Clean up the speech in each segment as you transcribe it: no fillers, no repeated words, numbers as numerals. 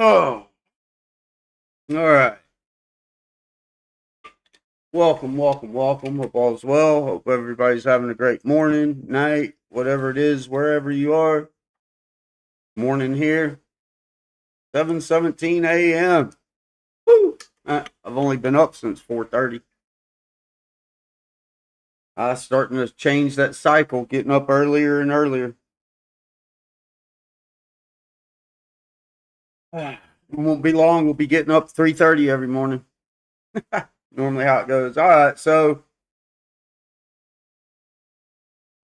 Oh, all right. Welcome. Hope all's well. Hope everybody's having a great morning, night, whatever it is, wherever you are. Morning here, 7:17 a.m. Woo! I've only been up since 4:30. I'm starting to change that cycle, getting up earlier and earlier. It won't be long. We'll be getting up 3:30 every morning. Normally how it goes. All right, so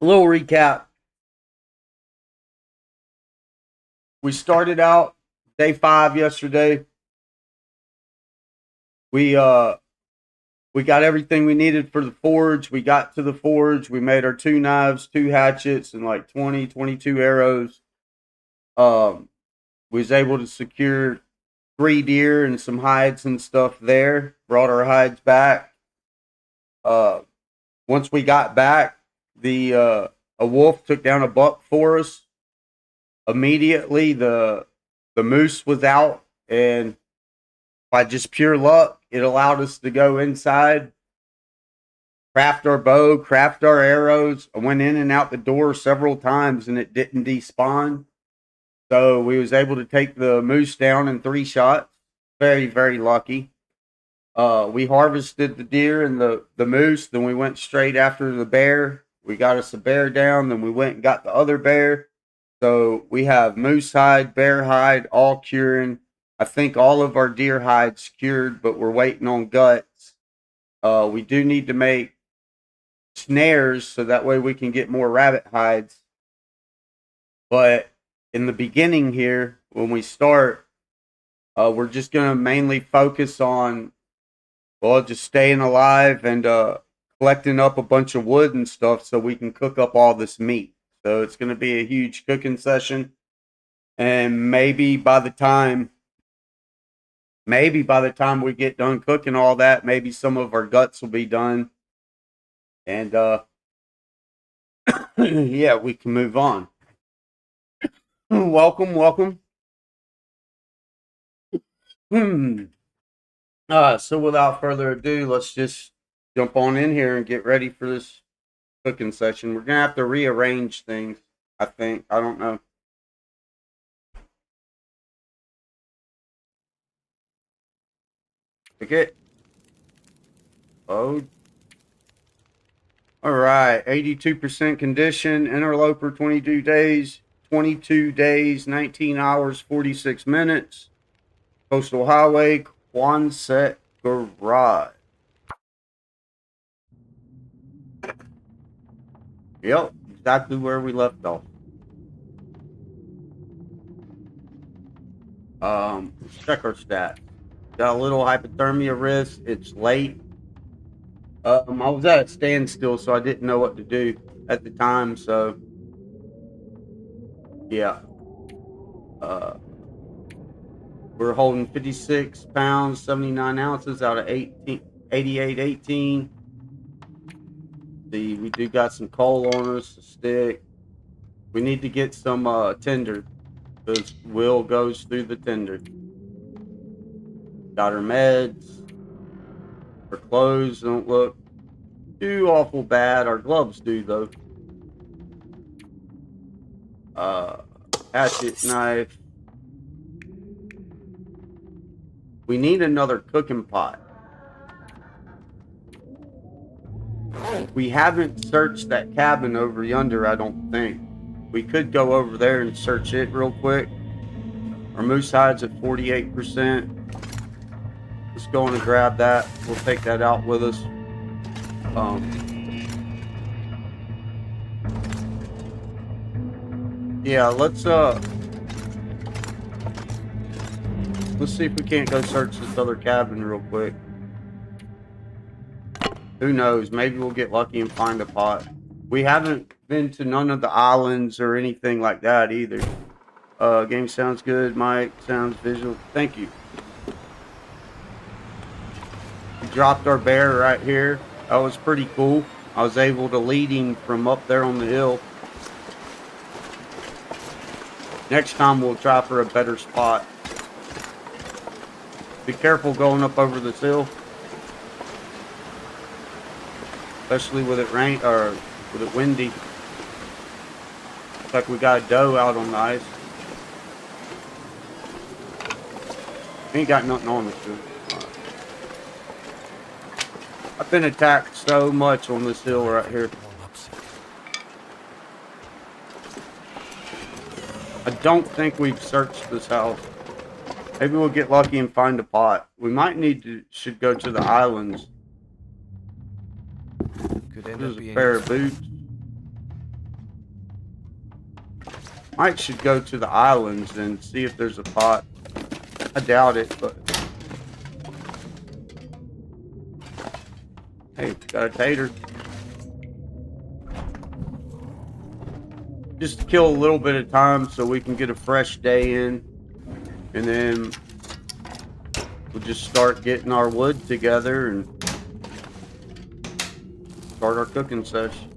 a little recap. We started out day 5 yesterday. We got everything we needed for the forge. We got to the forge. We made our 2 knives, 2 hatchets, and like 22 arrows. We was able to secure 3 deer and some hides and stuff there. Brought our hides back. Once we got back, a wolf took down a buck for us. Immediately, the moose was out, and by just pure luck, it allowed us to go inside, craft our bow, craft our arrows. I went in and out the door several times, and it didn't despawn. So we was able to take the moose down in 3 shots. Very, very lucky. We harvested the deer and the moose. Then we went straight after the bear. We got us a bear down. Then we went and got the other bear. So we have moose hide, bear hide, all curing. I think all of our deer hides cured, but we're waiting on guts. We do need to make snares so that way we can get more rabbit hides. But in the beginning here, when we start, we're just going to mainly focus on, well, just staying alive and collecting up a bunch of wood and stuff so we can cook up all this meat. So it's going to be a huge cooking session. And maybe by the time we get done cooking all that, maybe some of our guts will be done. And yeah, we can move on. Welcome. So without further ado, let's just jump on in here and get ready for this cooking session. We're gonna have to rearrange things, I think. I don't know. Okay. Oh. All right. 82% condition. Interloper 22 days. 22 days, 19 hours, 46 minutes. Coastal Highway, Quonset Garage. Yep, exactly where we left off. Let's check our stats. Got a little hypothermia risk. It's late. I was at a standstill, so I didn't know what to do at the time. So, yeah. We're holding 56 pounds, 79 ounces out of 88.18. See, we do got some coal on us, a stick. We need to get some tinder, because Will goes through the tinder. Got our meds. Our clothes don't look too awful bad. Our gloves do, though. Hatchet, knife. We need another cooking pot. We haven't searched that cabin over yonder, I don't think. We could go over there and search it real quick. Our moose hide's at 48%. Let's go in and grab that. We'll take that out with us. Yeah, let's see if we can't go search this other cabin real quick. Who knows? Maybe we'll get lucky and find a pot. We haven't been to none of the islands or anything like that either. Game sounds good. Mic sounds visual. Thank you. We dropped our bear right here. That was pretty cool. I was able to lead him from up there on the hill. Next time we'll try for a better spot. Be careful going up over this hill, especially with it rain or with it windy. Looks like we got a doe out on the ice. Ain't got nothing on us, dude. I've been attacked so much on this hill right here. I don't think we've searched this house. Maybe we'll get lucky and find a pot. We might should go to the islands. There's a pair of boots. Should go to the islands and see if there's a pot. I doubt it, but hey, got a tater. Just kill a little bit of time so we can get a fresh day in, and then we'll just start getting our wood together and start our cooking session.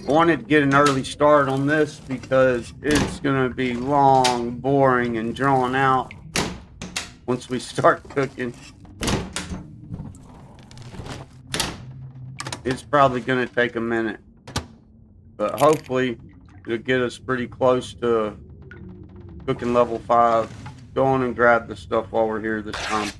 I wanted to get an early start on this because it's going to be long, boring, and drawn out once we start cooking. It's probably going to take a minute, but hopefully it'll get us pretty close to cooking level 5. Go on and grab the stuff while we're here this time.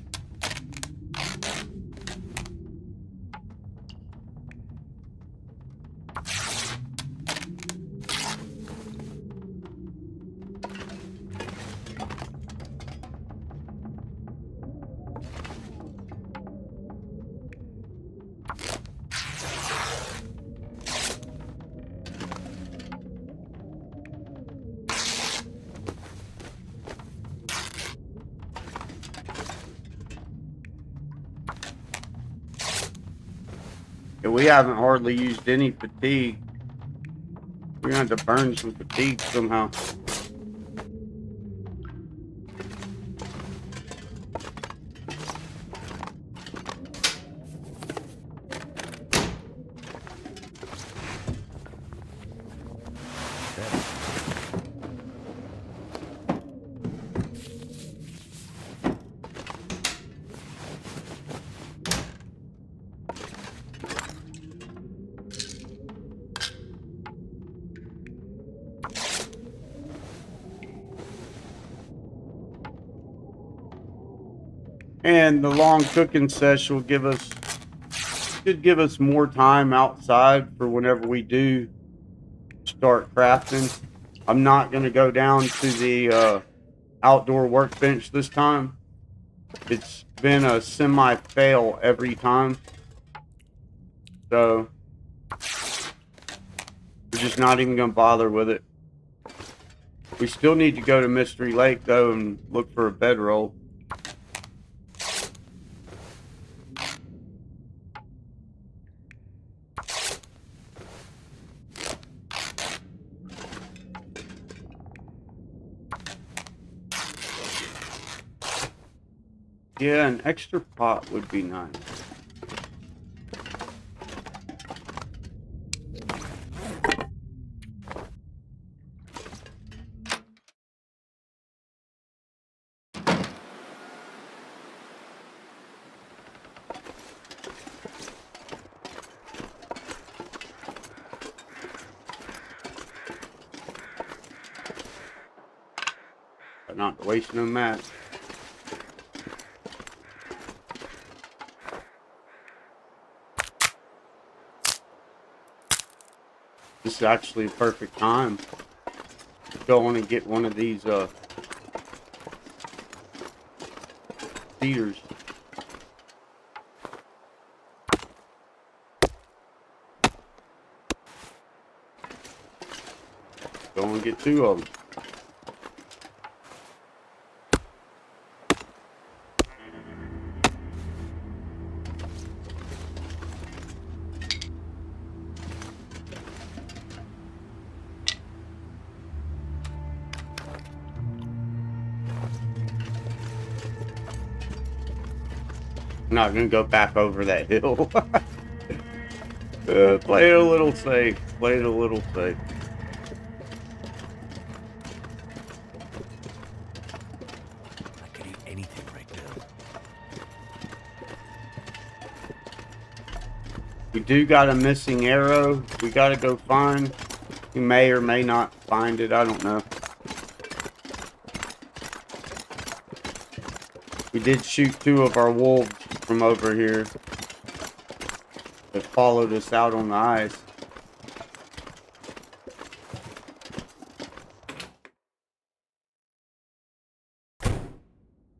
We haven't hardly used any fatigue. We're gonna have to burn some fatigue somehow. And the long cooking session will should give us more time outside for whenever we do start crafting. I'm not going to go down to the outdoor workbench this time. It's been a semi-fail every time. So we're just not even going to bother with it. We still need to go to Mystery Lake though and look for a bedroll. Yeah, an extra pot would be nice. But not to waste no match. This is actually a perfect time to go on and get one of these feeders. Go and get 2 of them. I'm not gonna go back over that hill. Play it a little safe. Play it a little safe. We do got a missing arrow. We got to go find. We may or may not find it. I don't know. We did shoot 2 of our wolves from over here that followed us out on the ice.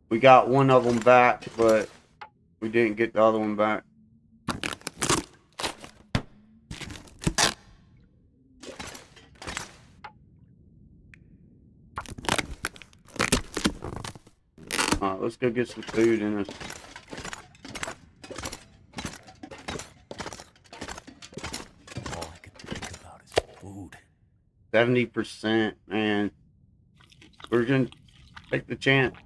We got one of them back, but we didn't get the other one back. Alright, let's go get some food in us. All I can think about is food. 70%, man. We're gonna take the chance.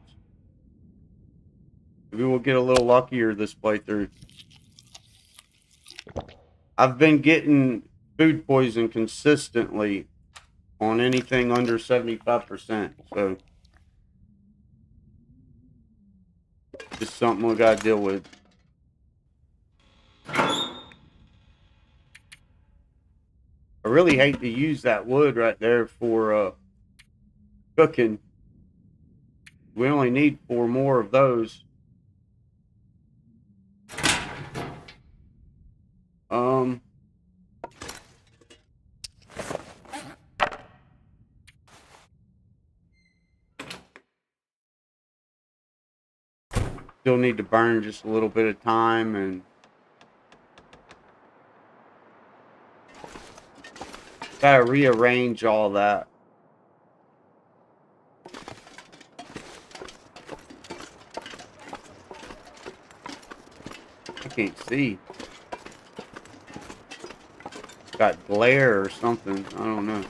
Maybe we'll get a little luckier this playthrough. I've been getting food poison consistently on anything under 75%, so just something we gotta deal with. I really hate to use that wood right there for cooking. We only need 4 more of those. Still need to burn just a little bit of time and gotta rearrange all that. I can't see. Got glare or something. I don't know.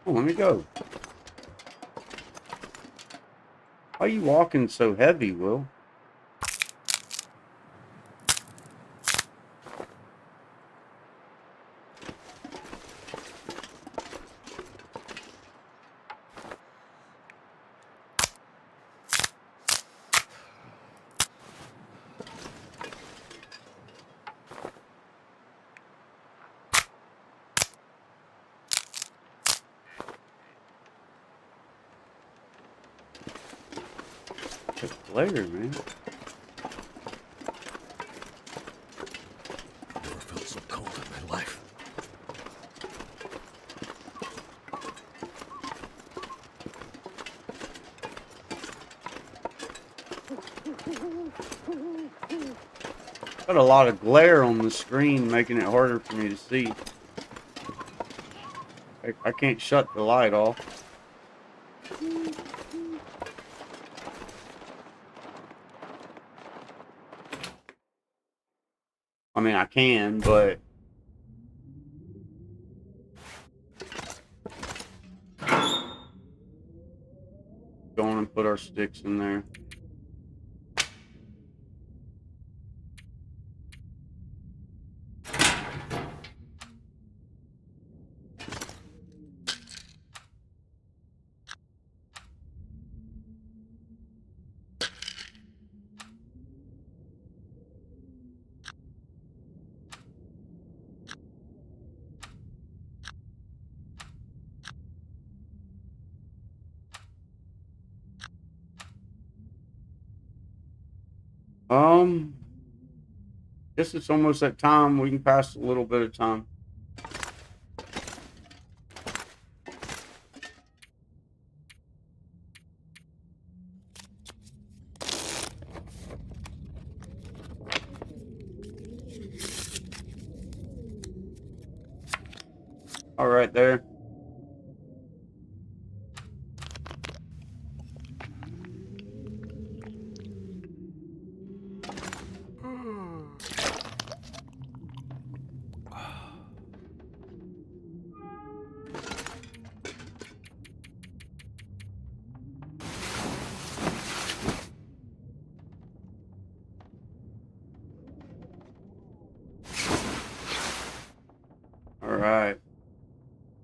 Oh, let me go. Why are you walking so heavy, Will? It's glare, man. Never felt so cold in my life. Got a lot of glare on the screen, making it harder for me to see. I can't shut the light off. I mean, I can, but go on and put our sticks in there. Guess it's almost that time. We can pass a little bit of time. All right, there.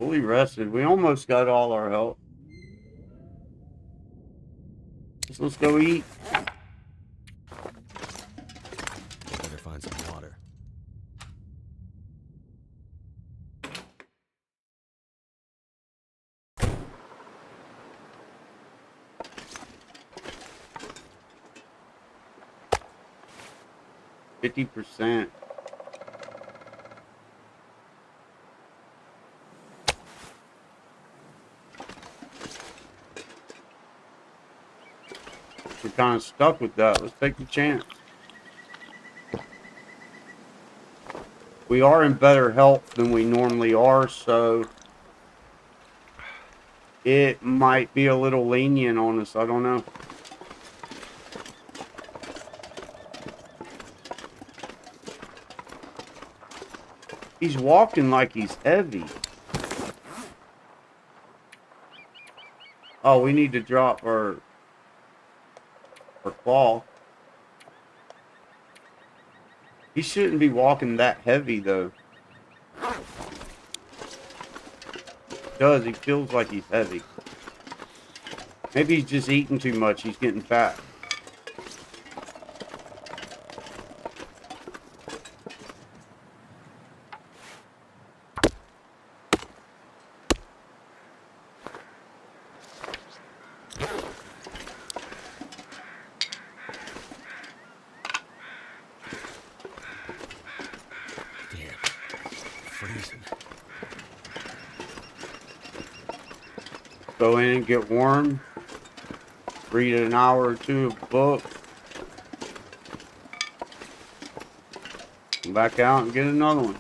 Fully rested. We almost got all our help. Let's go eat. Better find some water. %. We're kind of stuck with that. Let's take the chance. We are in better health than we normally are, so it might be a little lenient on us. I don't know. He's walking like he's heavy. Oh, we need to drop our claw. He shouldn't be walking that heavy, though. Does he feels like he's heavy? Maybe he's just eating too much. He's getting fat. Freezing. Go in and get warm. Read an hour or two of a book. Come back out and get another one.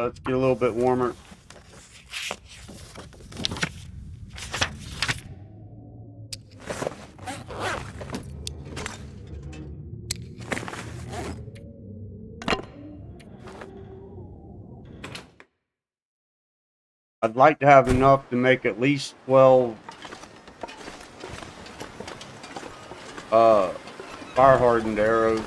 Let's get a little bit warmer. I'd like to have enough to make at least 12 fire hardened arrows.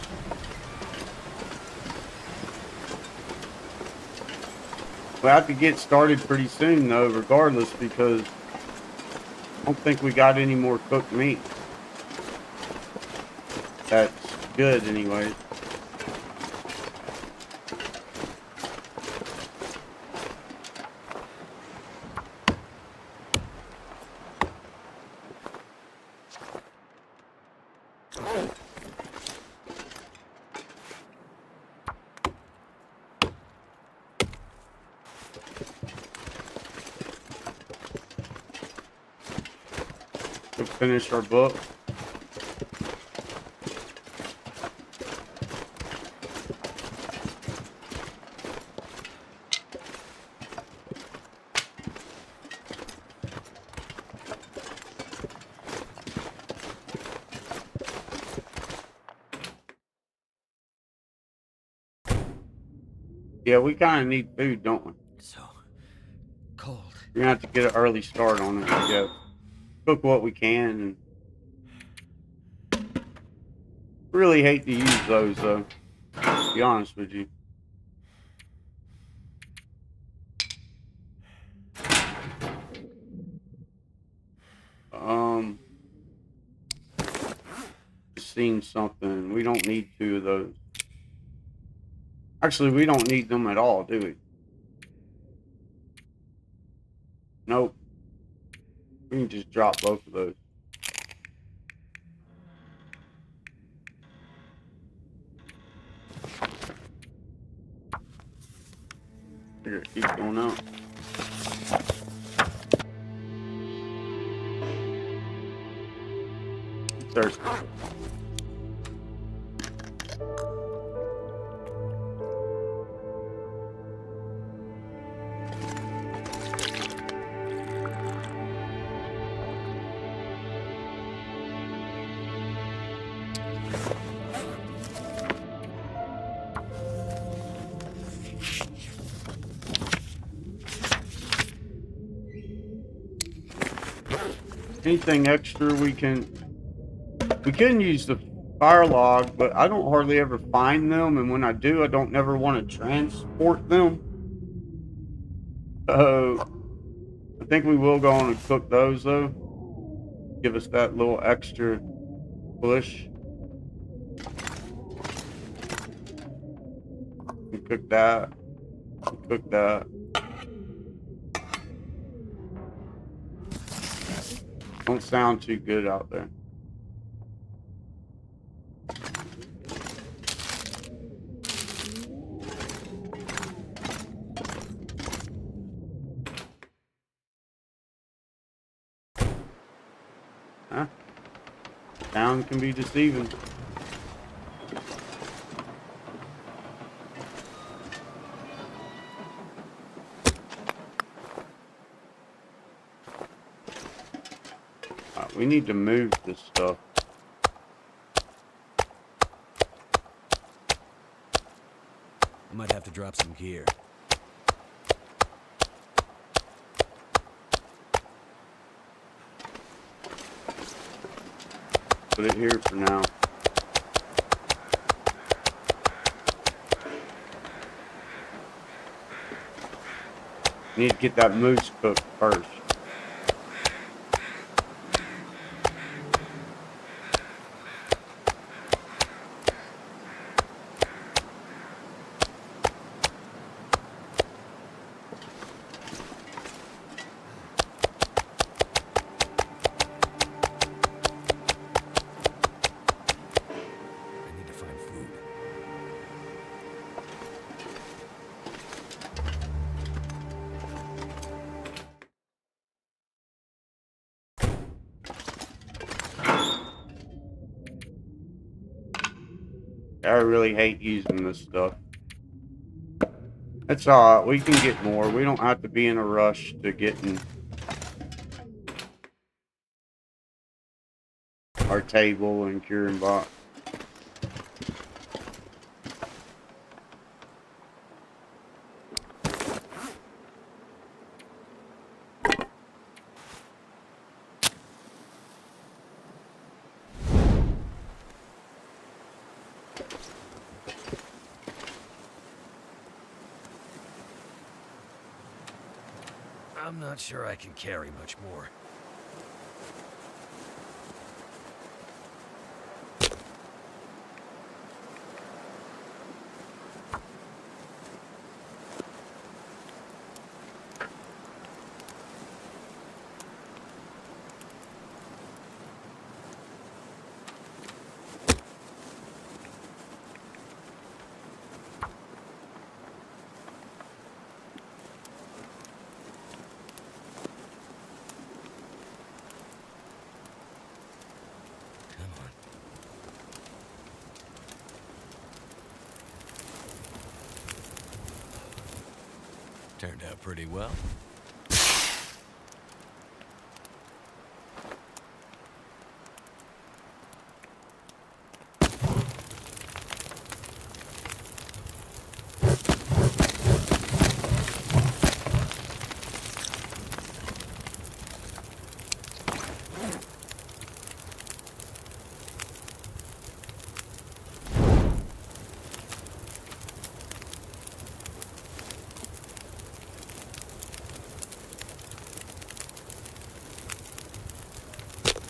We have to get started pretty soon though, regardless, because I don't think we got any more cooked meat. That's good anyway. To finish our book. Yeah, we kind of need food, don't we? So cold. We're gonna have to get an early start on it, I guess. Cook what we can. And really hate to use those, though. To be honest with you. Just seen something. We don't need 2 of those. Actually, we don't need them at all, do we? Nope. We can just drop both of those. Here, keep going out. thirsty. Anything extra we can use the fire log, but I don't hardly ever find them, and when I do, I don't never want to transport them. So I think we will go on and cook those though. Give us that little extra push. And cook that. And cook that. Don't sound too good out there. Huh? Sound can be deceiving. We need to move this stuff. I might have to drop some gear. Put it here for now. Need to get that moose cooked first. I really hate using this stuff. It's alright, we can get more. We don't have to be in a rush to getting our table and curing box. I'm not sure I can carry much more. Turned out pretty well.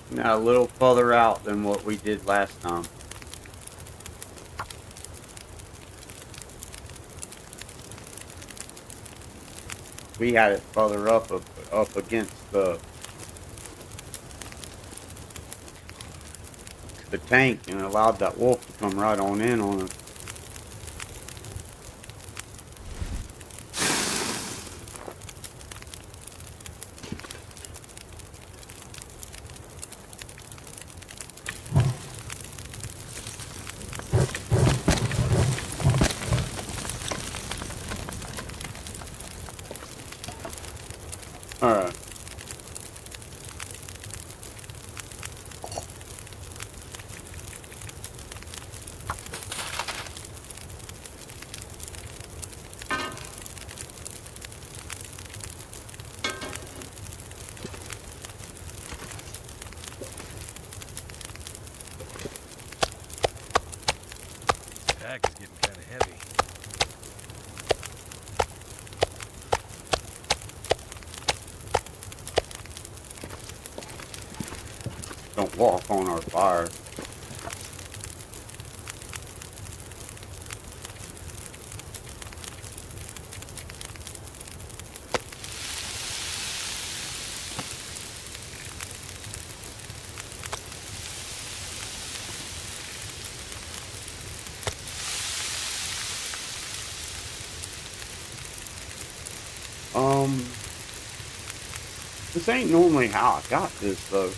Now a little further out than what we did last time. We had it further up against the tank and allowed that wolf to come right on in on us. pack is getting kind of heavy. Don't walk on our fire. This ain't normally how I got this though.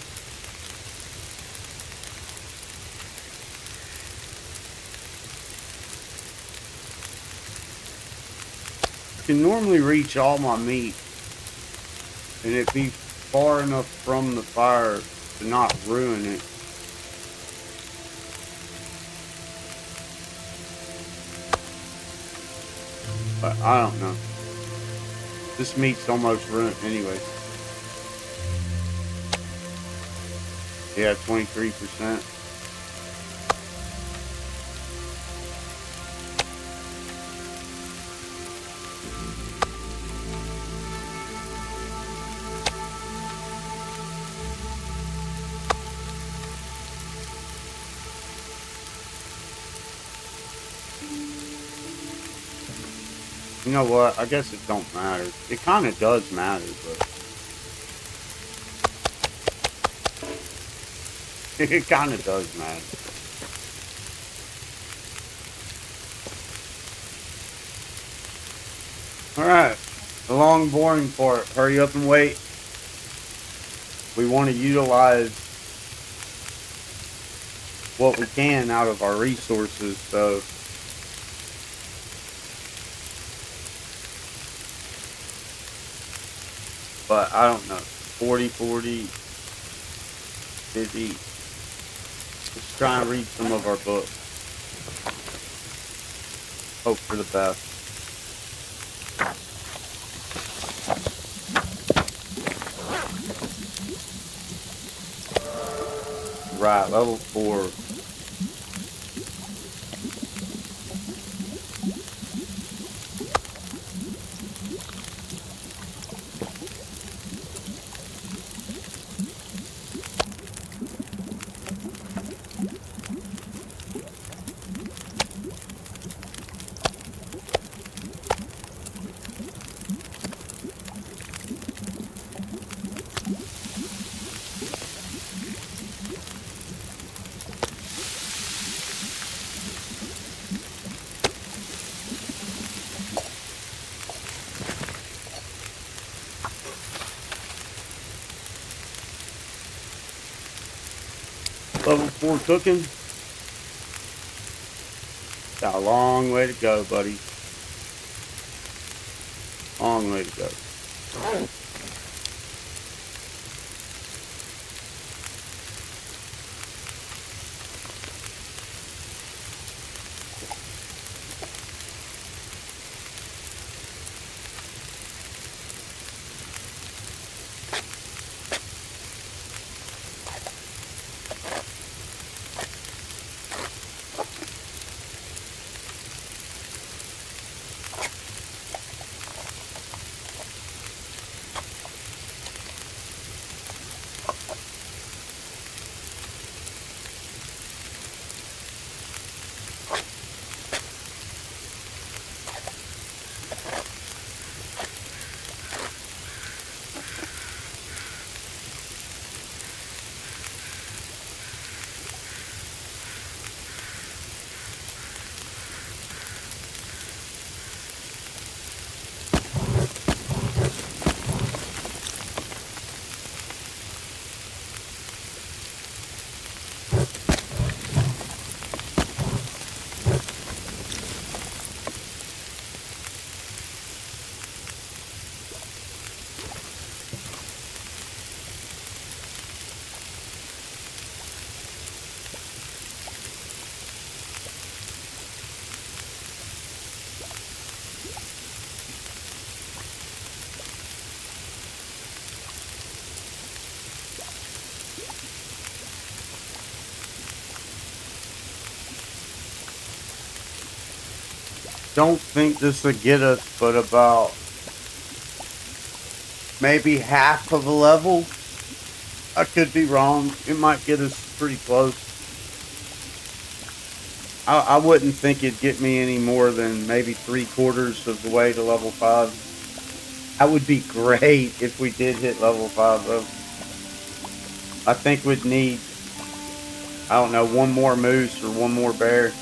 I can normally reach all my meat and it be far enough from the fire to not ruin it. But I don't know. This meat's almost ruined anyway. Yeah, 23%. You know what? I guess it don't matter. It kind of does matter, but it kind of does matter. Alright, the long boring part. Hurry up and wait. We want to utilize what we can out of our resources, so but I don't know. 40, 40, 50. Let's try and read some of our books. Hope for the best. Right, level 4. Level 4 cooking. Got a long way to go, buddy. Long way to go. don't think this will get us but about maybe half of a level. I could be wrong. It might get us pretty close. I wouldn't think it'd get me any more than maybe 3/4 of the way to level 5. That would be great if we did hit level 5 though. I think we'd need, I don't know, one more moose or one more bear.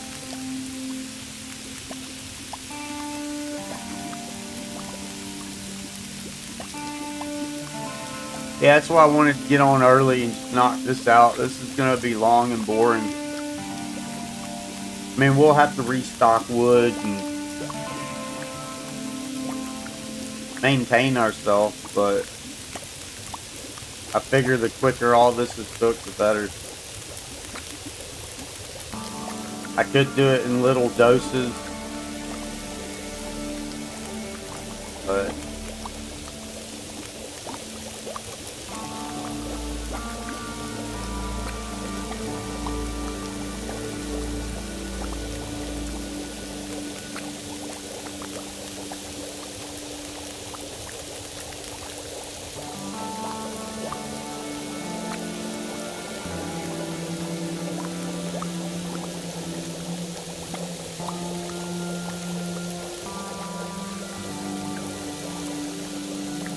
Yeah, that's why I wanted to get on early and just knock this out. This is going to be long and boring. I mean, we'll have to restock wood and maintain ourselves, but I figure the quicker all this is cooked, the better. I could do it in little doses, but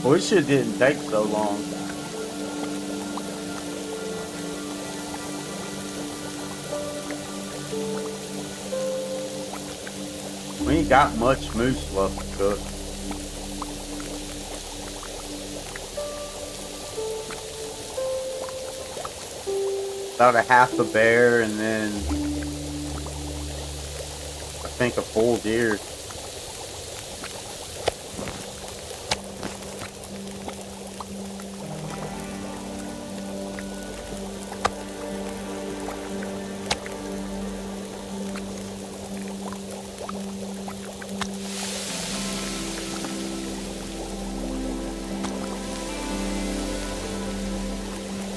I wish it didn't take so long. We ain't got much moose left to cook. About a half a bear and then I think a full deer.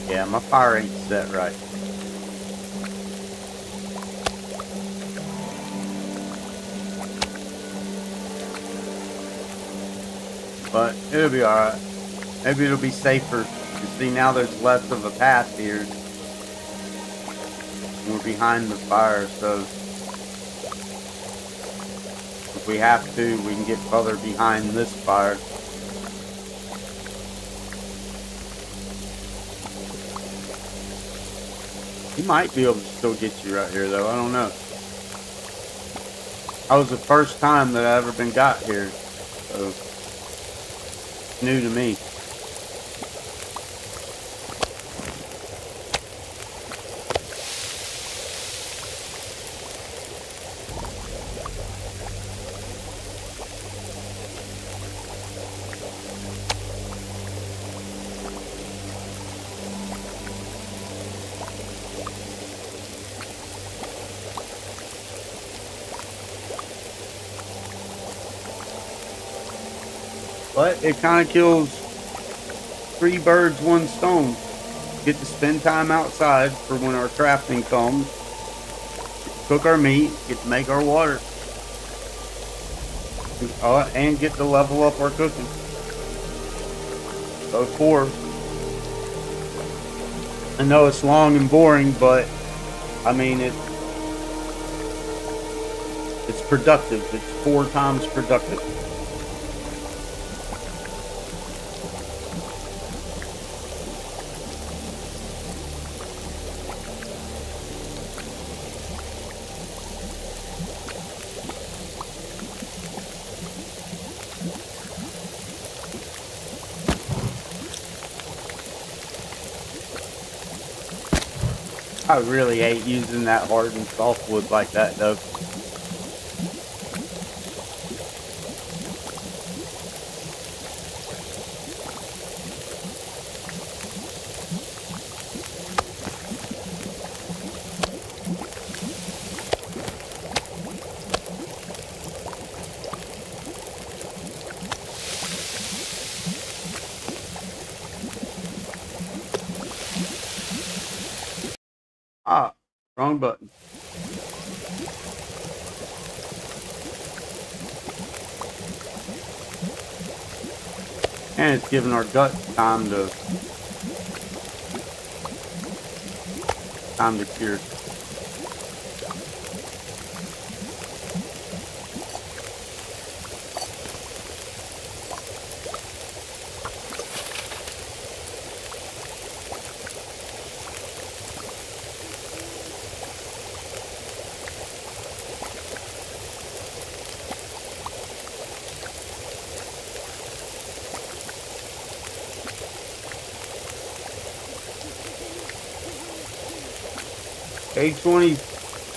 Yeah, my fire ain't set right. But it'll be alright. Maybe it'll be safer. You see, now there's less of a path here. We're behind the fire, so if we have to, we can get further behind this fire. He might be able to still get you right here, though. I don't know. That was the first time that I ever been got here, so it's new to me. But it kind of kills 3 birds, 1 stone. Get to spend time outside for when our crafting comes. Cook our meat, get to make our water. And get to level up our cooking. So 4. I know it's long and boring, but I mean it's productive. It's 4 times productive. I really hate using that hardened softwood like that though. Ah, wrong button. And it's giving our guts time to cure.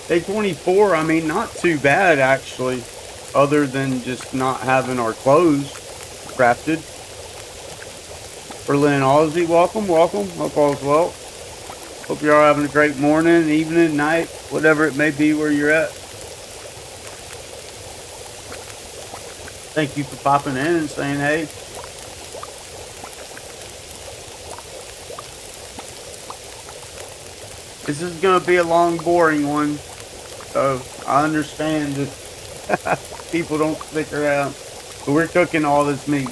Day 24, I mean, not too bad actually, other than just not having our clothes crafted. Berlin Aussie, welcome. Hope all's well. Hope you're all having a great morning, evening, night, whatever it may be where you're at. Thank you for popping in and saying hey. This is going to be a long, boring one, so I understand if people don't stick around. But we're cooking all this meat.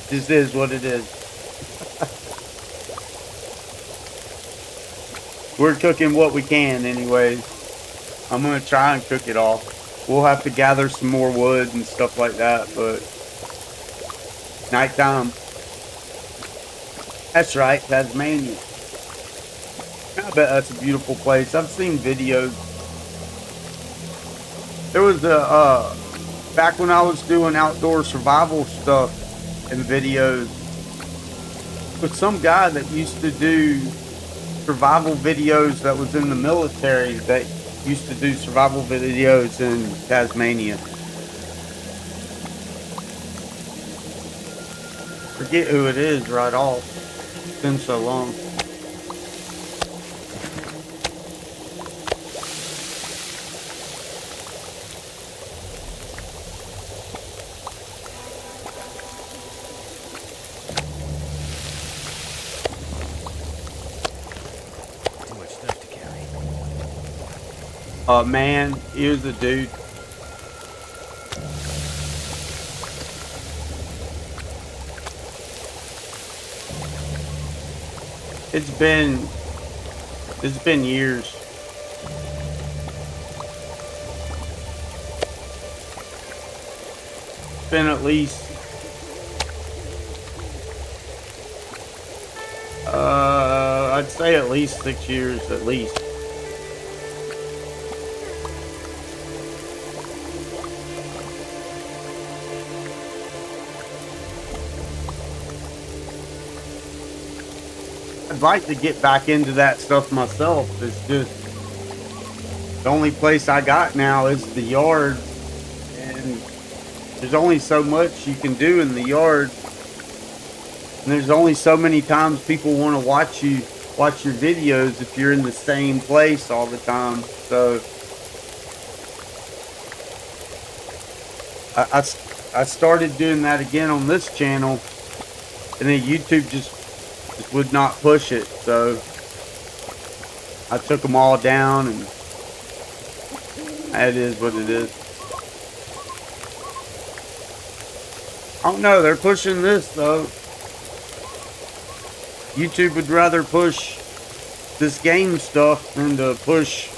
This is what it is. We're cooking what we can anyways. I'm going to try and cook it all. We'll have to gather some more wood and stuff like that, but nighttime. That's right, Tasmania. I bet that's a beautiful place. I've seen videos. There was back when I was doing outdoor survival stuff and videos, with some guy that used to do survival videos that was in the military that used to do survival videos in Tasmania. Forget who it is right off. It's been so long. Too much stuff to carry. Man, he was a dude. It's been years. It's been at least I'd say at least 6 years at least. I'd like to get back into that stuff myself. It's just the only place I got now is the yard, and there's only so much you can do in the yard, and there's only so many times people want to watch your videos if you're in the same place all the time. So I started doing that again on this channel, and then YouTube just would not push it, so I took them all down, and that is what it is. I don't know, they're pushing this though. YouTube would rather push this game stuff than to push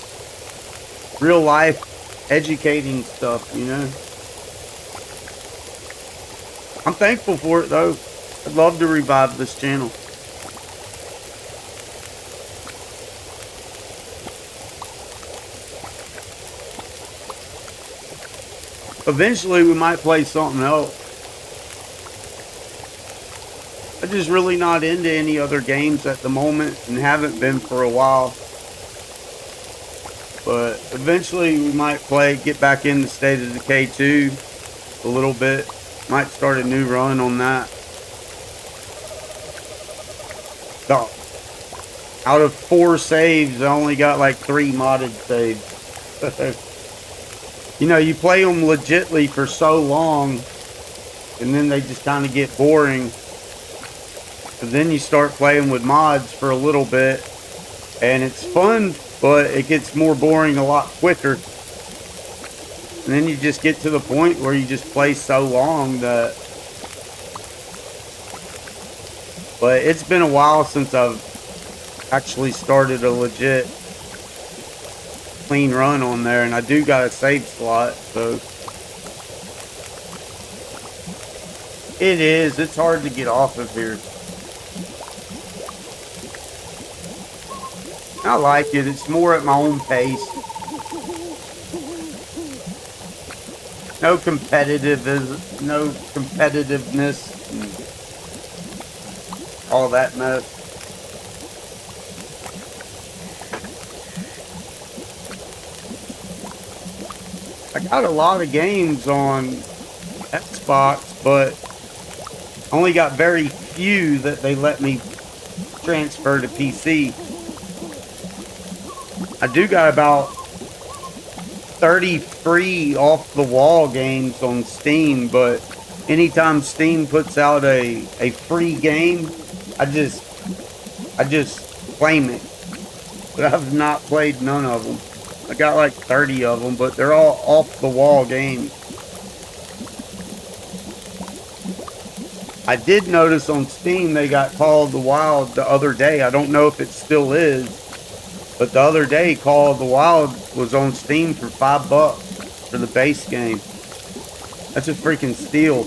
real life educating stuff, you know. I'm thankful for it though. I'd love to revive this channel. Eventually we might play something else. I'm just really not into any other games at the moment and haven't been for a while. But eventually we might get back into State of Decay 2 a little bit. Might start a new run on that. So, out of 4 saves, I only got like 3 modded saves. You know, you play them legitly for so long, and then they just kind of get boring. But then you start playing with mods for a little bit, and it's fun, but it gets more boring a lot quicker. And then you just get to the point where you just play so long that. But it's been a while since I've actually started a legit clean run on there, and I do got a save slot, so it is. It's hard to get off of here. I like it. It's more at my own pace. No competitiveness, and all that mess. I got a lot of games on Xbox, but only got very few that they let me transfer to PC. I do got about 30 free off the wall games on Steam, but anytime Steam puts out a free game, I just claim it. But I've not played none of them. I got like 30 of them, but they're all off the wall games. I did notice on Steam they got Call of the Wild the other day. I don't know if it still is, but the other day Call of the Wild was on Steam for $5 for the base game. That's a freaking steal.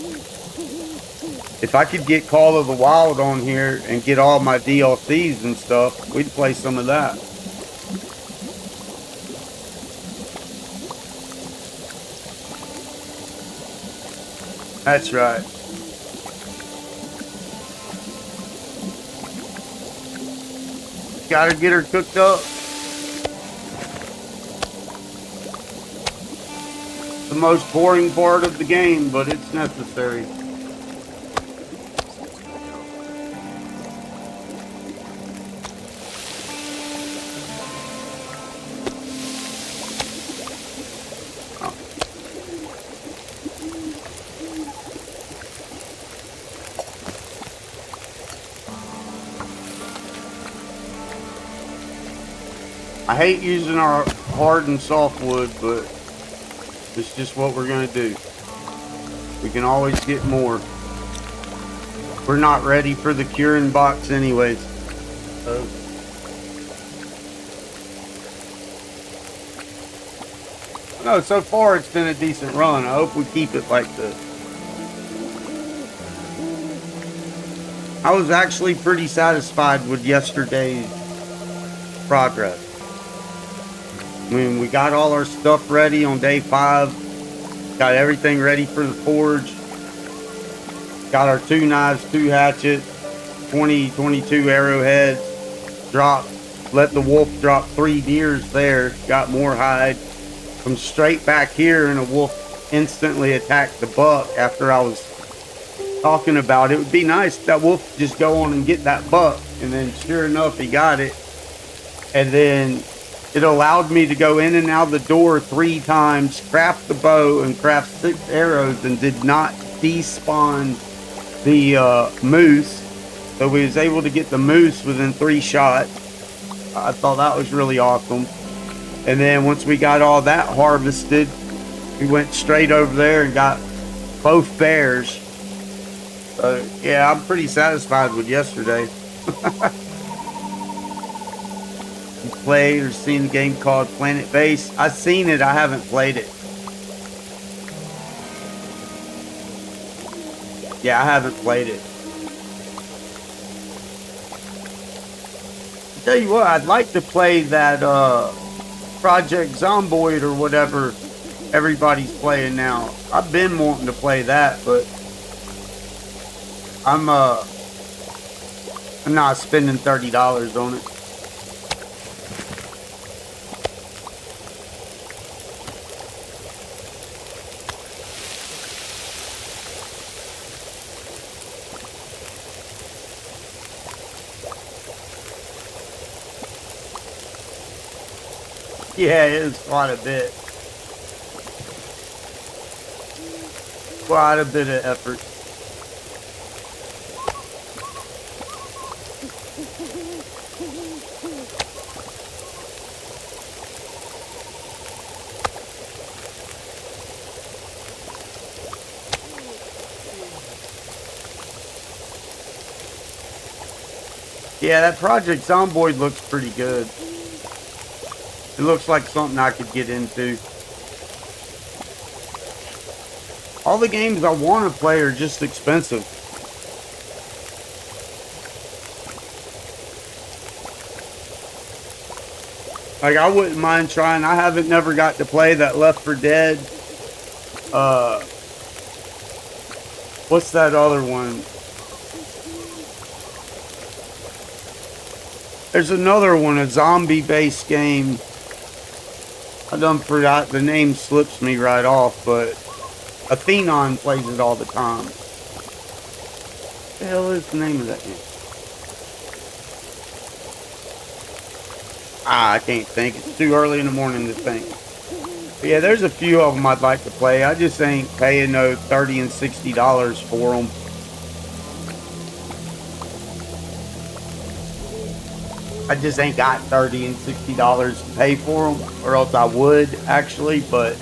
If I could get Call of the Wild on here and get all my DLCs and stuff, we'd play some of that. That's right. Gotta get her cooked up. The most boring part of the game, but it's necessary. I hate using our hard and soft wood, but it's just what we're gonna do. We can always get more. We're not ready for the curing box anyways. So. No, so far it's been a decent run. I hope we keep it like this. I was actually pretty satisfied with yesterday's progress. I mean, we got all our stuff ready on day 5. Got everything ready for the forge. Got our 2 knives, 2 hatchets, 22 arrowheads. Let the wolf drop 3 deers there. Got more hide. Come straight back here, and a wolf instantly attacked the buck after I was talking about it. It would be nice if that wolf just go on and get that buck. And then sure enough, he got it. And then it allowed me to go in and out the door 3 times, craft the bow, and craft 6 arrows, and did not despawn the moose. So we was able to get the moose within 3 shots. I thought that was really awesome. And then once we got all that harvested, we went straight over there and got both bears. So yeah, I'm pretty satisfied with yesterday. Played or seen a game called Planet Base? I've seen it, I haven't played it. Yeah, I haven't played it. I'll tell you what, I'd like to play that Project Zomboid or whatever everybody's playing now. I've been wanting to play that, but I'm not spending $30 on it. Yeah, it is quite a bit. Quite a bit of effort. Yeah, that Project Zomboid looks pretty good. It looks like something I could get into. All the games I want to play are just expensive. Like, I wouldn't mind trying. I haven't never got to play that Left 4 Dead. What's that other one? There's another one, a zombie-based game. I done forgot, the name slips me right off, but Athenon plays it all the time. What the hell is the name of that game? I can't think. It's too early in the morning to think. But yeah, there's a few of them I'd like to play. I just ain't paying no $30 and $60 for them. I just ain't got $30 and $60 to pay for them, or else I would actually, but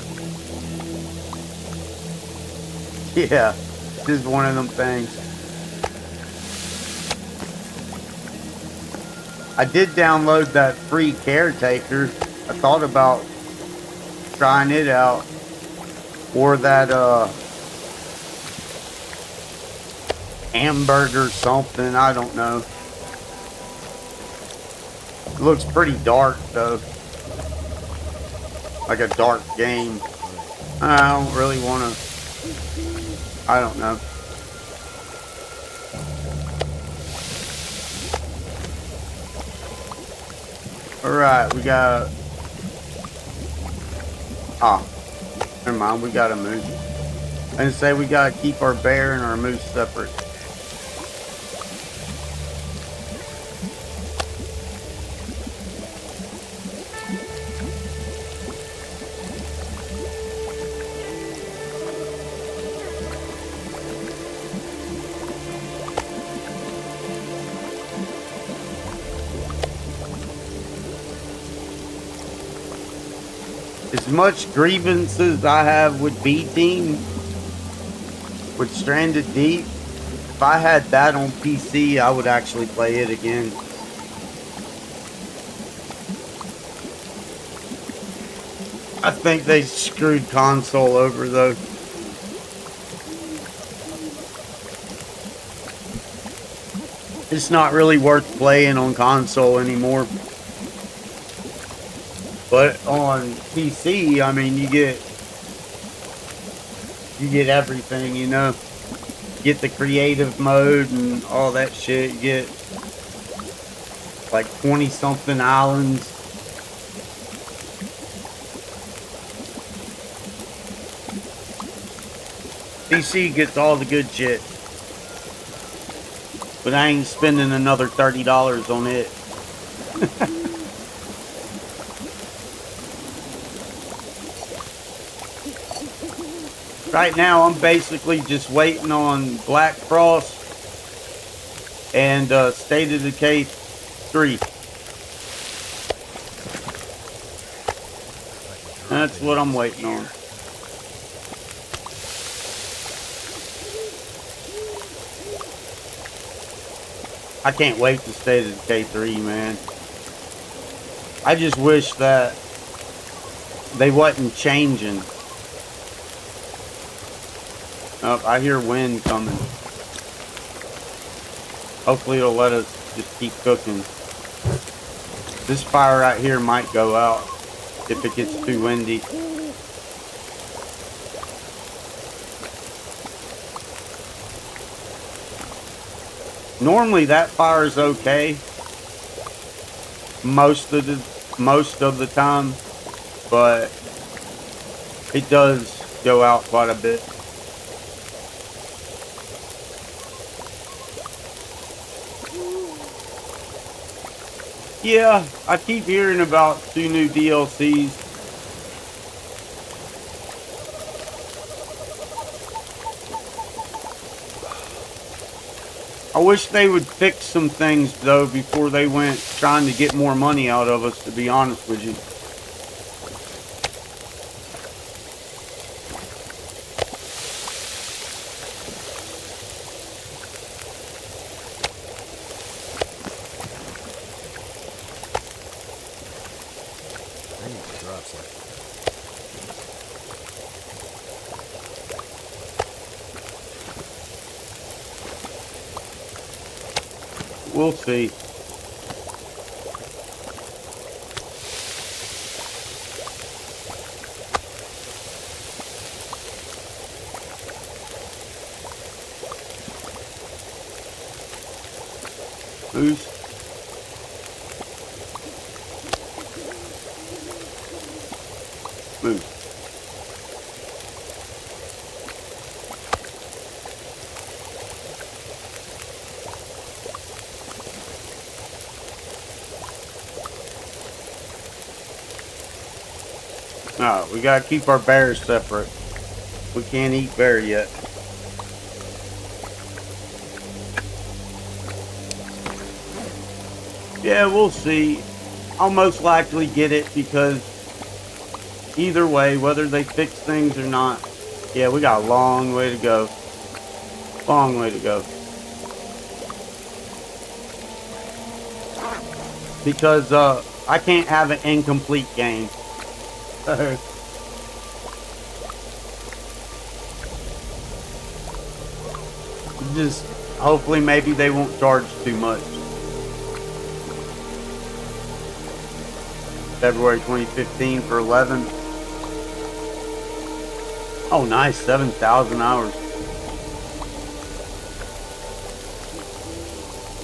yeah, just one of them things. I did download that free Caretaker. I thought about trying it out, or that hamburger something, I don't know. It looks pretty dark though, like a dark game. I don't really want to, I don't know. Alright, we got, never mind, we got a moose. And say we gotta keep our bear and our moose separate. As much grievances I have with B-Team, with Stranded Deep, if I had that on PC, I would actually play it again. I think they screwed console over though. It's not really worth playing on console anymore. But on PC, I mean, you get everything, you know. You get the creative mode and all that shit. You get like 20-something islands. PC gets all the good shit. But I ain't spending another $30 on it. Right now, I'm basically just waiting on Black Frost and State of Decay 3. That's what I'm waiting on. I can't wait to State of Decay 3, man. I just wish that they wasn't changing. Oh, I hear wind coming. Hopefully it'll let us just keep cooking. This fire right here might go out if it gets too windy. Normally that fire is okay most of the time, but it does go out quite a bit. Yeah, I keep hearing about 2 new DLCs. I wish they would fix some things though before they went trying to get more money out of us, to be honest with you. need to drop something. We'll see. Boost. Boost. No, we gotta keep our bears separate. We can't eat bear yet. Yeah, we'll see. I'll most likely get it because either way, whether they fix things or not, yeah, we got a long way to go. Long way to go. Because I can't have an incomplete game. Just hopefully maybe they won't charge too much. February 2015 for 11. Oh, nice, 7,000 hours.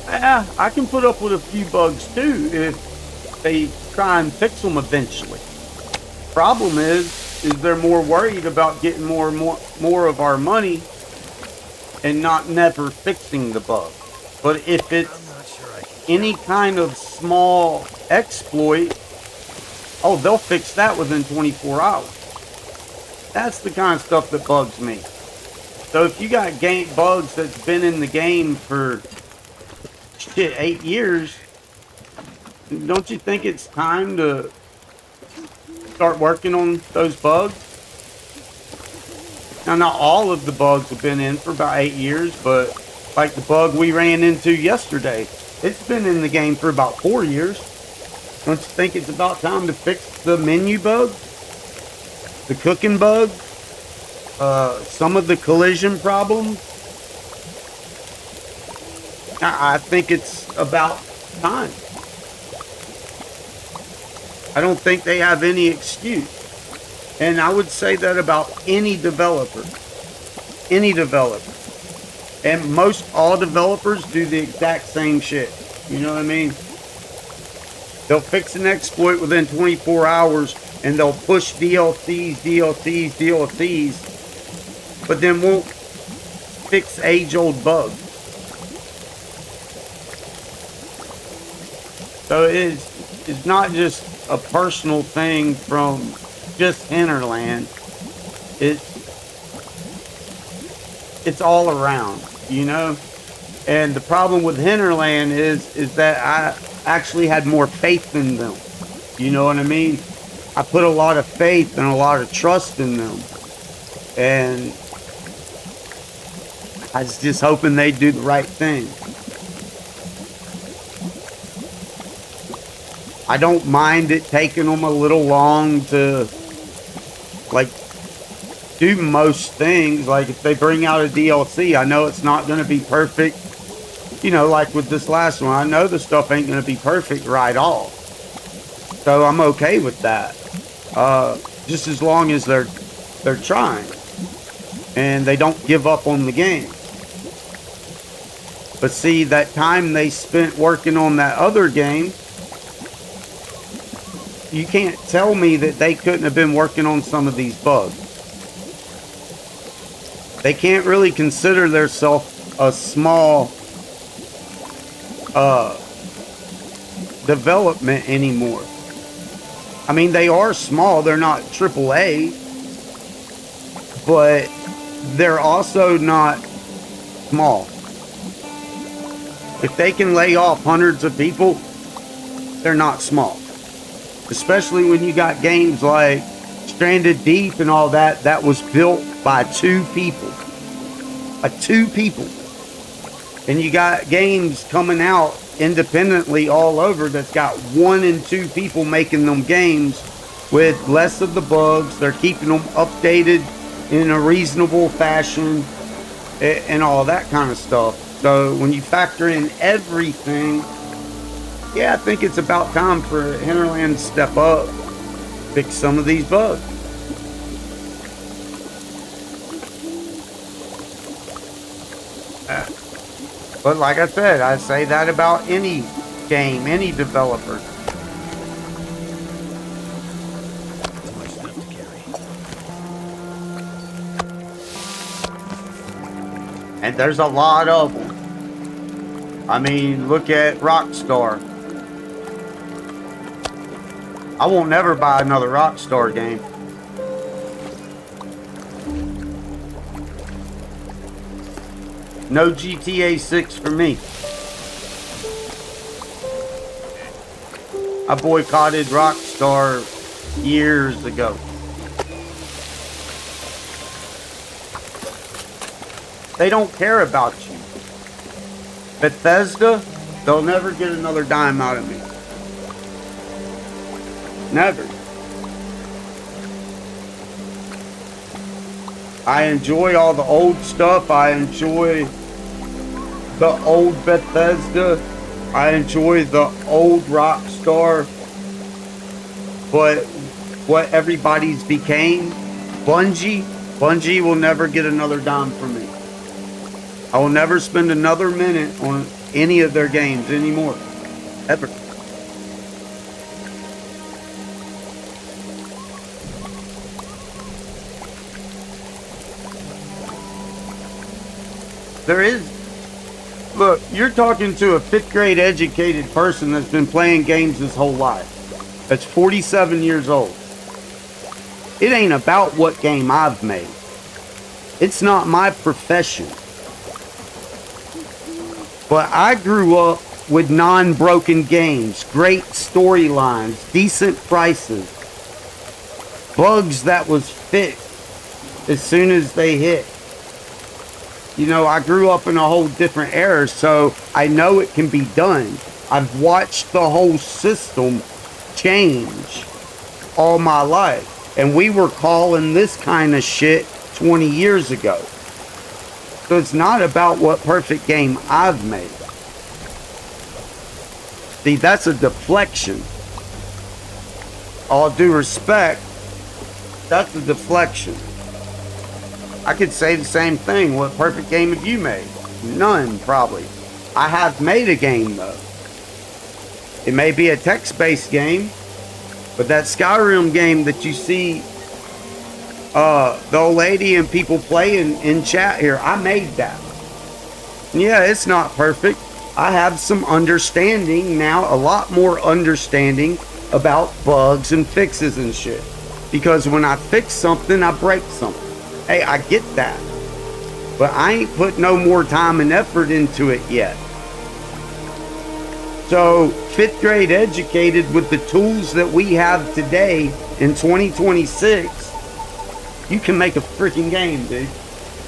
Yeah, I can put up with a few bugs too if they try and fix them eventually. Problem is they're more worried about getting more of our money and not never fixing the bug. But if it's any kind of small exploit, oh, they'll fix that within 24 hours. That's the kind of stuff that bugs me. So if you got game bugs that's been in the game for 8 years, don't you think it's time to start working on those bugs? Now, not all of the bugs have been in for about 8 years, but like the bug we ran into yesterday, it's been in the game for about 4 years. Don't you think it's about time to fix the menu bug, the cooking bug, some of the collision problems? I think it's about time. I don't think they have any excuse. And I would say that about any developer. Any developer. And most all developers do the exact same shit. You know what I mean? They'll fix an exploit within 24 hours and they'll push DLCs, but then won't fix age-old bugs. So it's not just a personal thing from just Hinterland. It's all around, you know? And the problem with Hinterland is that I actually had more faith in them. You know what I mean? I put a lot of faith and a lot of trust in them. And I was just hoping they'd do the right thing. I don't mind it taking them a little long to, like, do most things. Like, if they bring out a DLC, I know it's not going to be perfect. You know, like with this last one, I know the stuff ain't going to be perfect right off. So I'm okay with that. Just as long as they're trying. And they don't give up on the game. But see, that time they spent working on that other game, you can't tell me that they couldn't have been working on some of these bugs. They can't really consider themselves a small development anymore. I mean, they are small. They're not AAA. But they're also not small. If they can lay off hundreds of people, they're not small. Especially when you got games like Stranded Deep and all that, that was built by 2 people. By 2 people. And you got games coming out independently all over that's got 1 and 2 people making them games with less of the bugs. They're keeping them updated in a reasonable fashion and all that kind of stuff. So when you factor in everything, yeah, I think it's about time for Hinterland to step up, fix some of these bugs. But like I said, I say that about any game, any developer. Too much stuff to carry. And there's a lot of them. I mean, look at Rockstar. I won't never buy another Rockstar game. No GTA 6 for me. I boycotted Rockstar years ago. They don't care about you. Bethesda, they'll never get another dime out of me. Never. I enjoy all the old stuff. I enjoy the old Bethesda. I enjoy the old Rockstar. But what everybody's became, Bungie will never get another dime from me. I will never spend another minute on any of their games anymore. Ever. There is. Look, you're talking to a 5th grade educated person that's been playing games his whole life. That's 47 years old. It ain't about what game I've made. It's not my profession. But I grew up with non-broken games, great storylines, decent prices, bugs that was fixed as soon as they hit. You know, I grew up in a whole different era, so I know it can be done. I've watched the whole system change all my life. And we were calling this kind of shit 20 years ago. So it's not about what perfect game I've made. See, that's a deflection. All due respect, that's a deflection. I could say the same thing. What perfect game have you made? None, probably. I have made a game, though. It may be a text-based game, but that Skyrim game that you see the old lady and people playing in chat here, I made that. Yeah, it's not perfect. I have some understanding now, a lot more understanding about bugs and fixes and shit. Because when I fix something, I break something. Hey, I get that. But I ain't put no more time and effort into it yet. So, 5th grade educated with the tools that we have today in 2026, you can make a freaking game, dude.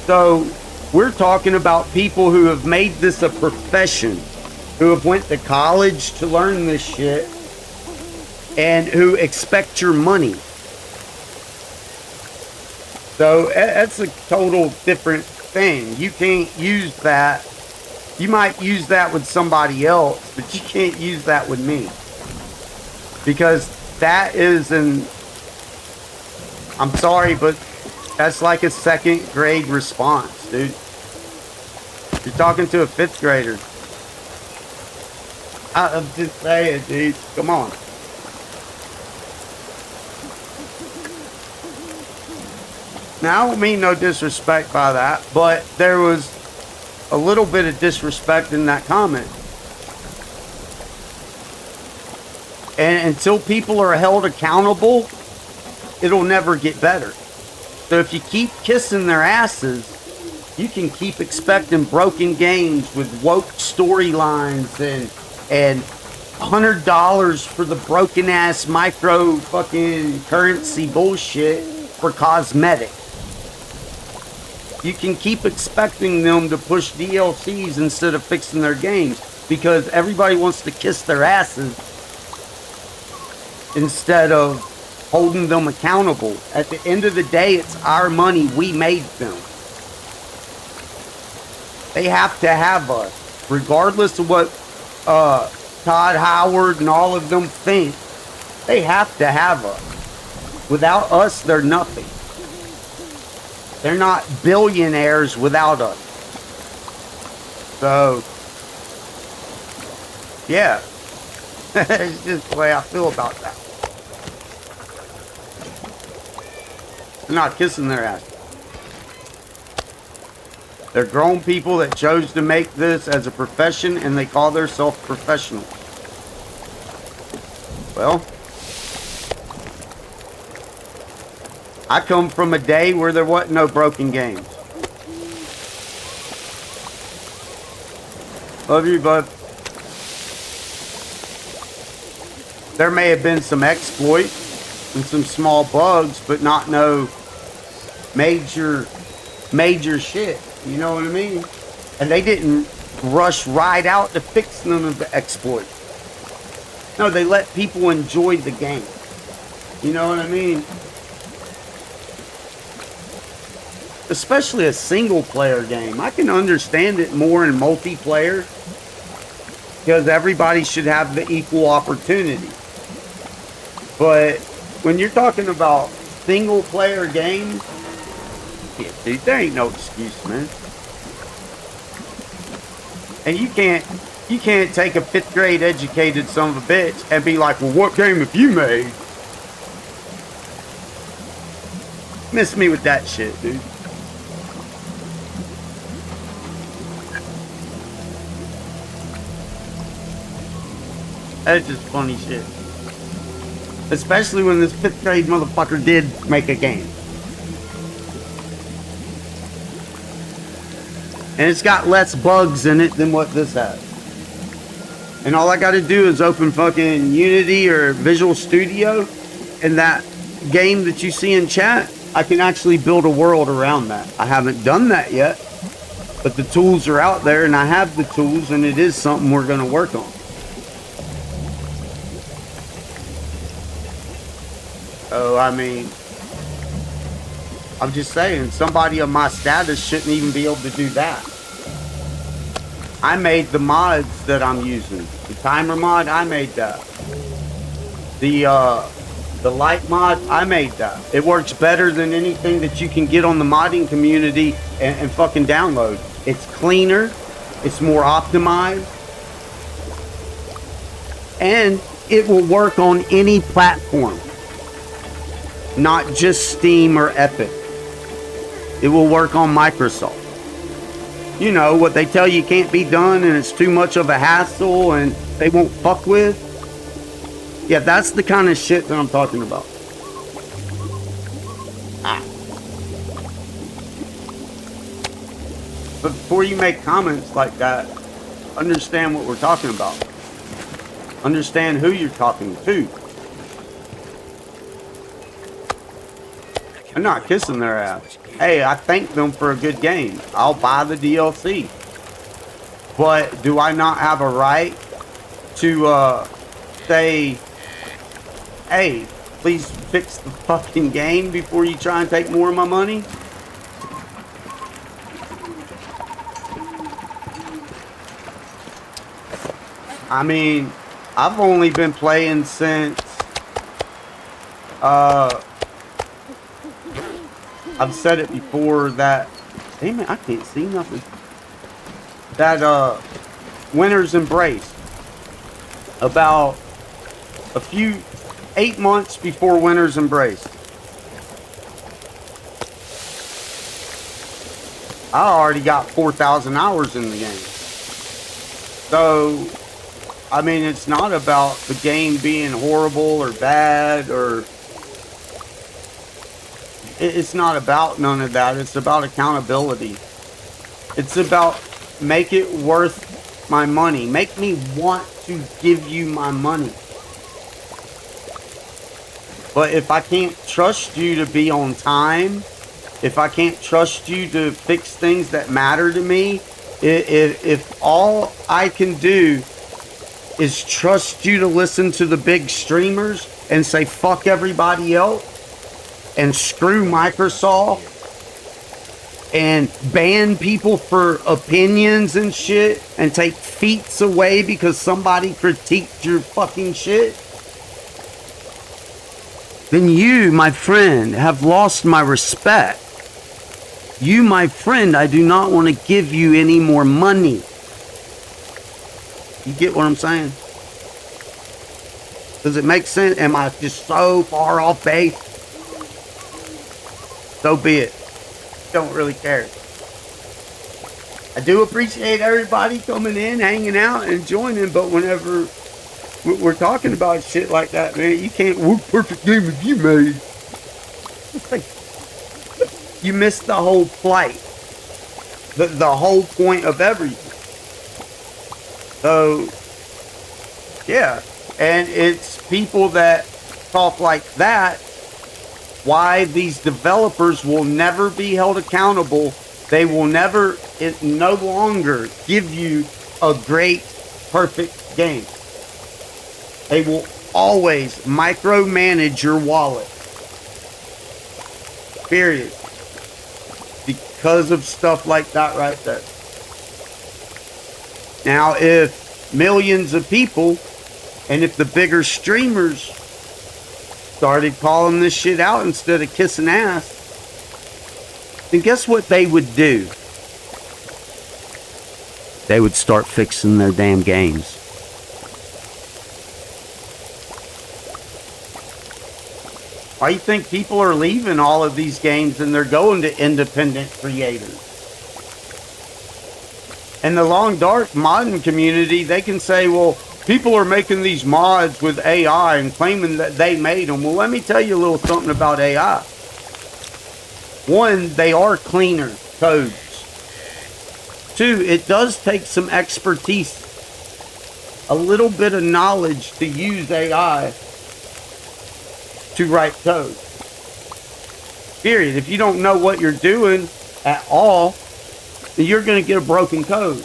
So, we're talking about people who have made this a profession, who have went to college to learn this shit, and who expect your money. So that's a total different thing. You can't use that. You might use that with somebody else, but you can't use that with me. Because that is I'm sorry, but that's like a 2nd grade response, dude. You're talking to a 5th grader. I'm just saying, dude. Come on. Now, I don't mean no disrespect by that, but there was a little bit of disrespect in that comment. And until people are held accountable, it'll never get better. So if you keep kissing their asses, you can keep expecting broken games with woke storylines and $100 for the broken ass micro fucking currency bullshit for cosmetic. You can keep expecting them to push DLCs instead of fixing their games because everybody wants to kiss their asses instead of holding them accountable. At the end of the day, it's our money. We made them. They have to have us, regardless of what Todd Howard and all of them think. They have to have us. Without us, they're nothing. They're not billionaires without us. So, yeah. It's just the way I feel about that. They're not kissing their ass. They're grown people that chose to make this as a profession, and they call themselves professionals. Well, I come from a day where there wasn't no broken games. Love you, bud. There may have been some exploits and some small bugs, but not no major shit. You know what I mean? And they didn't rush right out to fix none of the exploits. No, they let people enjoy the game. You know what I mean? Especially a single player game. I can understand it more in multiplayer because everybody should have the equal opportunity. But when you're talking about single player games, yeah, dude, there ain't no excuse, man. And you can't take a 5th grade educated son of a bitch and be like, well, what game have you made? Miss me with that shit, dude. That's just funny shit. Especially when this 5th grade motherfucker did make a game. And it's got less bugs in it than what this has. And all I gotta do is open fucking Unity or Visual Studio, and that game that you see in chat, I can actually build a world around that. I haven't done that yet, but the tools are out there, and I have the tools, and it is something we're gonna work on. So, I mean, I'm just saying, somebody of my status shouldn't even be able to do that. I made the mods that I'm using. The timer mod, I made that. The light mod, I made that. It works better than anything that you can get on the modding community and fucking download. It's cleaner, it's more optimized, and it will work on any platform. Not just Steam or Epic. It will work on Microsoft. You know, what they tell you can't be done and it's too much of a hassle and they won't fuck with. Yeah, that's the kind of shit that I'm talking about. But before you make comments like that, understand what we're talking about. Understand who you're talking to. I'm not kissing their ass. Hey, I thank them for a good game. I'll buy the DLC. But do I not have a right to say, hey, please fix the fucking game before you try and take more of my money? I mean, I've only been playing since I've said it before that, damn it, I can't see nothing. That Winter's Embrace. About 8 months before Winter's Embrace. I already got 4,000 hours in the game. So, I mean, it's not about the game being horrible or bad or... It's not about none of that. It's about accountability. It's about make it worth my money. Make me want to give you my money. But if I can't trust you to be on time, if I can't trust you to fix things that matter to me, if all I can do is trust you to listen to the big streamers, and say fuck everybody else and screw Microsoft and ban people for opinions and shit and take feats away because somebody critiqued your fucking shit, then you, my friend, have lost my respect. You, my friend, I do not want to give you any more money. You get what I'm saying? Does it make sense? Am I just so far off base? So be it. Don't really care. I do appreciate everybody coming in, hanging out, and joining, but whenever we're talking about shit like that, man, you can't, what perfect game have you made? You missed the whole plight. The whole point of everything. So, yeah. And it's people that talk like that, why these developers will never be held accountable. They will never, it no longer give you a great, perfect game. They will always micromanage your wallet. Period. Because of stuff like that right there. Now, if millions of people, and if the bigger streamers started calling this shit out instead of kissing ass, then guess what they would do? They would start fixing their damn games. Why do you think people are leaving all of these games and they're going to independent creators? In the long dark modding community, they can say, well, people are making these mods with AI and claiming that they made them. Well, let me tell you a little something about AI. One, they are cleaner codes. Two, it does take some expertise, a little bit of knowledge to use AI to write code. Period. If you don't know what you're doing at all, then you're going to get a broken code.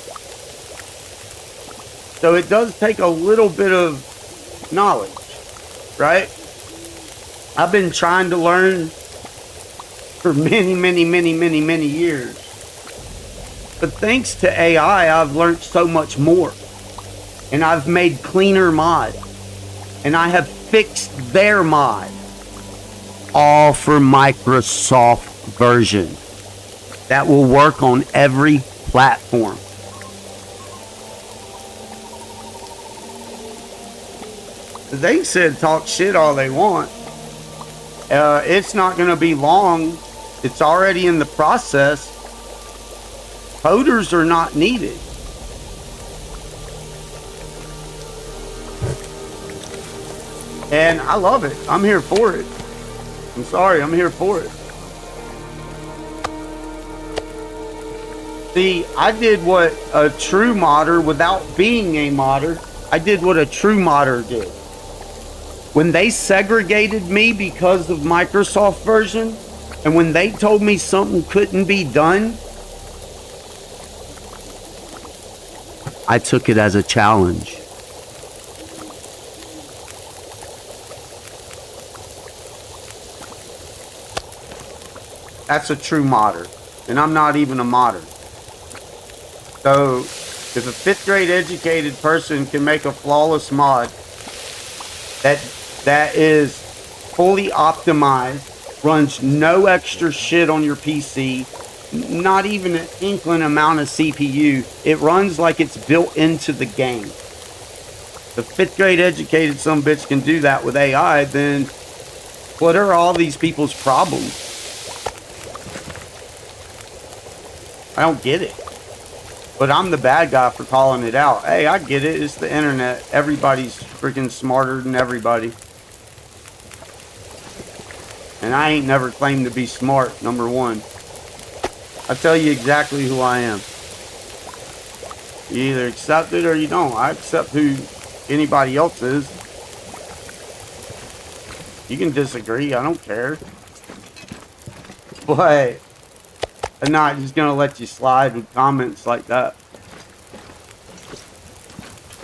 So it does take a little bit of knowledge, right? I've been trying to learn for many years. But thanks to AI, I've learned so much more. And I've made cleaner mods. And I have fixed their mod. All for Microsoft version. That will work on every platform. They said talk shit all they want. It's not going to be long. It's already in the process. Coders are not needed. And I love it. I'm here for it. I'm sorry, I'm here for it. See, I did what a true modder, without being a modder, I did what a true modder did. When they segregated me because of Microsoft version, and when they told me something couldn't be done, I took it as a challenge. That's a true modder, and I'm not even a modder. So, if a 5th grade educated person can make a flawless mod that is fully optimized, runs no extra shit on your PC, not even an inkling amount of CPU, it runs like it's built into the game. The 5th grade educated some bitch can do that with AI, then what are all these people's problems? I don't get it. But I'm the bad guy for calling it out. Hey, I get it. It's the internet. Everybody's freaking smarter than everybody. And I ain't never claimed to be smart, number one. I tell you exactly who I am. You either accept it or you don't. I accept who anybody else is. You can disagree. I don't care. But I'm not just going to let you slide with comments like that.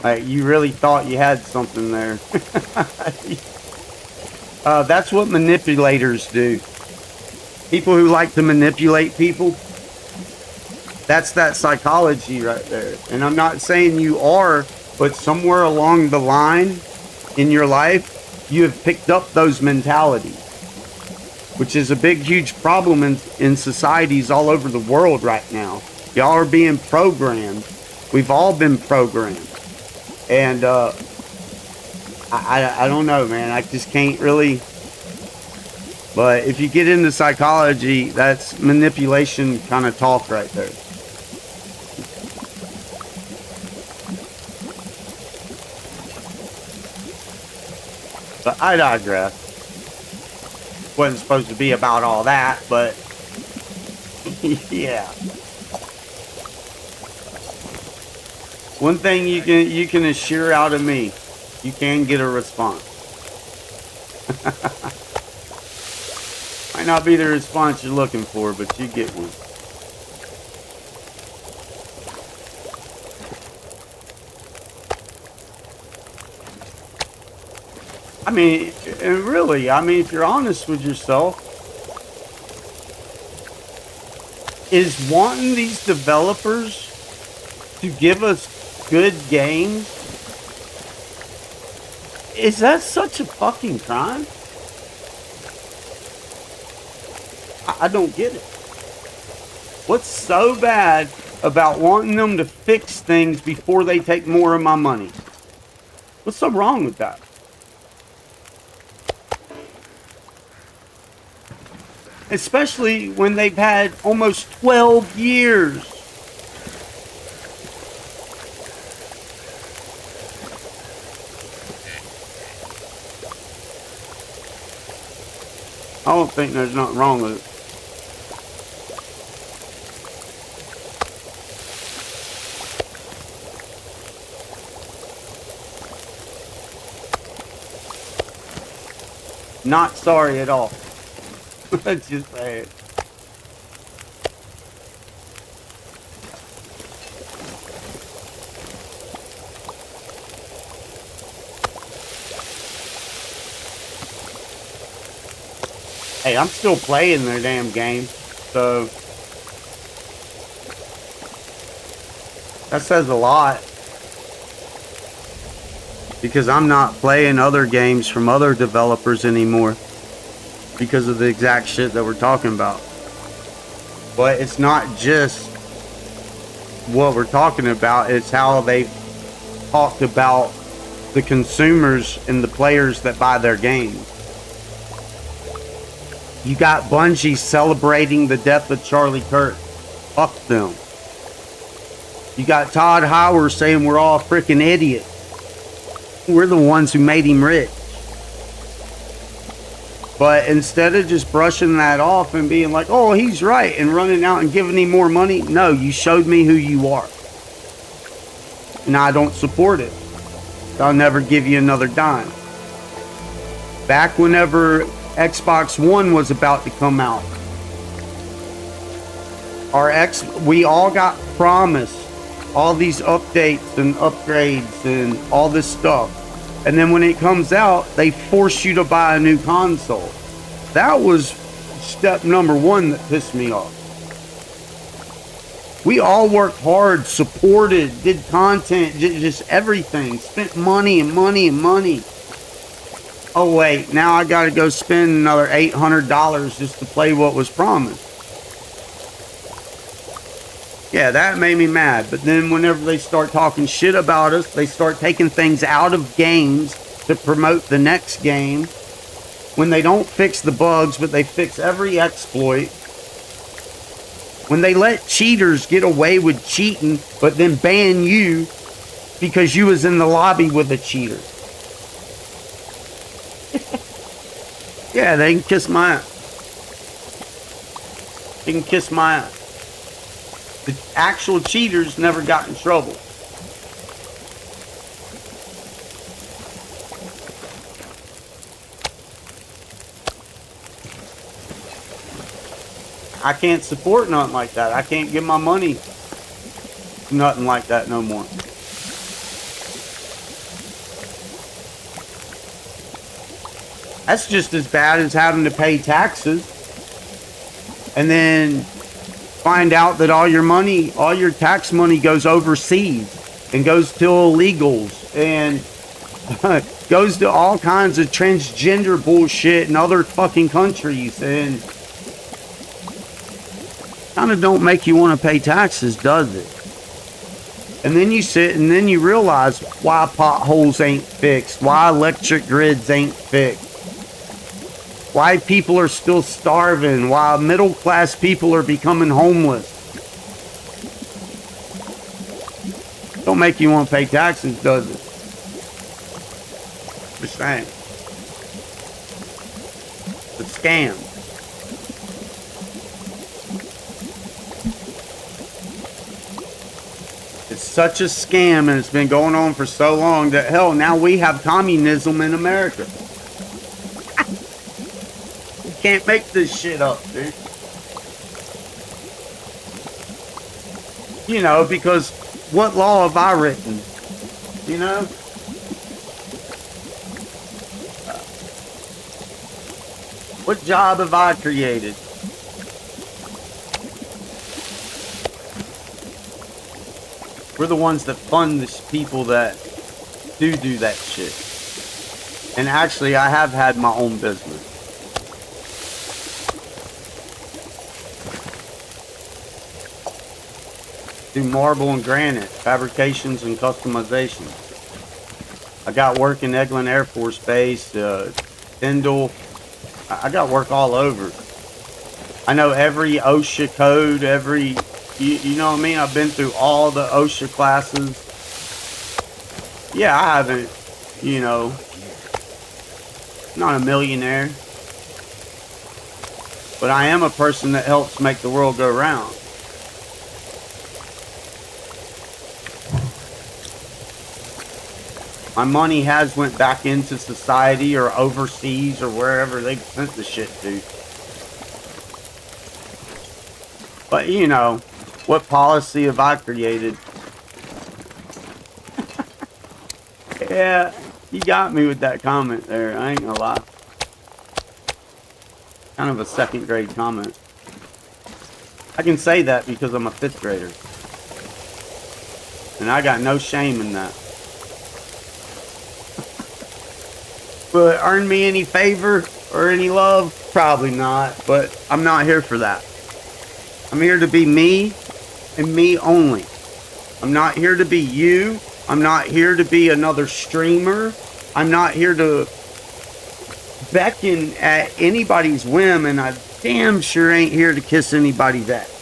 Like, you really thought you had something there. That's what manipulators do. People who like to manipulate people. That's that psychology right there. And I'm not saying you are, but somewhere along the line in your life, you have picked up those mentalities, which is a big, huge problem in societies all over the world right now. Y'all are being programmed. We've all been programmed. And I don't know, man. I just can't really. But if you get into psychology, that's manipulation kind of talk right there. But I digress. Wasn't supposed to be about all that, but yeah. One thing you can assure out of me, you can get a response. Might not be the response you're looking for, but you get one. I mean, and really, I mean, if you're honest with yourself, is wanting these developers to give us good games, is that such a fucking crime? I don't get it. What's so bad about wanting them to fix things before they take more of my money? What's so wrong with that? Especially when they've had almost 12 years. I don't think there's nothing wrong with it. Not sorry at all. Let's just say it. Hey, I'm still playing their damn game, so that says a lot. Because I'm not playing other games from other developers anymore. Because of the exact shit that we're talking about. But it's not just what we're talking about, it's how they talked about the consumers and the players that buy their games. You got Bungie celebrating the death of Charlie Kirk. Fuck them. You got Todd Howard saying we're all freaking idiots. We're the ones who made him rich. But instead of just brushing that off and being like, oh, he's right, and running out and giving him more money, no, you showed me who you are. And I don't support it. I'll never give you another dime. Back whenever Xbox One was about to come out, we all got promised all these updates and upgrades and all this stuff. And then when it comes out, they force you to buy a new console. That was step number one that pissed me off. We all worked hard, supported, did content, just everything. Spent money and money and money. Oh wait, now I gotta go spend another $800 just to play what was promised. Yeah, that made me mad. But then whenever they start talking shit about us, they start taking things out of games to promote the next game. When they don't fix the bugs, but they fix every exploit. When they let cheaters get away with cheating, but then ban you because you was in the lobby with a cheater. Yeah, they can kiss my ass. They can kiss my ass. The actual cheaters never got in trouble. I can't support nothing like that. I can't give my money to nothing like that no more. That's just as bad as having to pay taxes and then find out that all your money, all your tax money goes overseas and goes to illegals and goes to all kinds of transgender bullshit in other fucking countries, and kind of don't make you want to pay taxes, does it? And then you sit and then you realize why potholes ain't fixed, why electric grids ain't fixed, why people are still starving, why middle class people are becoming homeless. Don't make you want to pay taxes, does it? Just saying. It's a scam. It's such a scam, and it's been going on for so long that, hell, now we have communism in America. You can't make this shit up, dude. You know, because what law have I written? You know? What job have I created? We're the ones that fund the people that do that shit. And actually, I have had my own business. Do marble and granite, fabrications and customizations. I got work in Eglin Air Force Base, Tyndall. I got work all over. I know every OSHA code, you know what I mean? I've been through all the OSHA classes. Yeah, I haven't, you know, not a millionaire. But I am a person that helps make the world go round. My money has went back into society or overseas or wherever they sent the shit to. But you know, what policy have I created? Yeah, you got me with that comment there. I ain't gonna lie. Kind of a second grade comment. I can say that because I'm a 5th grader. And I got no shame in that. Will it earn me any favor or any love? Probably not, but I'm not here for that. I'm here to be me and me only. I'm not here to be you. I'm not here to be another streamer. I'm not here to beckon at anybody's whim, and I damn sure ain't here to kiss anybody's ass.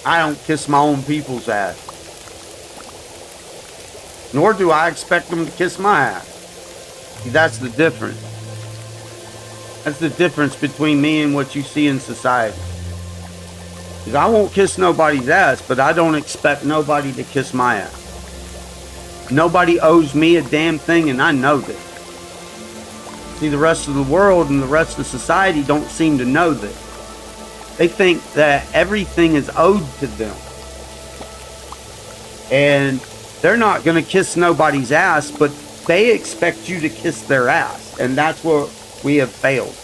I don't kiss my own people's ass. Nor do I expect them to kiss my ass. See, that's the difference. That's the difference between me and what you see in society. Because I won't kiss nobody's ass, but I don't expect nobody to kiss my ass. Nobody owes me a damn thing, and I know that. See, the rest of the world and the rest of society don't seem to know that. They think that everything is owed to them. And they're not going to kiss nobody's ass, but they expect you to kiss their ass. And that's where we have failed.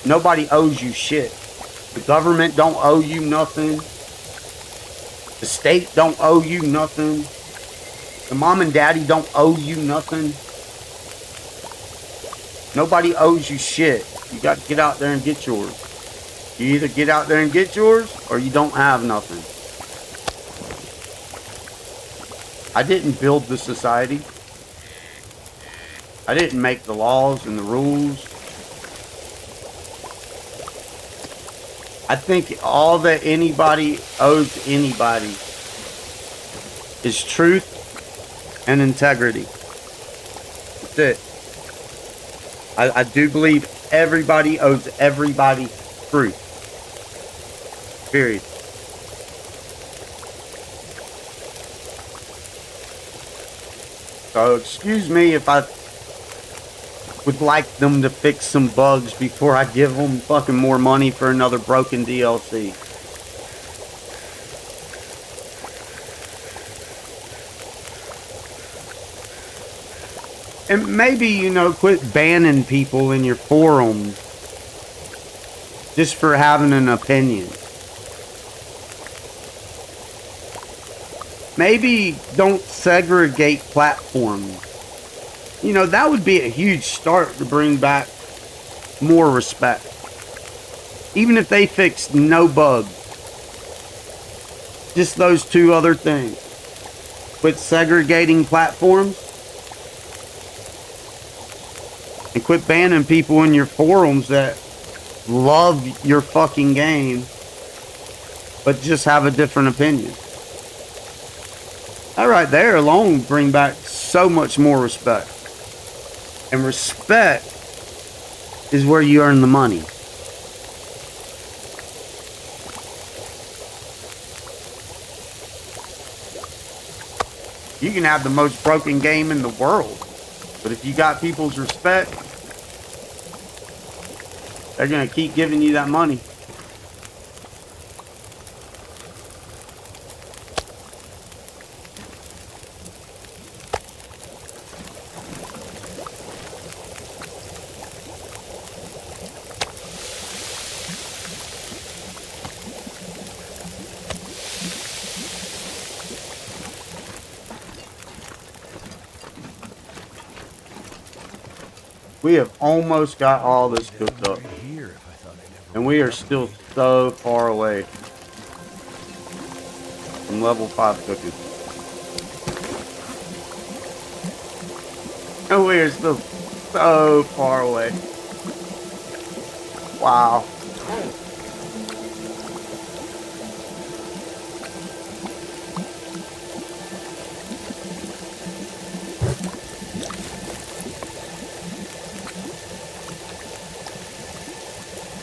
Nobody owes you shit. The government don't owe you nothing. The state don't owe you nothing. The mom and daddy don't owe you nothing. Nobody owes you shit. You got to get out there and get yours. You either get out there and get yours, or you don't have nothing. I didn't build the society. I didn't make the laws and the rules. I think all that anybody owes anybody is truth and integrity. That's it. I do believe everybody owes everybody truth. Period. So excuse me if I would like them to fix some bugs before I give them fucking more money for another broken DLC. And maybe, you know, quit banning people in your forums just for having an opinion. Maybe don't segregate platforms. You know, that would be a huge start to bring back more respect. Even if they fix no bugs. Just those two other things. Quit segregating platforms. And quit banning people in your forums that love your fucking game, but just have a different opinion. That right there alone would bring back so much more respect. And respect is where you earn the money. You can have the most broken game in the world, but if you got people's respect, they're going to keep giving you that money. We have almost got all this cooked up, and we are still so far away from level 5 cooking. And we are still so far away. Wow.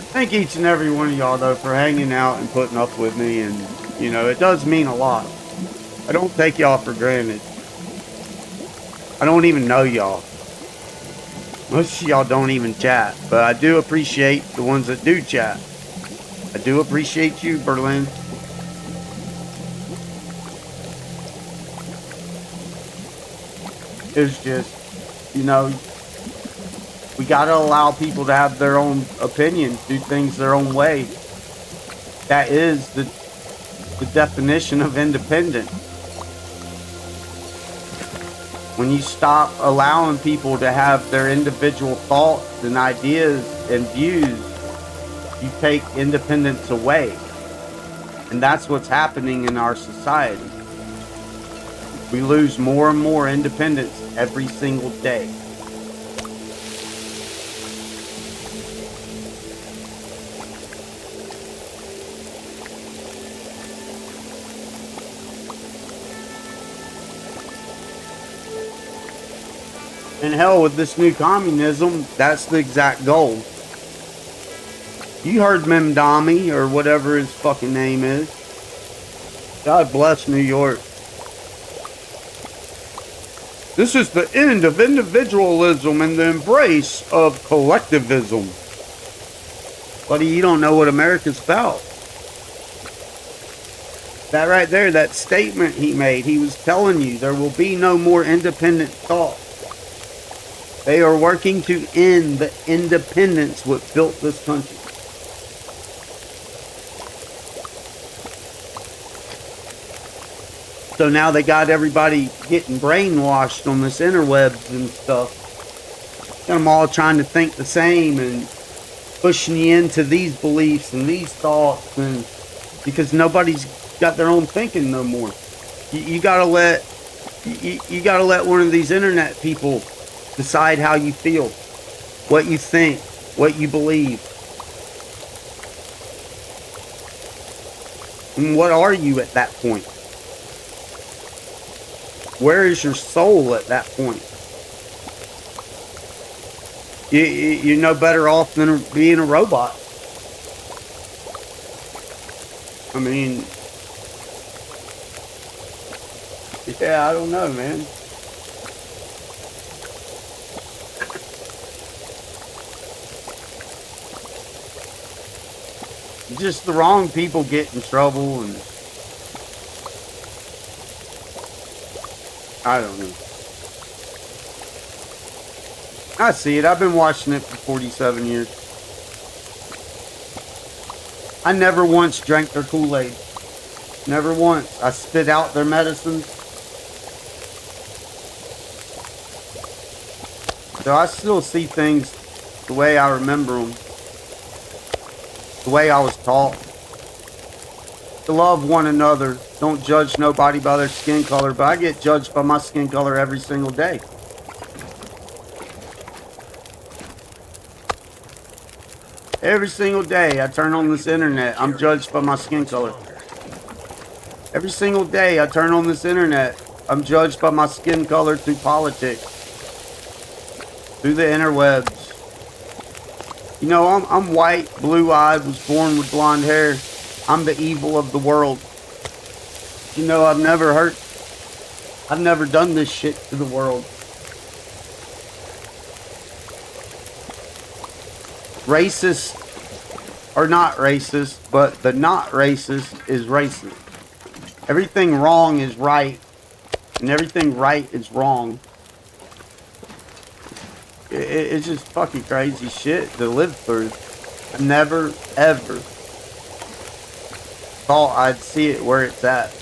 Thank each and every one of y'all, though, for hanging out and putting up with me. And, you know, it does mean a lot. I don't take y'all for granted. I don't even know y'all. Most of y'all don't even chat. But I do appreciate the ones that do chat. I do appreciate you, Berlin. It's just, you know, we gotta allow people to have their own opinions, do things their own way. That is the definition of independent. When you stop allowing people to have their individual thoughts and ideas and views, you take independence away. And that's what's happening in our society. We lose more and more independence every single day. And hell, with this new communism, that's the exact goal. You heard Memdami, or whatever his fucking name is. God bless New York. This is the end of individualism and the embrace of collectivism. Buddy, you don't know what America's about. That right there, that statement he made, he was telling you there will be no more independent thought. They are working to end the independence what built this country. So now they got everybody getting brainwashed on this interwebs and stuff. Got them all trying to think the same and pushing you into these beliefs and these thoughts, and because nobody's got their own thinking no more. You gotta let one of these internet people decide how you feel, what you think, what you believe. And what are you at that point? Where is your soul at that point? You're no better off than being a robot. I mean, yeah, I don't know, man. Just the wrong people get in trouble, and I don't know. I see it. I've been watching it for 47 years. I never once drank their Kool-Aid. Never once. I spit out their medicines. So I still see things the way I remember them. The way I was taught. To love one another. Don't judge nobody by their skin color. But I get judged by my skin color every single day. Every single day I turn on this internet, I'm judged by my skin color. Every single day I turn on this internet, I'm judged by my skin color through politics. Through the interwebs. You know, I'm white, blue-eyed, was born with blonde hair. I'm the evil of the world. You know, I've never done this shit to the world. Racists are not racist, but the not racist is racist. Everything wrong is right, and everything right is wrong. It's just fucking crazy shit to live through. I never, ever thought I'd see it where it's at.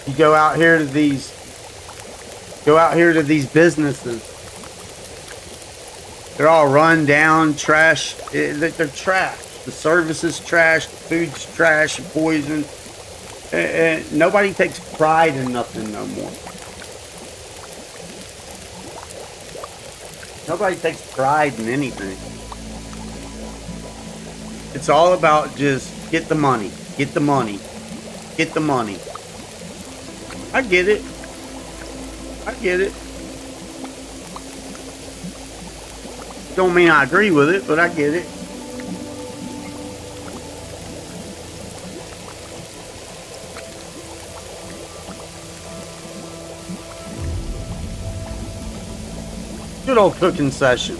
You go out here to these businesses. They're all run down, trash. They're trash. The service is trash. The food's trash and poison. And nobody takes pride in nothing no more. Nobody takes pride in anything. It's all about just get the money, get the money, get the money. I get it. I get it. Don't mean I agree with it, but I get it. Good old cooking session.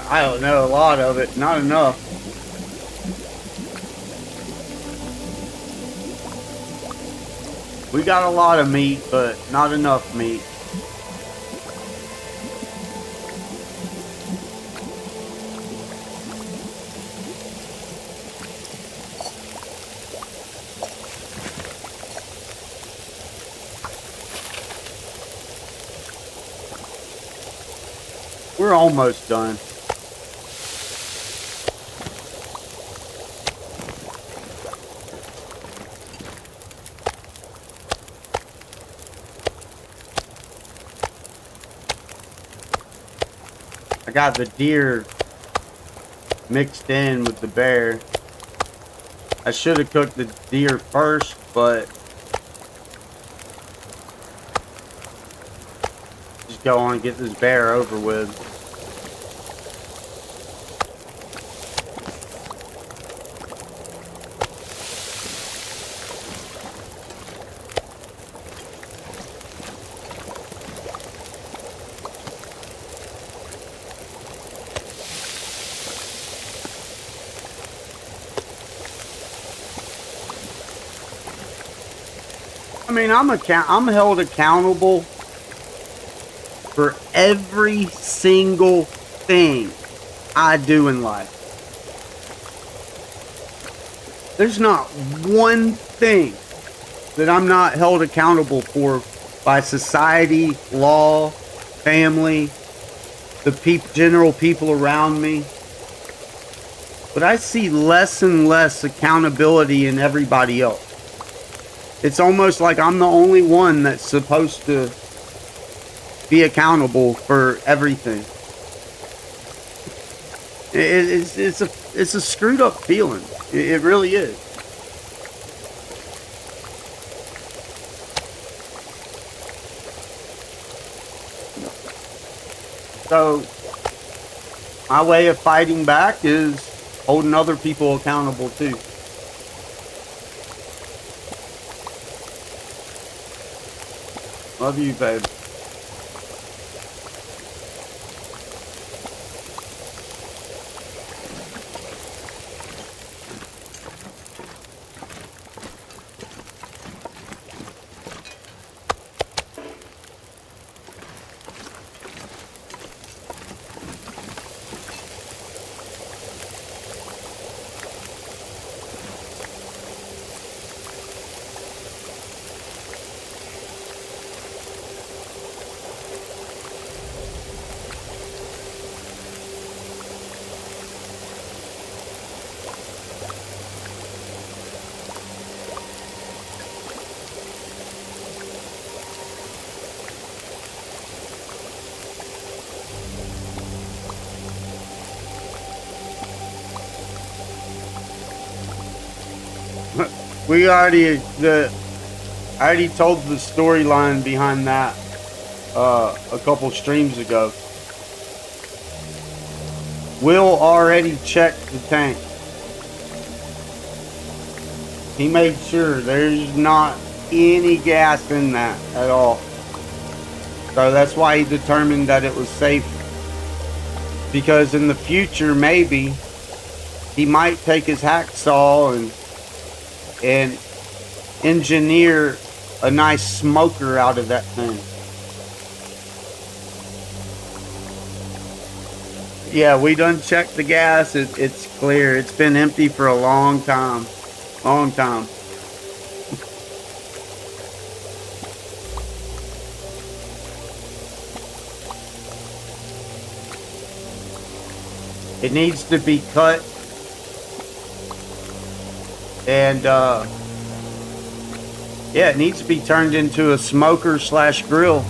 I don't know, a lot of it, not enough. We got a lot of meat, but not enough meat. We're almost done. I got the deer mixed in with the bear. I should have cooked the deer first, but just go on and get this bear over with. I mean, I'm held accountable for every single thing I do in life. There's not one thing that I'm not held accountable for by society, law, family, the general people around me. But I see less and less accountability in everybody else. It's almost like I'm the only one that's supposed to be accountable for everything. It's a screwed up feeling. It really is. So my way of fighting back is holding other people accountable too. Love you, babe. we already I already told the storyline behind that a couple streams ago. Will already checked the tank. He made sure there's not any gas in that at all. So that's why he determined that it was safe. Because in the future, maybe he might take his hacksaw and engineer a nice smoker out of that thing. Yeah, we done checked the gas. It's clear. It's been empty for a long time. Long time. It needs to be cut. And yeah, it needs to be turned into a smoker / grill,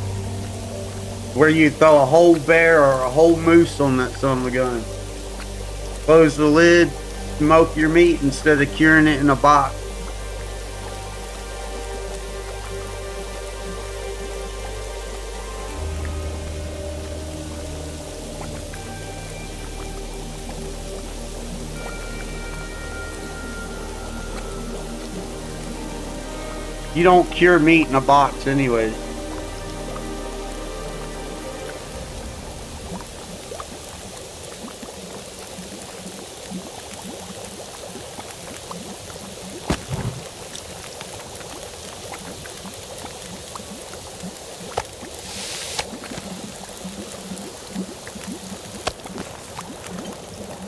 where you throw a whole bear or a whole moose on that son of a gun. Close the lid, smoke your meat instead of curing it in a box. You don't cure meat in a box anyways.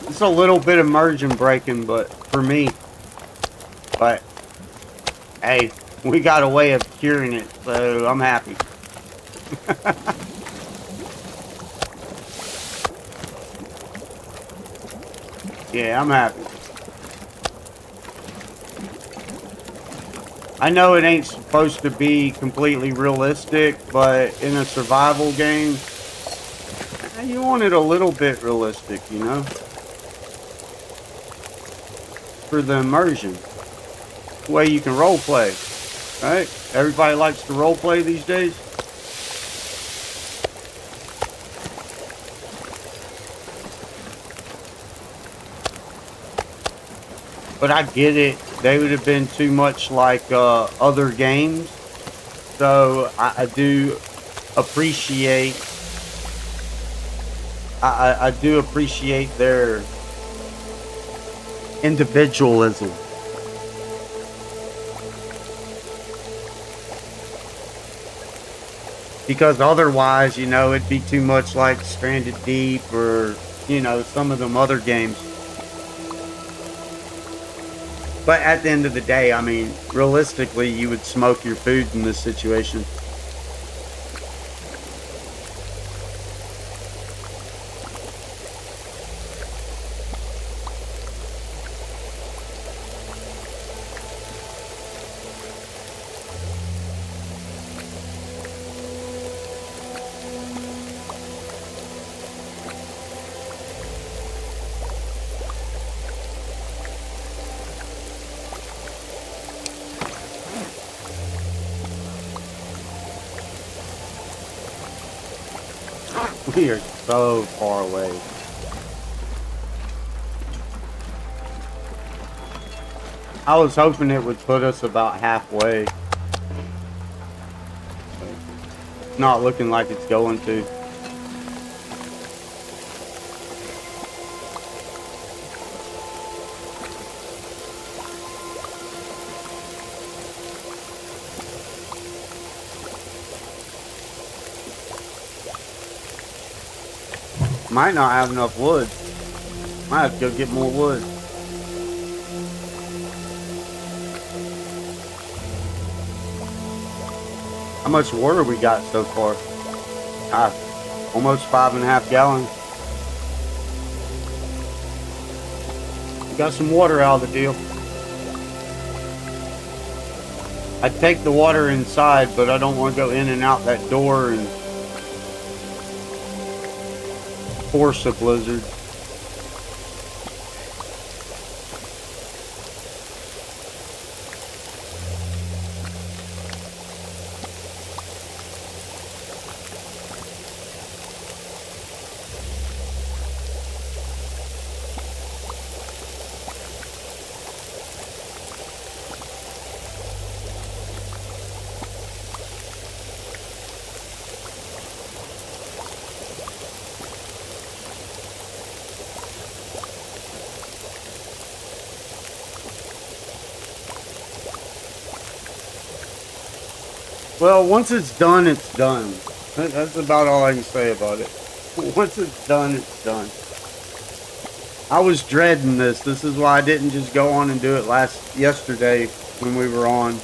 It's a little bit of immersion breaking, but for me, but hey, we got a way of curing it, so I'm happy. Yeah, I'm happy. I know it ain't supposed to be completely realistic, but in a survival game, you want it a little bit realistic, you know? For the immersion. The way you can role play, right? Everybody likes to role play these days. But I get it. They would have been too much like other games. So I do appreciate. I do appreciate their individualism. Because otherwise, you know, it'd be too much like Stranded Deep or, you know, some of them other games. But at the end of the day, I mean, realistically, you would smoke your food in this situation. We are so far away. I was hoping it would put us about halfway. Not looking like it's going to. Might not have enough wood. Might have to go get more wood. How much water we got so far? Almost 5.5 gallons. We got some water out of the deal. I'd take the water inside, but I don't want to go in and out that door and force a blizzard. Well, once it's done, it's done. That's about all I can say about it. Once it's done, it's done. I was dreading this. This is why I didn't just go on and do it yesterday when we were on.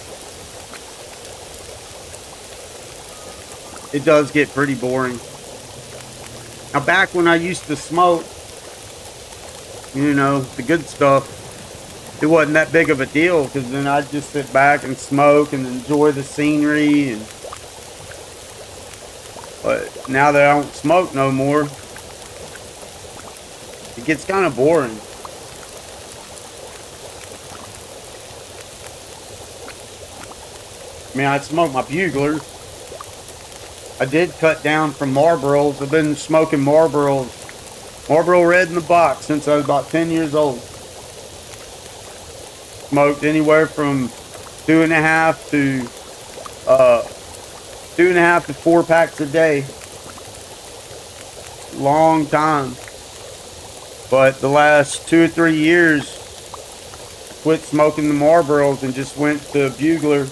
It does get pretty boring. Now, back when I used to smoke, you know, the good stuff, it wasn't that big of a deal because then I'd just sit back and smoke and enjoy the scenery. But now that I don't smoke no more, it gets kind of boring. I mean, I smoke my buglers. I did cut down from Marlboros. I've been smoking Marlboros, Marlboro Red in the box since I was about 10 years old. Smoked anywhere from 2.5 to 4 packs a day. Long time. But the last 2 or 3 years, quit smoking the Marlboros and just went to bugler.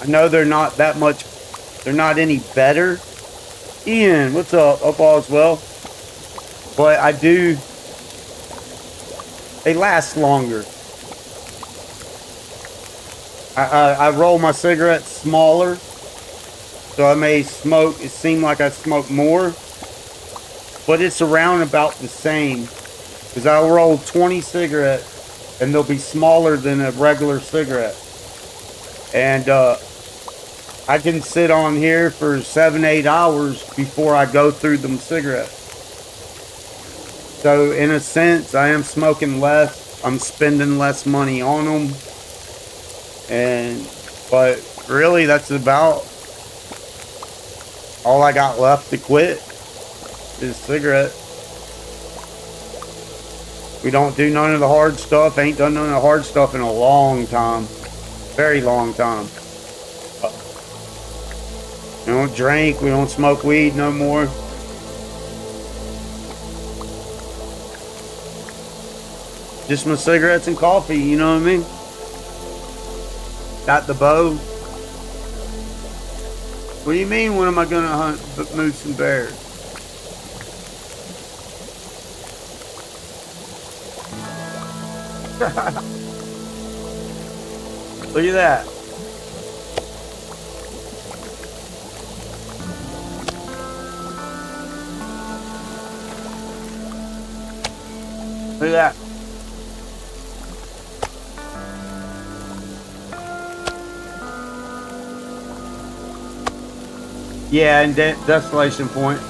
I know they're not that much. They're not any better. Ian, what's up? Hope all's well. But I do. They last longer. I roll my cigarettes smaller, so I may smoke. It seems like I smoke more, but it's around about the same. Because I'll roll 20 cigarettes, and they'll be smaller than a regular cigarette. And I can sit on here for 7-8 hours before I go through them cigarettes. So in a sense, I am smoking less. I'm spending less money on them. But really, that's about all I got left to quit is cigarettes. We don't do none of the hard stuff. Ain't done none of the hard stuff in a long time. Very long time. We don't drink. We don't smoke weed no more. Just my cigarettes and coffee, you know what I mean? Got the bow. What do you mean, when am I going to hunt moose and bears? Look at that. Look at that. Yeah, and Desolation Point.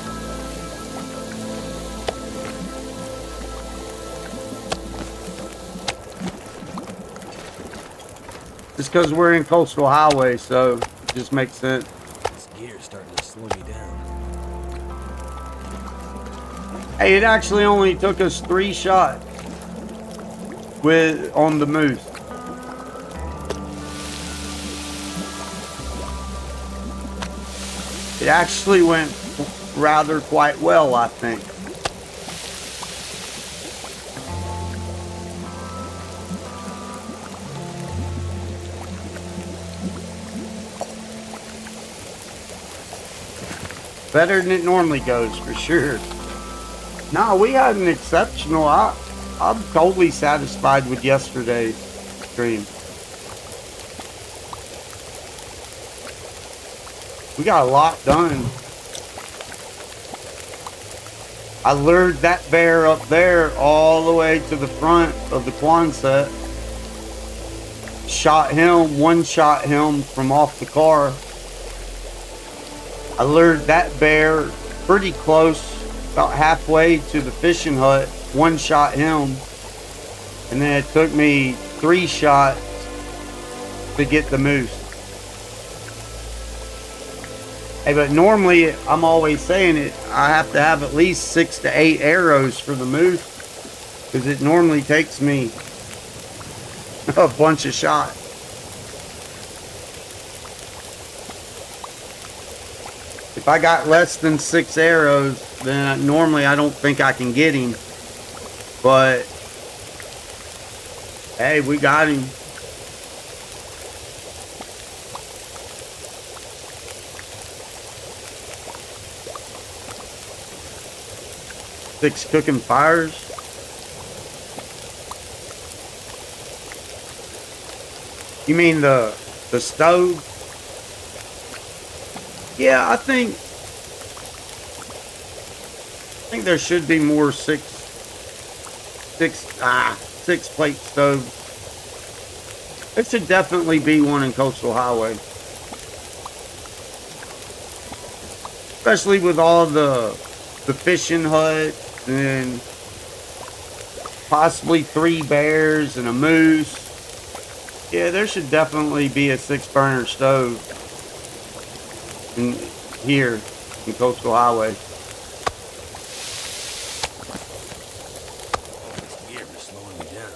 Just because we're in Coastal Highway, so it just makes sense. This gear's starting to slow me down. Hey, it actually only took us 3 shots on the moose. It actually went rather quite well, I think. Better than it normally goes, for sure. No, we had an exceptional. I'm totally satisfied with yesterday's stream. We got a lot done. I lured that bear up there all the way to the front of the Quonset. Shot him, one-shot him from off the car. I lured that bear pretty close, about halfway to the fishing hut, one-shot him. And then it took me 3 shots to get the moose. Hey, but normally, I'm always saying it, I have to have at least 6 to 8 arrows for the moose, because it normally takes me a bunch of shots. If I got less than 6 arrows, then normally I don't think I can get him. But, hey, we got him. 6 cooking fires. You mean the stove? Yeah, I think there should be more 6 plate stoves. There should definitely be one in Coastal Highway. Especially with all the fishing hut and possibly 3 bears and a moose. Yeah, there should definitely be a 6 burner stove here in Coastal Highway. Yeah, we're slowing me down.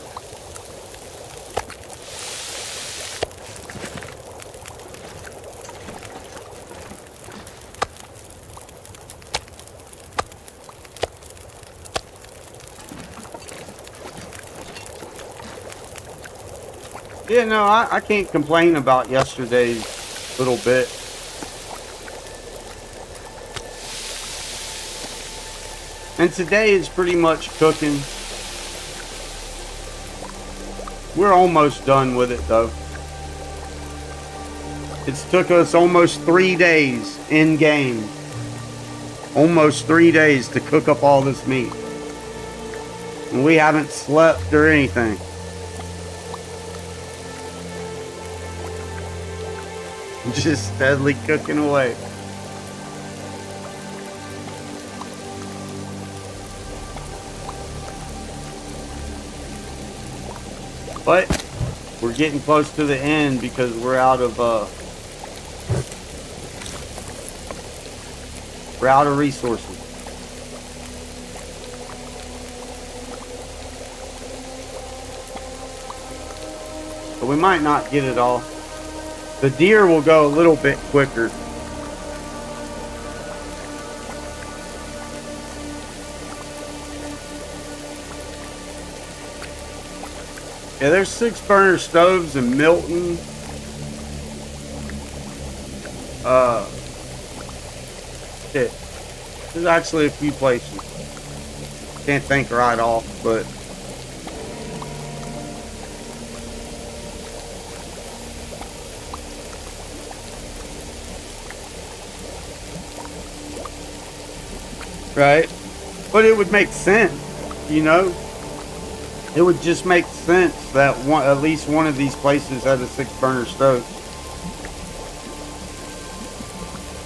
Yeah, no, I can't complain about yesterday's little bit. And today is pretty much cooking. We're almost done with it though. It's took us almost 3 days in game. Almost 3 days to cook up all this meat. And we haven't slept or anything. Just steadily cooking away. But we're getting close to the end because we're out of resources. So we might not get it all. The deer will go a little bit quicker. Yeah, there's 6 burner stoves in Milton. Shit. There's actually a few places. Can't think right off, but right? But it would make sense, you know? It would just make sense that at least one of these places has a 6 burner stove.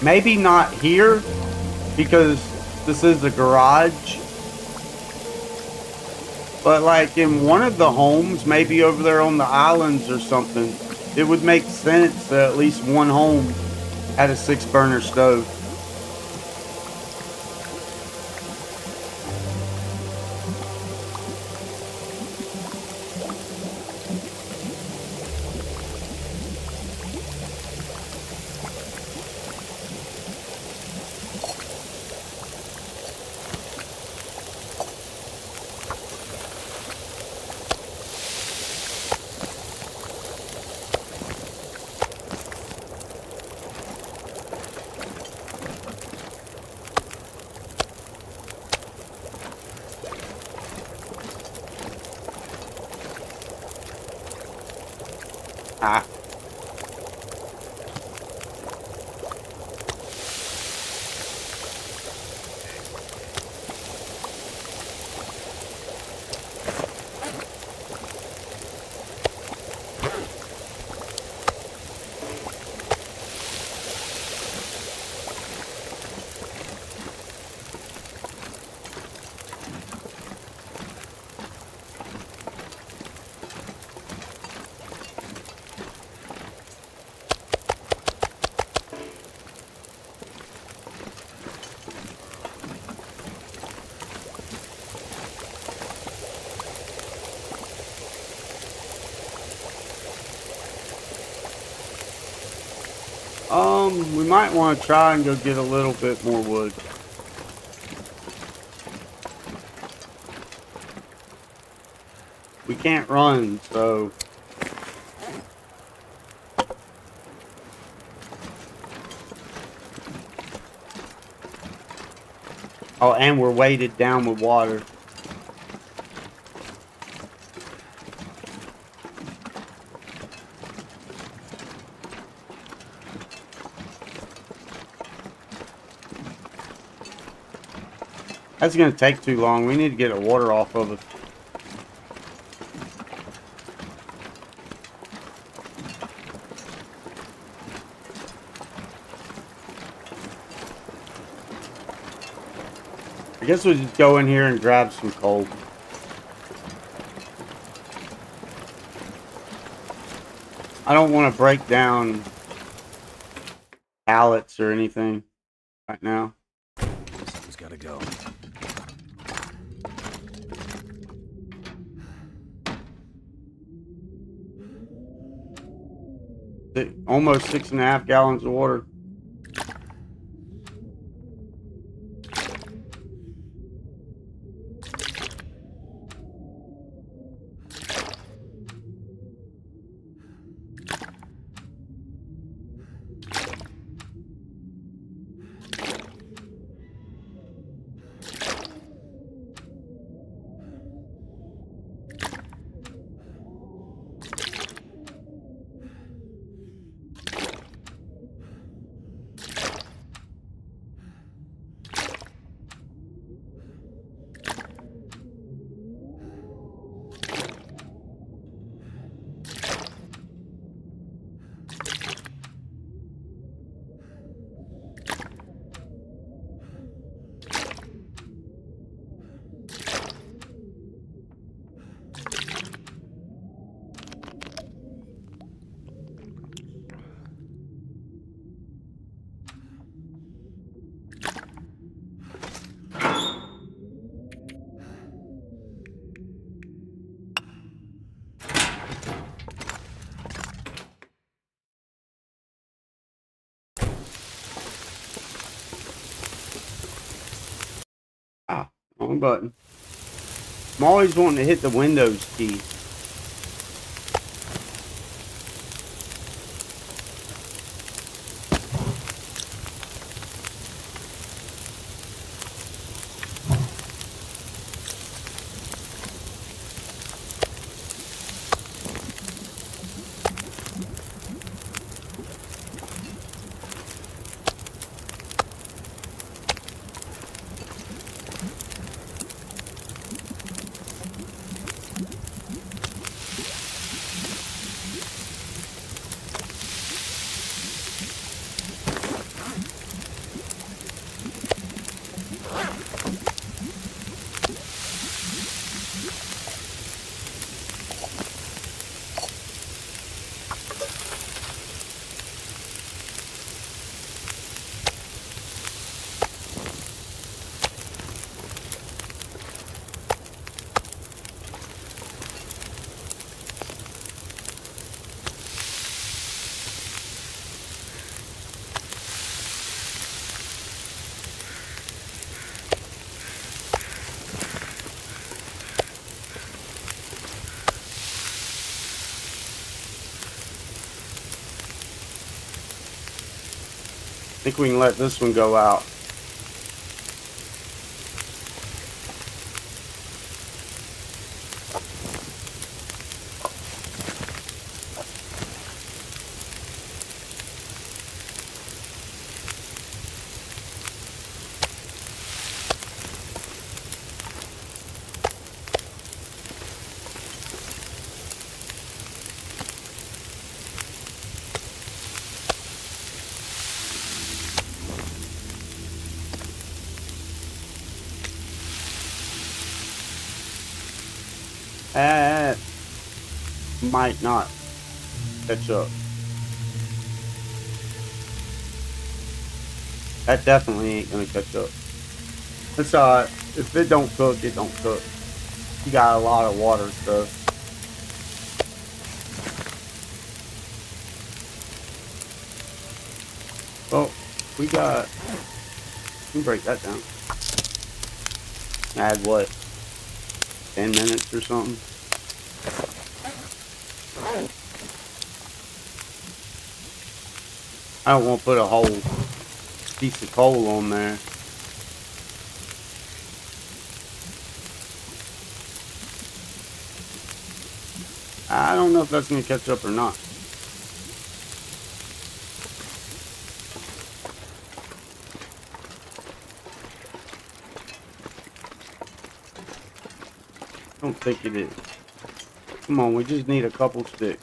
Maybe not here because this is a garage. But like in one of the homes, maybe over there on the islands or something, it would make sense that at least one home had a 6 burner stove. Ah. We might want to try and go get a little bit more wood. We can't run, so Oh, and we're weighted down with water. That's gonna take too long. We need to get the water off of it. I guess we'll just go in here and grab some coal. I don't want to break down pallets or anything right now. Something's gotta go. Almost 6.5 gallons of water. Ah, wrong button. I'm always wanting to hit the Windows key. I think we can let this one go out. That might not catch up. That definitely ain't gonna catch up. It's alright. If it don't cook, it don't cook. You got a lot of water stuff. Well, we got. We can break that down. Add what? 10 minutes or something? I don't want to put a whole piece of coal on there. I don't know if that's going to catch up or not. I don't think it is. Come on, we just need a couple sticks.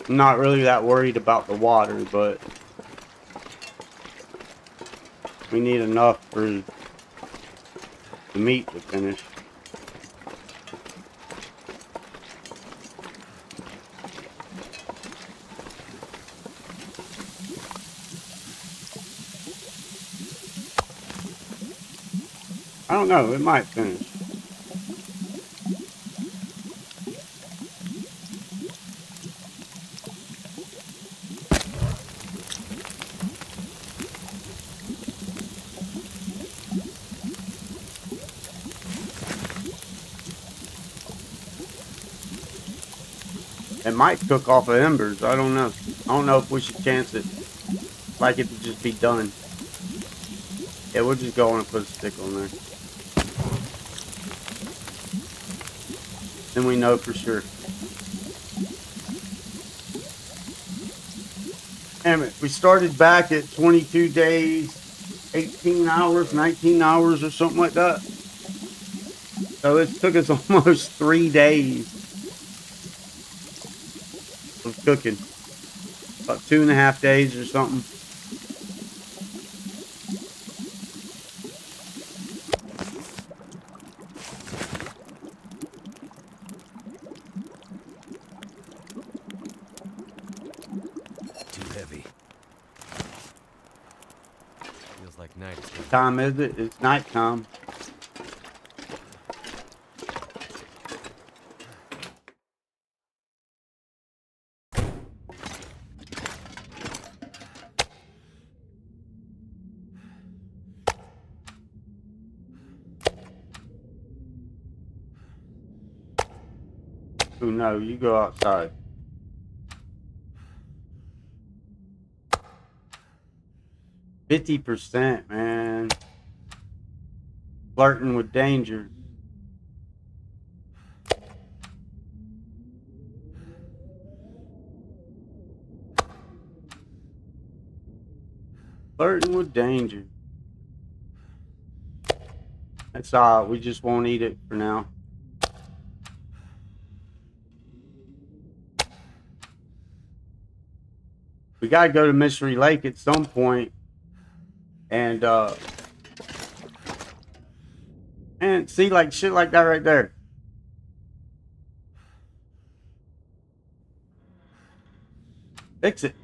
I'm not really that worried about the water, but we need enough for the meat to finish. I don't know, it might finish. It might cook off of embers. I don't know. I don't know if we should chance it. Like it to just be done. Yeah, we'll just go on and put a stick on there. Then we know for sure. Damn it. We started back at 22 days, 18 hours, 19 hours or something like that. So it took us almost 3 days of cooking. About 2.5 days or something. Too heavy. Feels like night. What time is it? It's nighttime. Oh no, you go outside. %, man. Flirting with danger. Flirting with danger. That's all. We just won't eat it for now. We gotta go to Mystery Lake at some point, and see, like shit like that right there. Fix it.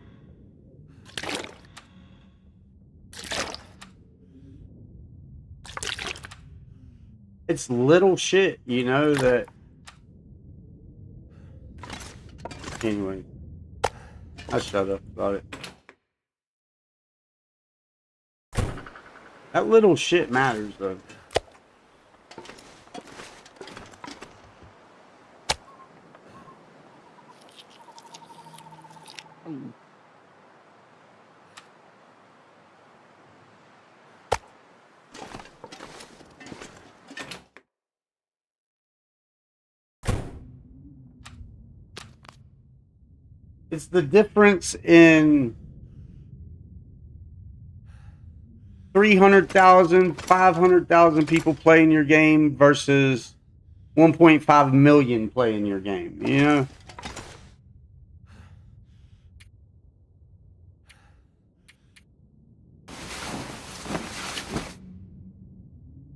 It's little shit, you know, that. Anyway, I shut up about it. That little shit matters, though. It's the difference in 300,000, 500,000 people playing your game versus 1.5 million playing your game, you know?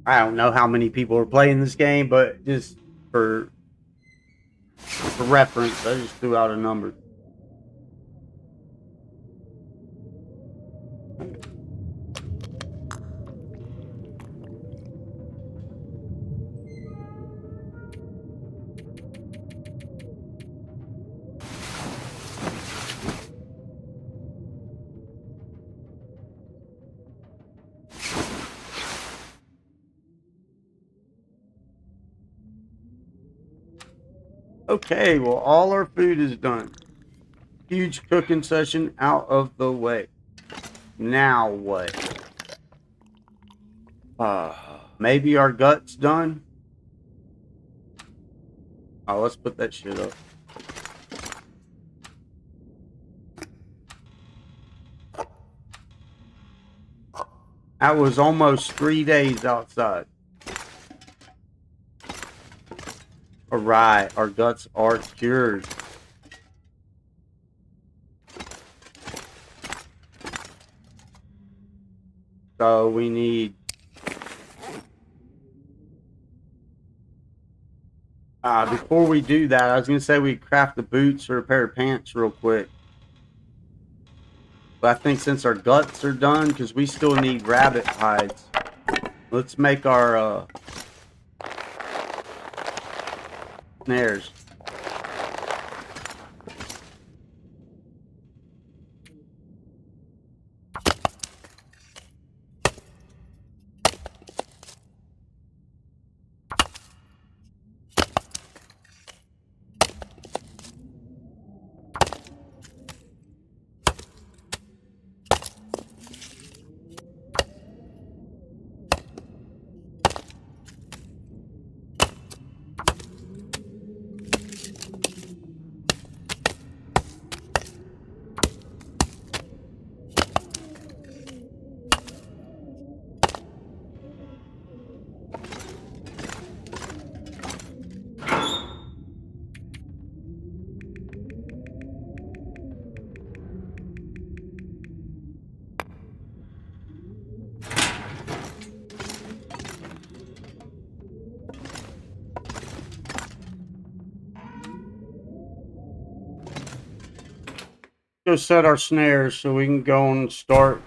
I don't know how many people are playing this game, but just for reference, I just threw out a number. Okay, well, all our food is done. Huge cooking session out of the way. Now what? Maybe our gut's done? Oh, let's put that shit up. That was almost 3 days outside. Alright, our guts are cured. So we need before we do that, I was gonna say we craft the boots or a pair of pants real quick. But I think since our guts are done, because we still need rabbit hides, let's make our snares. Go set our snares so we can go and start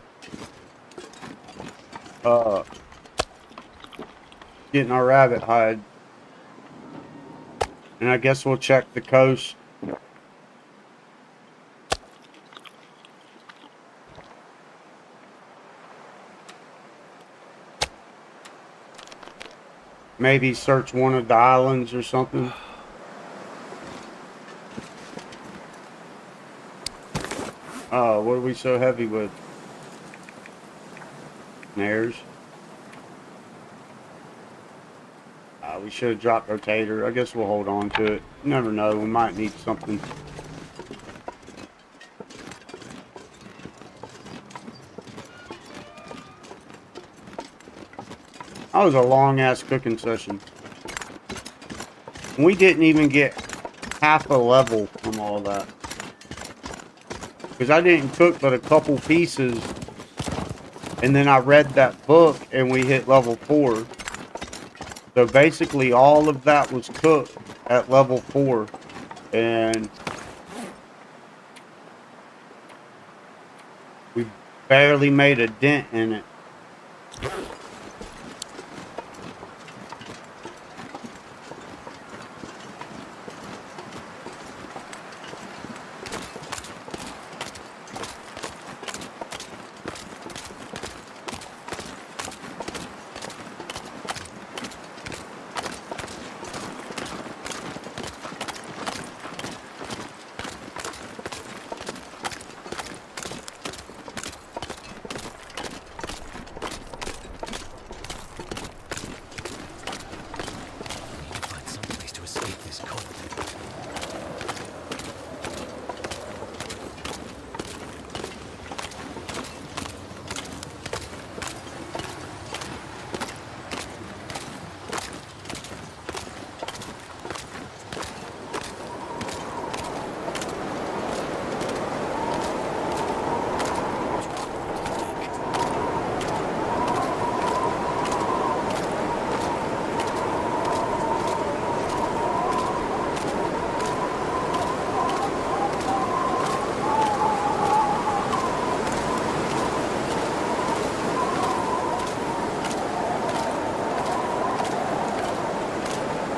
getting our rabbit hide. And I guess we'll check the coast. Maybe search one of the islands or something. Oh, what are we so heavy with? Snares. We should have dropped our tater. I guess we'll hold on to it. You never know. We might need something. That was a long-ass cooking session. We didn't even get half a level from all that. Because I didn't cook but a couple pieces. And then I read that book and we hit level 4. So basically all of that was cooked at level 4. And we barely made a dent in it.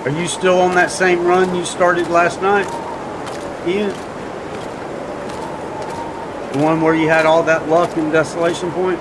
Are you still on that same run you started last night, Ian? The one where you had all that luck in Desolation Point?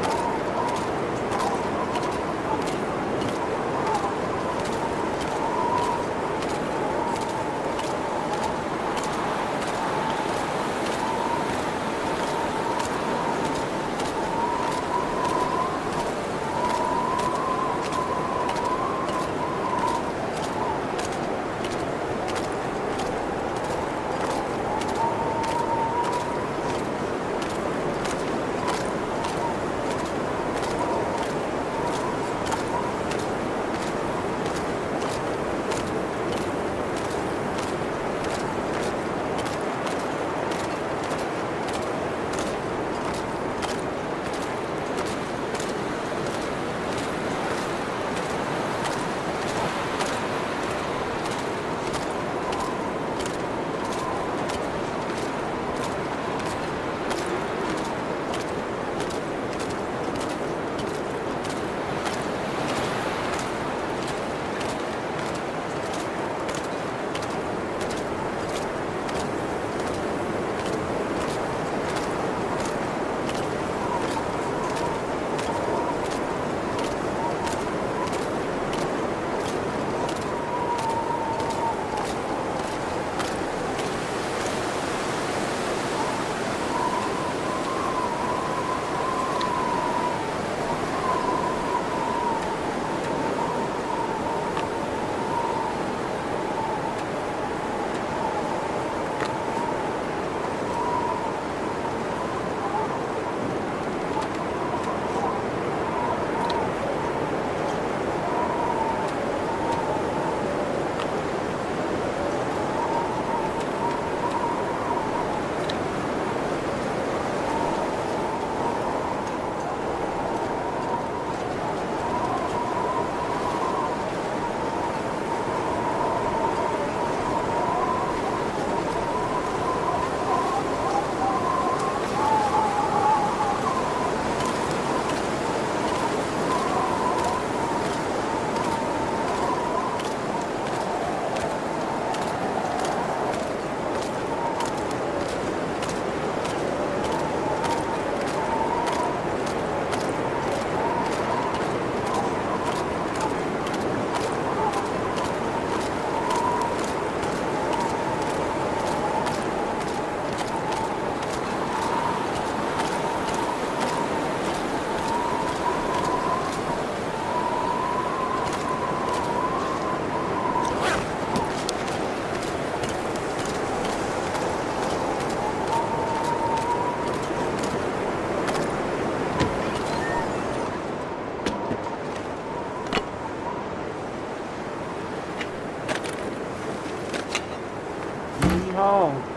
Oh.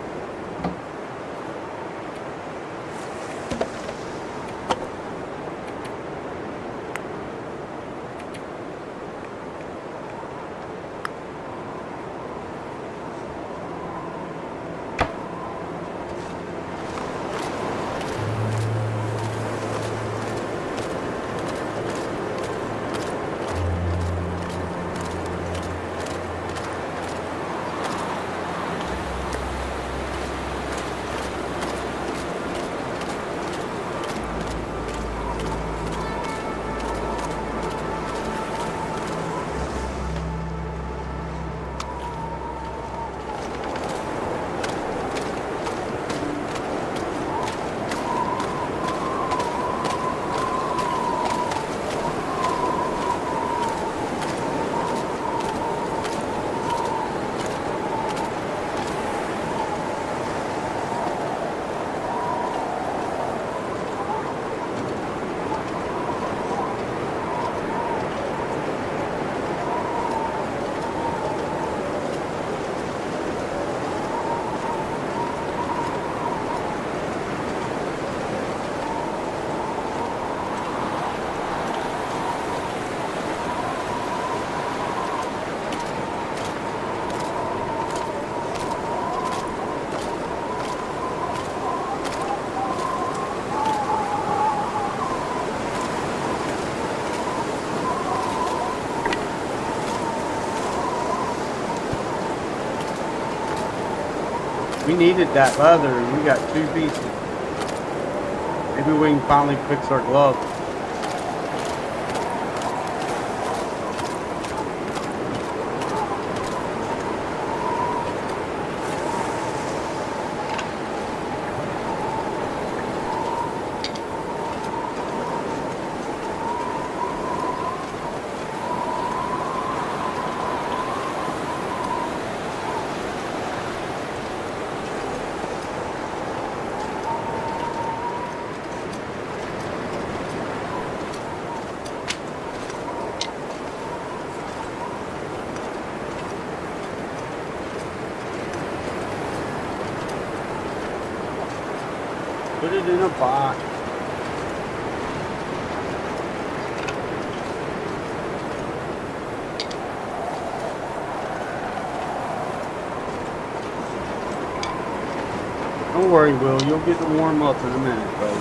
We needed that leather, and we got 2 pieces. Maybe we can finally fix our glove. Put it in a box. Don't worry, Will. You'll get to warm up in a minute, buddy.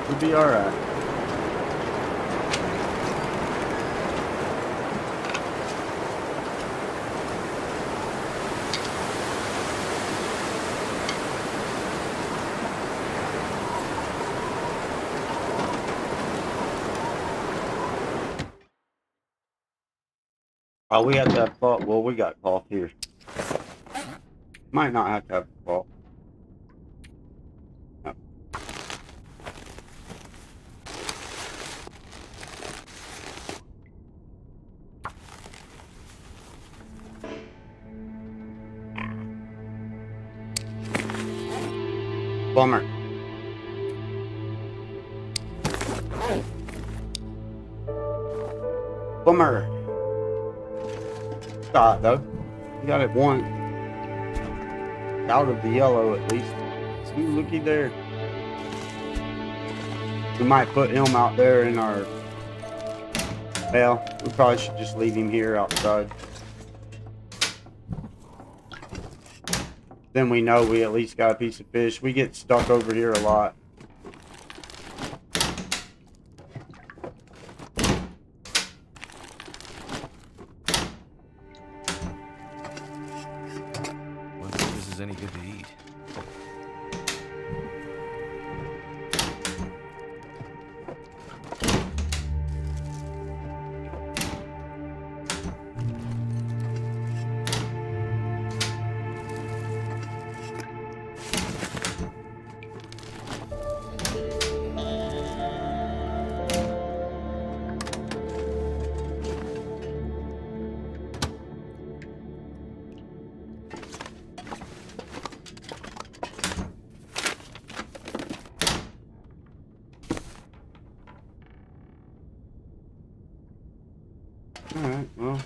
You'll be alright. Oh, we have to have cloth. Well, we got cloth here. Might not have to have cloth. No. Bummer. Bummer. Got though. You got it one. Out of the yellow at least. Ooh, looky there. We might put him out there in our... Well, we probably should just leave him here outside. Then we know we at least got a piece of fish. We get stuck over here a lot. Wonder if this is any good to eat. Alright, well.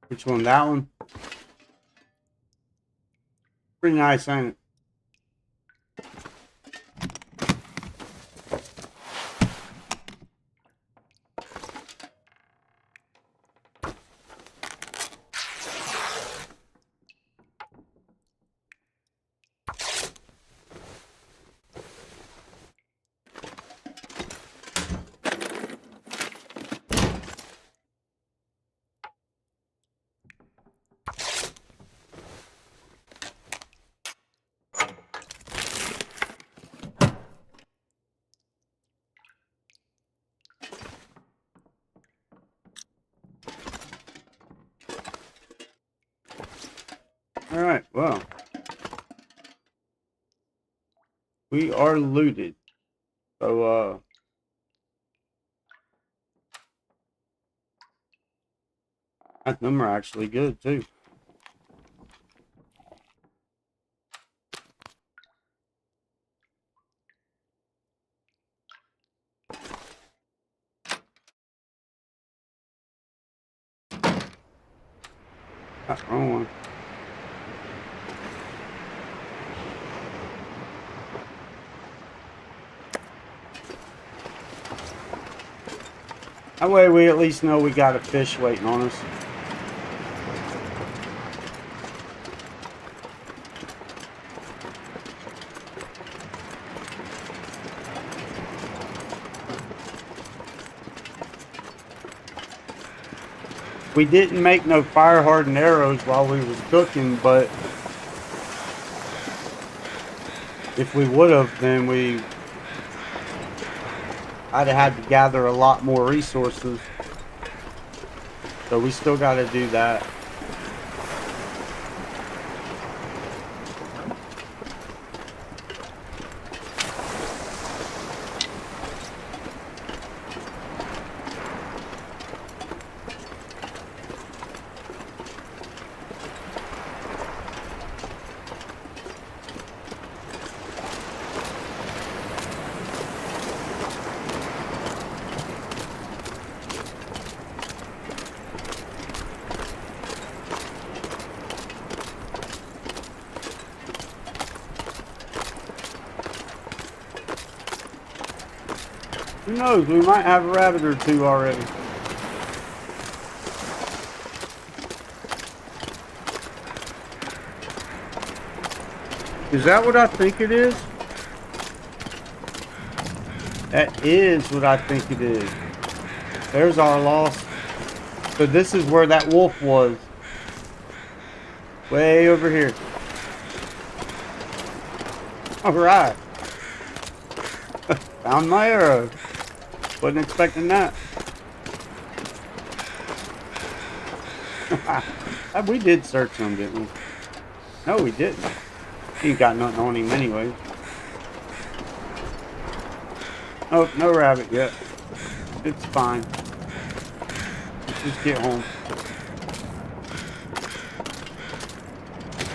Which one? That one? Pretty nice, ain't it? All right, well, we are looted. So, them are actually good too. Wrong one. That way we at least know we got a fish waiting on us. We didn't make no fire hardened arrows while we was cooking, but if we would have, then I'd have had to gather a lot more resources. So we still got to do that. Who knows? We might have a rabbit or two already. Is that what I think it is? That is what I think it is. There's our loss. So this is where that wolf was. Way over here. Alright. Found my arrow. Wasn't expecting that. We did search him, didn't we? No, we didn't. He ain't got nothing on him anyway. Oh, no rabbit yet. It's fine. Let's just get home.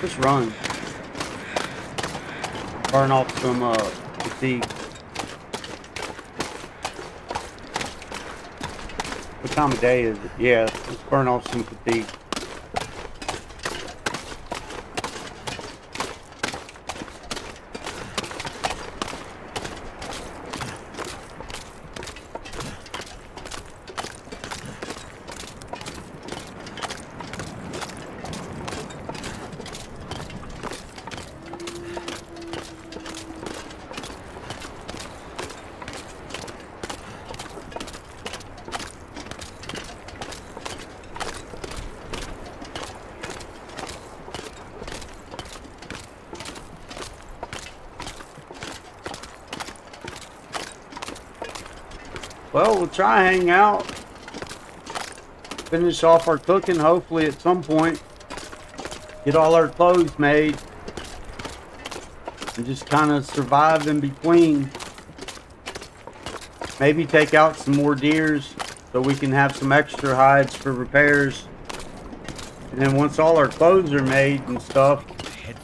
Just run. Burn off some fatigue. What time of day is it? Yeah, let's burn off some fatigue. Well, we'll try hang out, finish off our cooking, hopefully at some point, get all our clothes made, and just kind of survive in between. Maybe take out some more deers so we can have some extra hides for repairs. And then once all our clothes are made and stuff,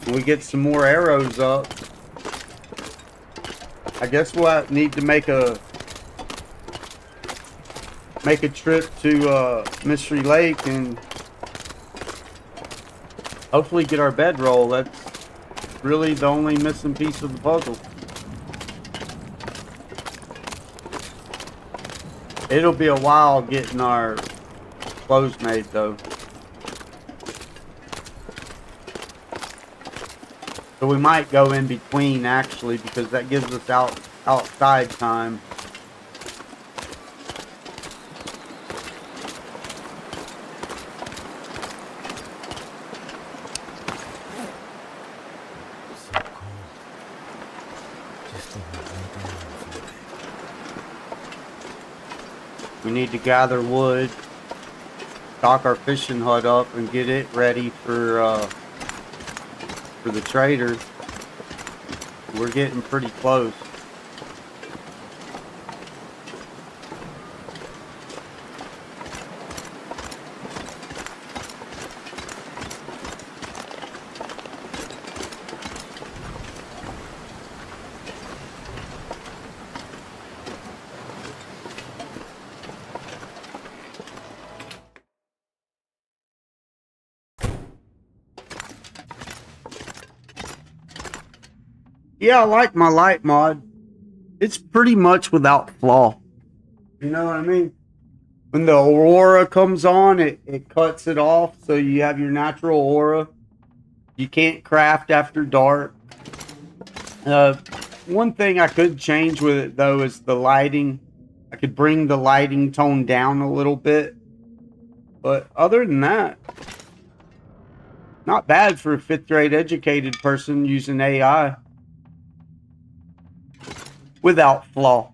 and we get some more arrows up, I guess we'll need to make a trip to Mystery Lake and hopefully get our bedroll. That's really the only missing piece of the puzzle. It'll be a while getting our clothes made though. So we might go in between actually, because that gives us outside time. So cold. Just don't want to lay down for a bit. We need to gather wood, stock our fishing hut up, and get it ready for the trader. We're getting pretty close. Yeah, I like my light mod. It's pretty much without flaw. You know what I mean? When the aurora comes on, it cuts it off, so you have your natural aura. You can't craft after dark. One thing I could change with it though is the lighting. I could bring the lighting tone down a little bit. But other than that, not bad for a 5th grade educated person using AI. Without flaw.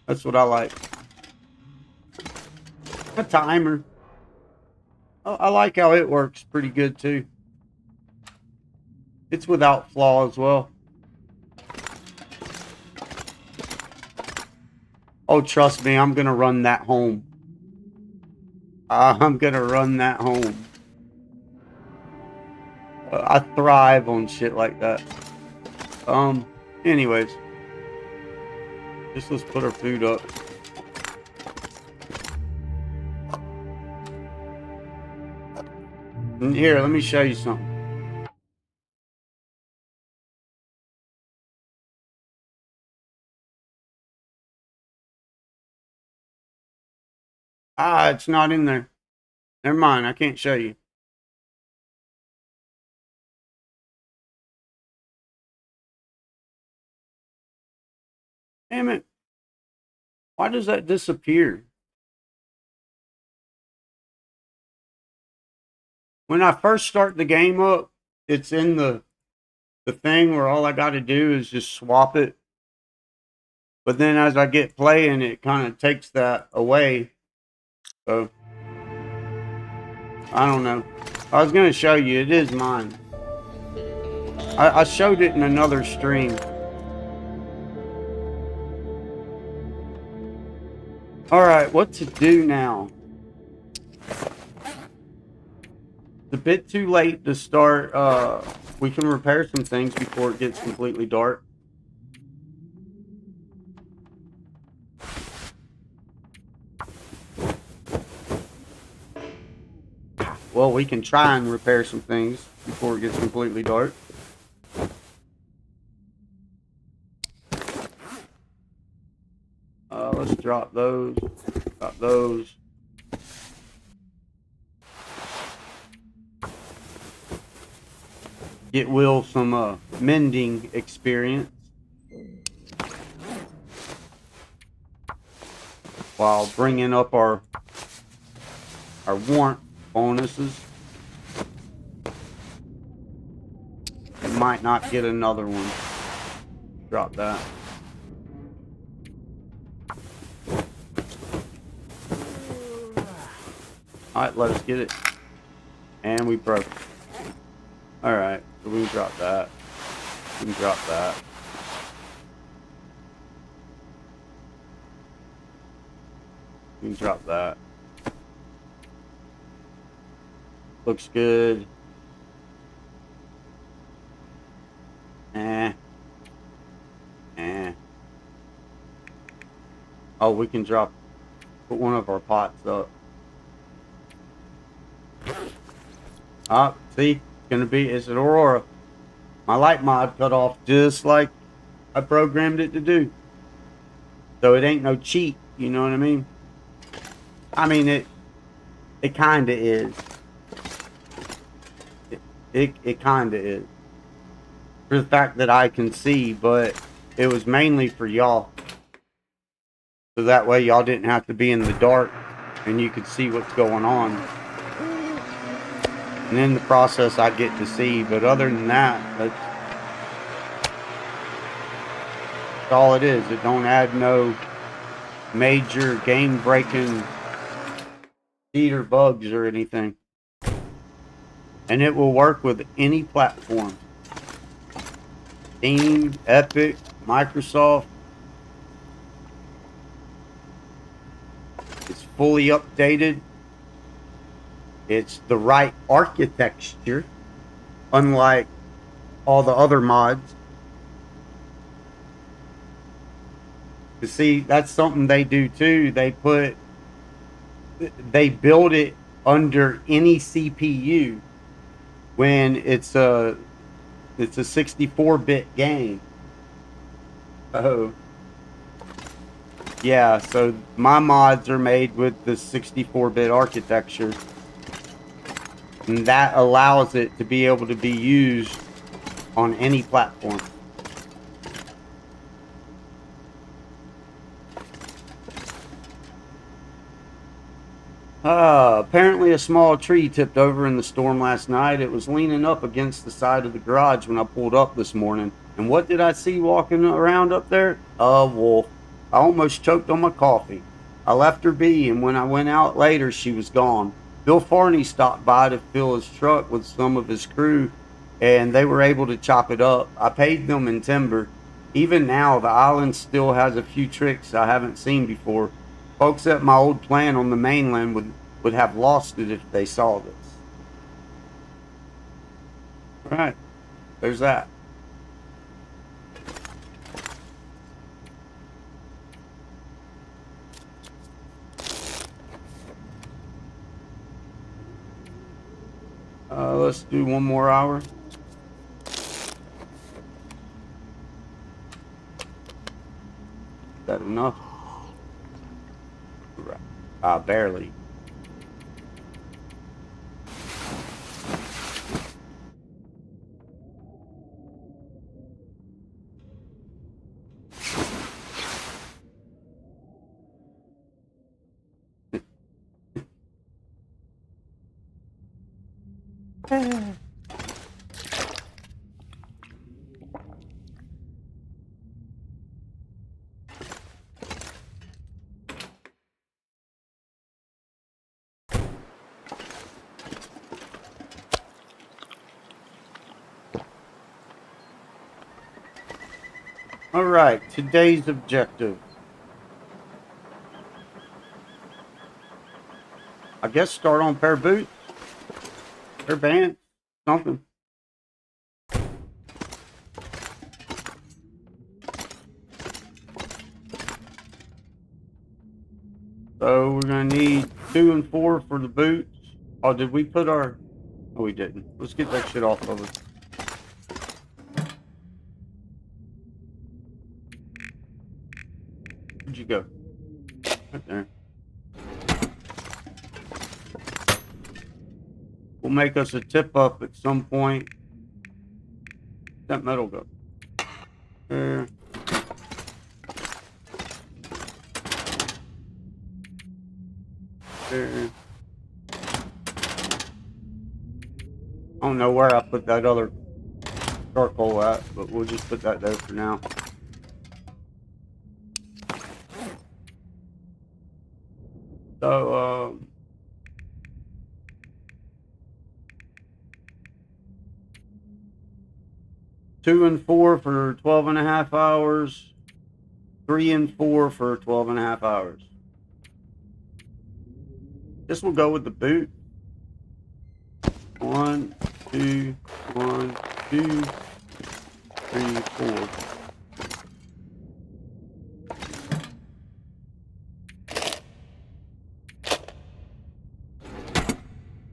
That's what I like. A timer. I like how it works pretty good too. It's without flaw as well. Oh, trust me, I'm gonna run that home. I'm gonna run that home. I thrive on shit like that. Anyways. Just let's put our food up. And here, let me show you something. Ah, it's not in there. Never mind, I can't show you. Damn it. Why does that disappear? When I first start the game up, it's in the thing where all I got to do is just swap it. But then as I get playing, it kind of takes that away. So, I don't know. I was going to show you. It is mine. I showed it in another stream. Alright, what to do now? It's a bit too late to start. We can repair some things before it gets completely dark. Well, we can try and repair some things before it gets completely dark. Let's drop those. Drop those. Get Will some mending experience while bringing up our warmth bonuses. We might not get another one. Drop that. Alright, let us get it. And we broke it. Alright, so we can drop that. We can drop that. We can drop that. Looks good. Oh, we can put one of our pots up. Ah, see? It's an Aurora. My light mod cut off just like I programmed it to do. So it ain't no cheat, you know what I mean? I mean it kinda is. It kinda is. For the fact that I can see, but it was mainly for y'all. So that way y'all didn't have to be in the dark and you could see what's going on. And in the process I get to see, but other than that, that's all it is. It don't add no major game breaking cheat or bugs or anything. And it will work with any platform. Steam, Epic, Microsoft. It's fully updated. It's the right architecture, unlike all the other mods. You see, that's something they do too. They build it under any CPU when it's a 64-bit game. Oh. Yeah, so my mods are made with the 64-bit architecture. And that allows it to be able to be used on any platform. Apparently a small tree tipped over in the storm last night. It was leaning up against the side of the garage when I pulled up this morning. And what did I see walking around up there? A wolf. I almost choked on my coffee. I left her be, and when I went out later, she was gone. Bill Farney stopped by to fill his truck with some of his crew, and they were able to chop it up. I paid them in timber. Even now, the island still has a few tricks I haven't seen before. Folks at my old plant on the mainland would have lost it if they saw this. All right, there's that. Let's do one more hour. Is that enough? Right. Barely. All right, today's objective. I guess start on pair boots, pair pants, something. So we're gonna need 2 and 4 for the boots. Oh, did we put our? Oh, we didn't. Let's get that shit off of us. Where'd you go? Right there. We'll make us a tip up at some point. Where'd that metal go? There. There. I don't know where I put that other charcoal at, but we'll just put that there for now. So, 2 and 4 for 12.5 hours. 3 and 4 for 12.5 hours. This will go with the boot. 1, 2, 1, 2, 3, 4.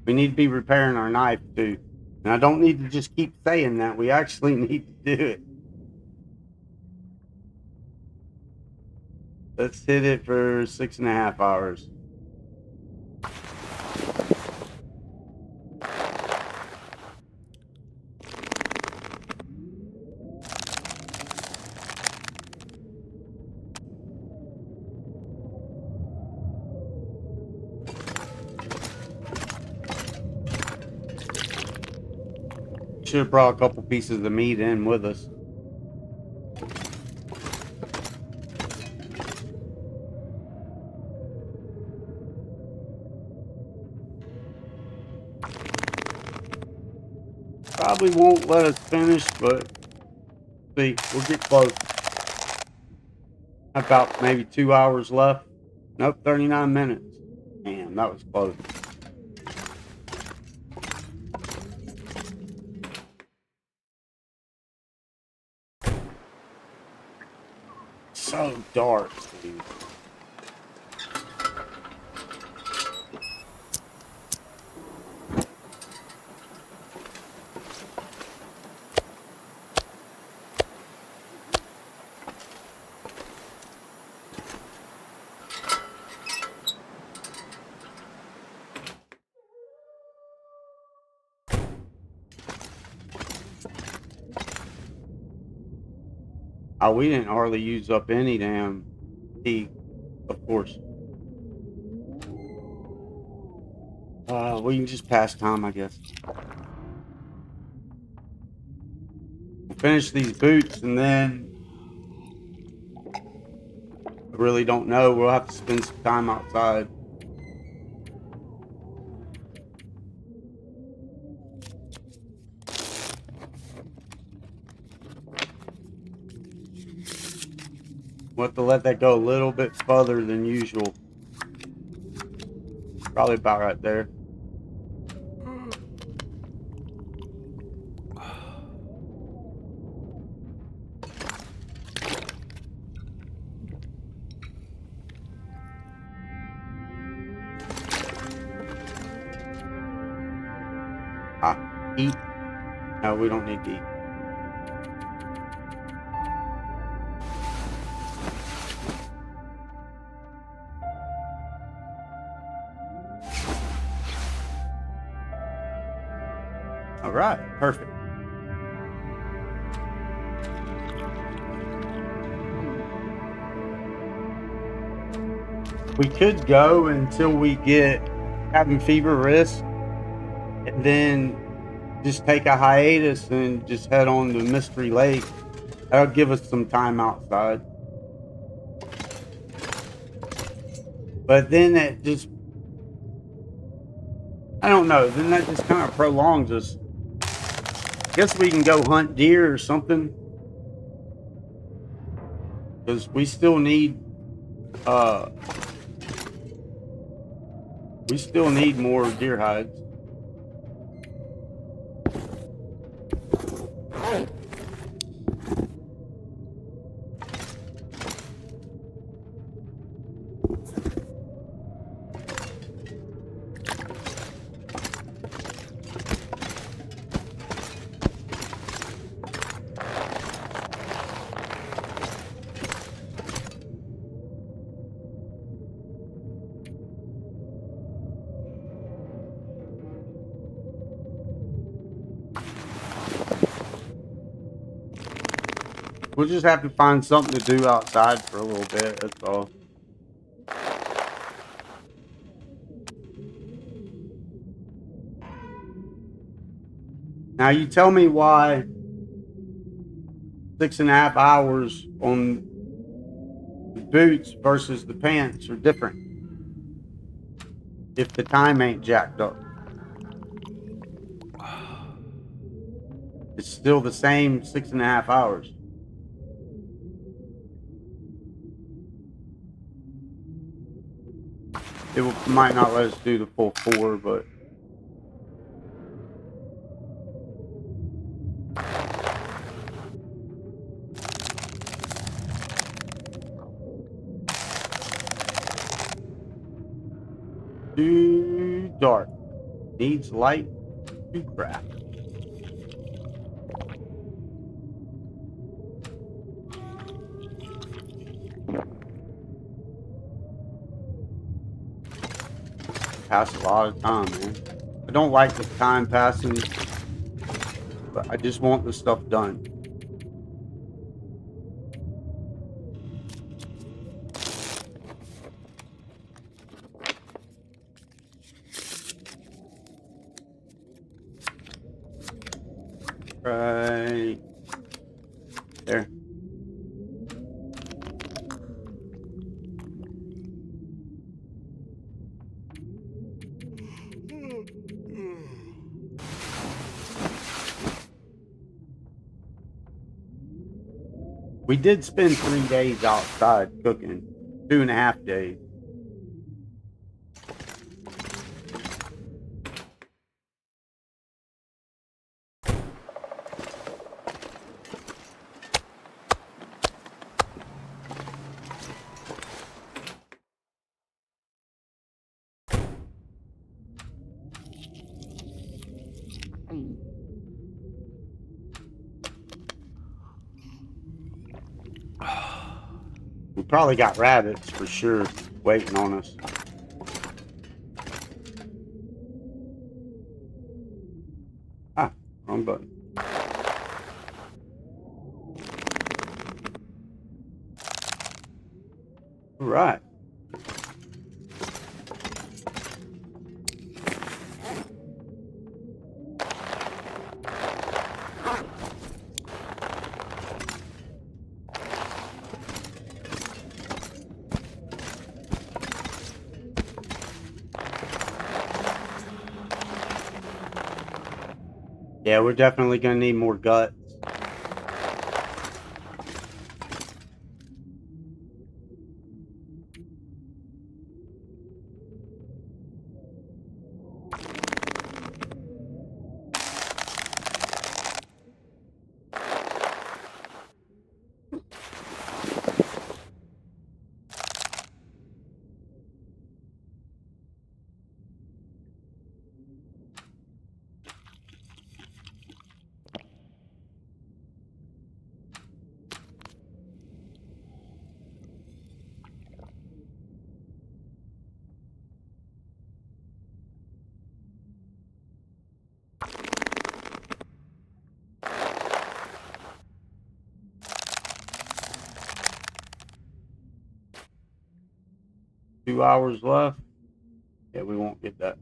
We need to be repairing our knife too. And I don't need to just keep saying that. We actually need to do it. Let's hit it for 6.5 hours. Should have brought a couple pieces of meat in with us. Probably won't let us finish, but see, we'll get close. About maybe 2 hours left. Nope, 39 minutes. Damn, that was close. So dark, dude. Oh, we didn't hardly use up any damn tea, of course. We can just pass time, I guess. We'll finish these boots and then I really don't know. We'll have to spend some time outside. We'll have to let that go a little bit further than usual. Probably about right there. Eat. No, we don't need to eat. All right, perfect. We could go until we get cabin fever risk, and then just take a hiatus and just head on to Mystery Lake. That'll give us some time outside. But then it just, I don't know, then that just kind of prolongs us. Guess we can go hunt deer or something. Because we still need more deer hides. We'll just have to find something to do outside for a little bit, that's all. Now you tell me why 6.5 hours on the boots versus the pants are different if the time ain't jacked up. It's still the same 6.5 hours. It might not let us do the full 4, but too dark. Needs light to craft. pass a lot of time, man. I don't like the time passing, but I just want the stuff done. Right there. We did spend 3 days outside cooking, 2.5 days. We probably got rabbits for sure waiting on us. Ah, wrong button. All right. Yeah, we're definitely gonna need more guts. Two hours left. Yeah, we won't get that.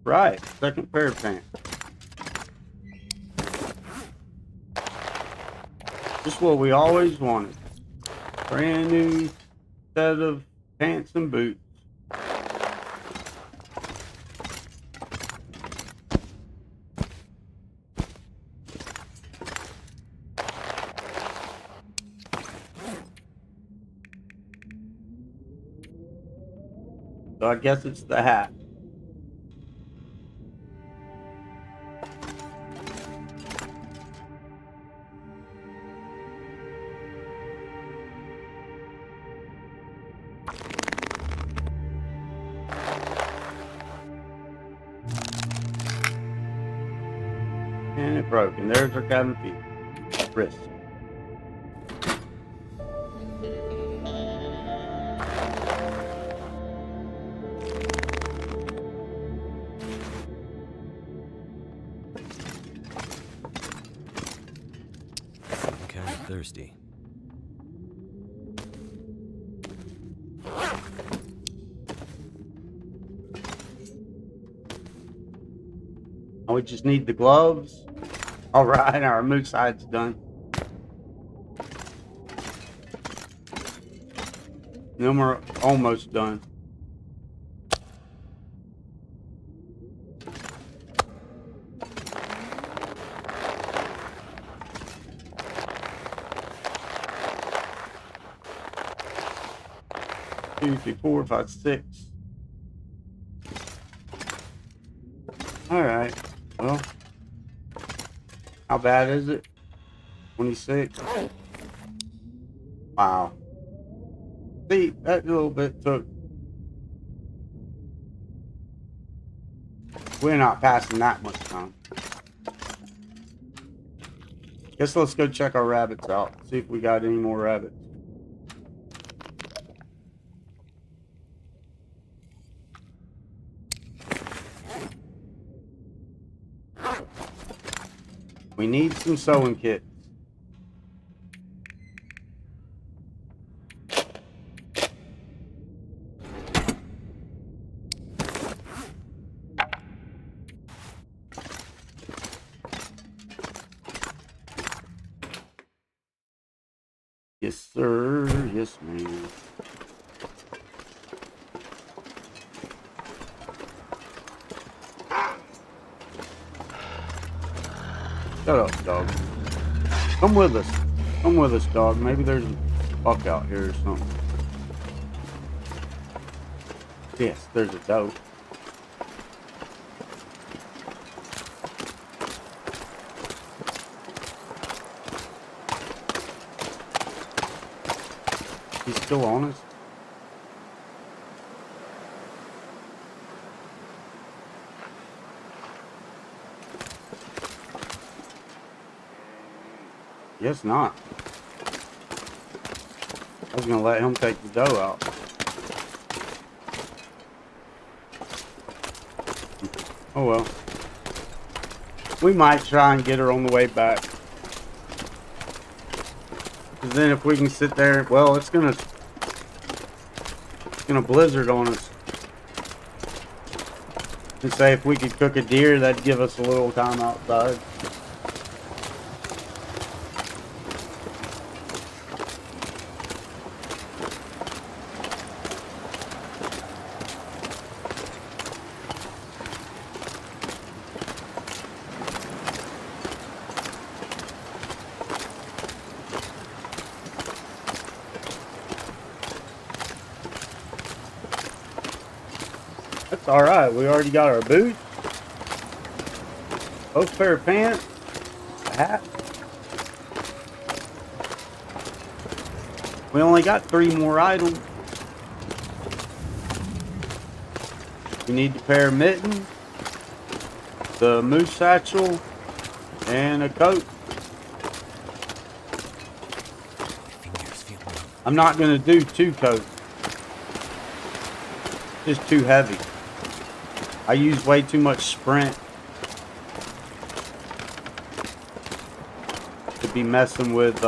Right, second pair of pants. Just what we always wanted. Brand new set of pants and boots. So I guess it's the hat. And it broke. And there's our cabin feet. Wrist. thirsty. Oh, we just need the gloves. All right, our moose hide's done. Then we're almost done. Two, three, 4, 5, 6. All right. Well, how bad is it? 26. Wow. See, that little bit took. We're not passing that much time. Guess let's go check our rabbits out. See if we got any more rabbits. We need some sewing kits. Yes, sir. Yes, ma'am. Shut up, dog. Come with us. Come with us, dog. Maybe there's a buck out here or something. Yes, there's a doe. He's still on us? Guess not. I was gonna let him take the doe out. Oh well. We might try and get her on the way back. Cause then if we can sit there, well, it's gonna blizzard on us. And say if we could cook a deer, that'd give us a little time outside. That's alright, we already got our boots, both pair of pants, a hat. We only got 3 more items. We need the pair of mittens, the moose satchel, and a coat. I'm not going to do 2 coats. It's too heavy. I use way too much Sprint to be messing with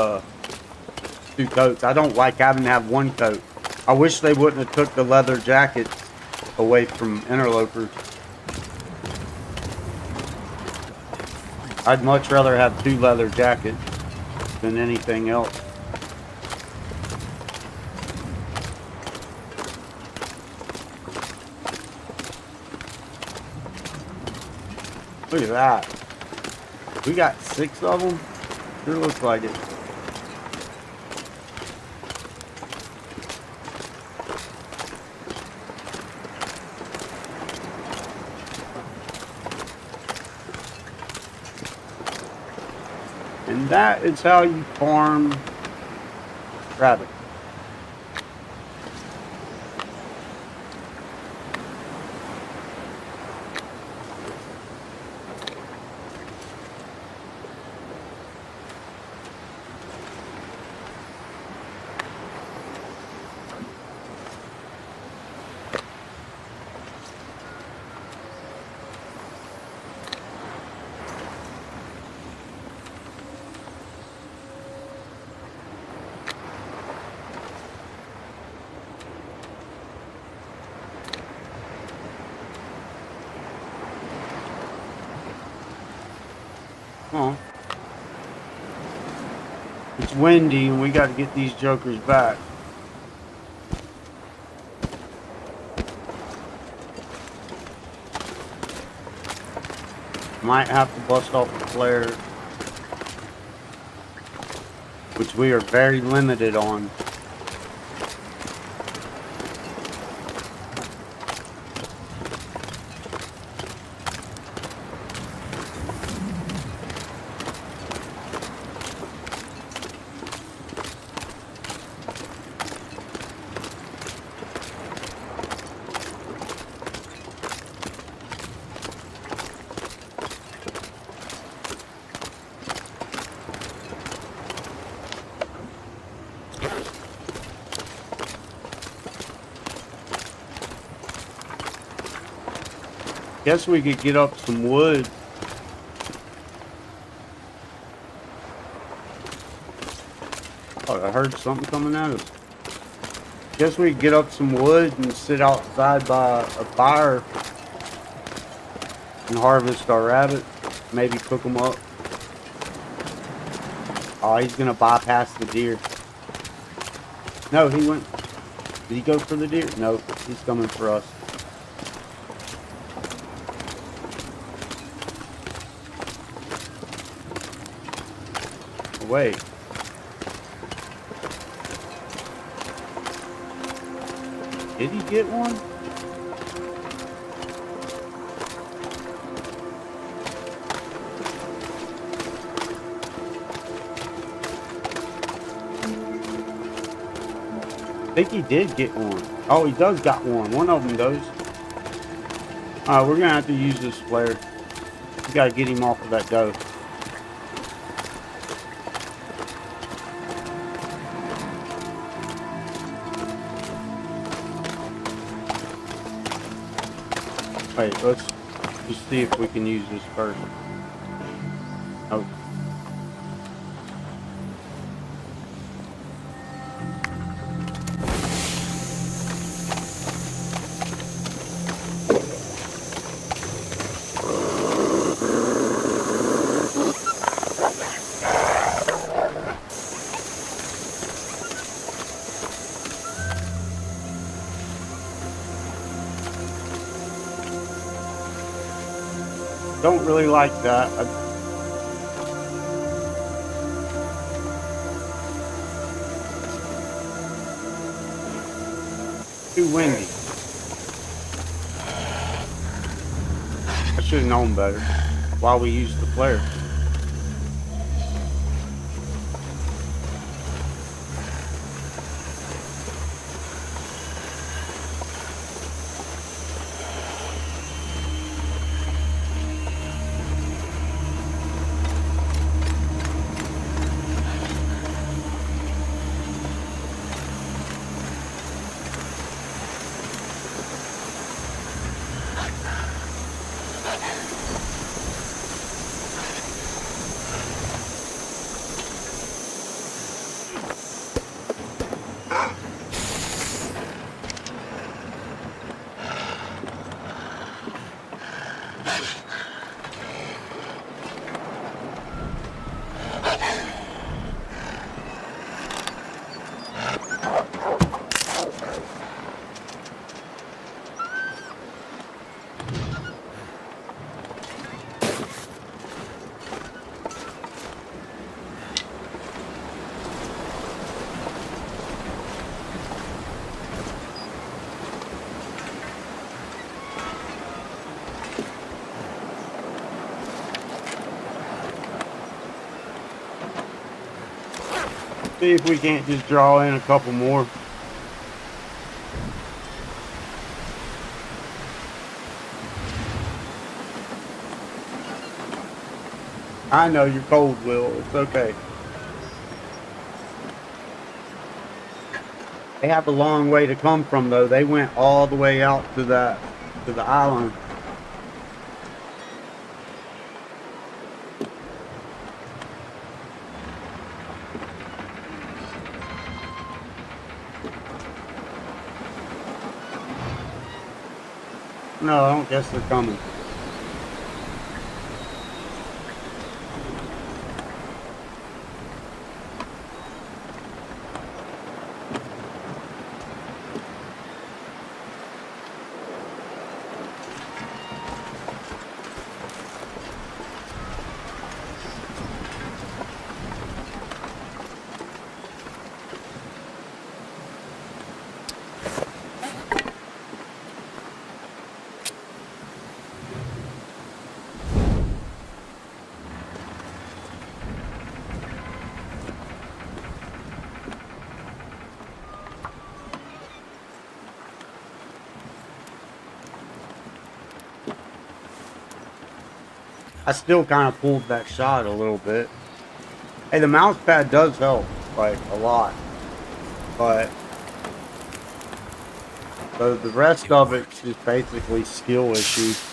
2 coats. I don't like having to have 1 coat. I wish they wouldn't have took the leather jackets away from interlopers. I'd much rather have 2 leather jackets than anything else. Look at that. We got 6 of them. Sure looks like it. And that is how you farm rabbits. Oh. It's windy and we got to get these jokers back. Might have to bust off the flare, which we are very limited on. Guess we could get up some wood. Oh, I heard something coming at us. Guess we could get up some wood and sit outside by a fire and harvest our rabbit. Maybe cook them up. Oh, he's gonna bypass the deer. No, he went. Did he go for the deer? No, he's coming for us. Wait. Did he get one? I think he did get one. Oh, he does got one. One of them does. Alright, we're gonna have to use this flare. We gotta get him off of that doe. Wait, let's just see if we can use this first. Oh. Don't really like that. Too windy. I should have known better while we used the flare. See if we can't just draw in a couple more. I know you're cold, Will. It's okay. They have a long way to come from, though. They went all the way out to the island. No, I don't guess they're coming. I still kind of pulled that shot a little bit. Hey, the mouse pad does help, like, a lot. But the rest of it's just basically skill issues.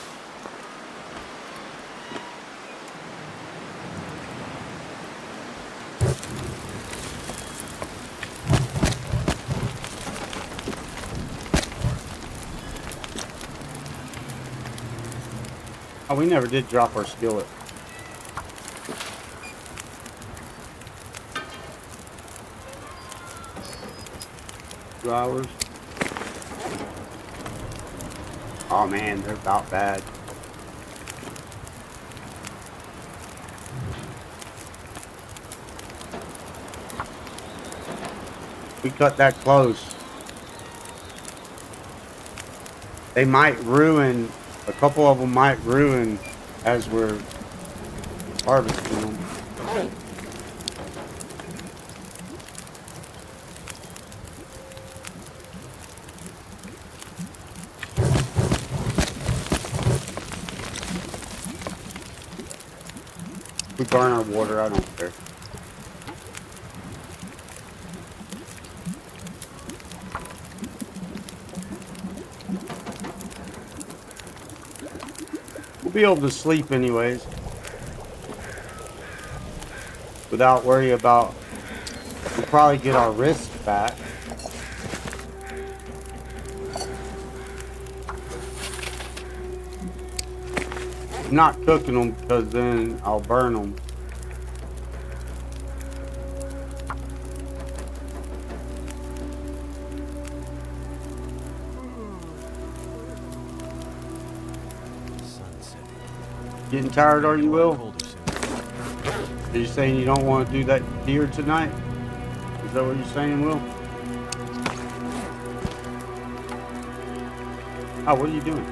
Oh, we never did drop our skillet. 2 hours. Oh man, they're about bad. We cut that close. They might ruin, a couple of them might ruin as we're harvesting them. We burn our water, I don't care. We'll be able to sleep anyways. Without worry about, we'll probably get our wrist back. I'm not cooking them because then I'll burn them. Getting tired, are you, Will? Are you saying you don't want to do that deer tonight? Is that what you're saying, Will? Oh, what are you doing?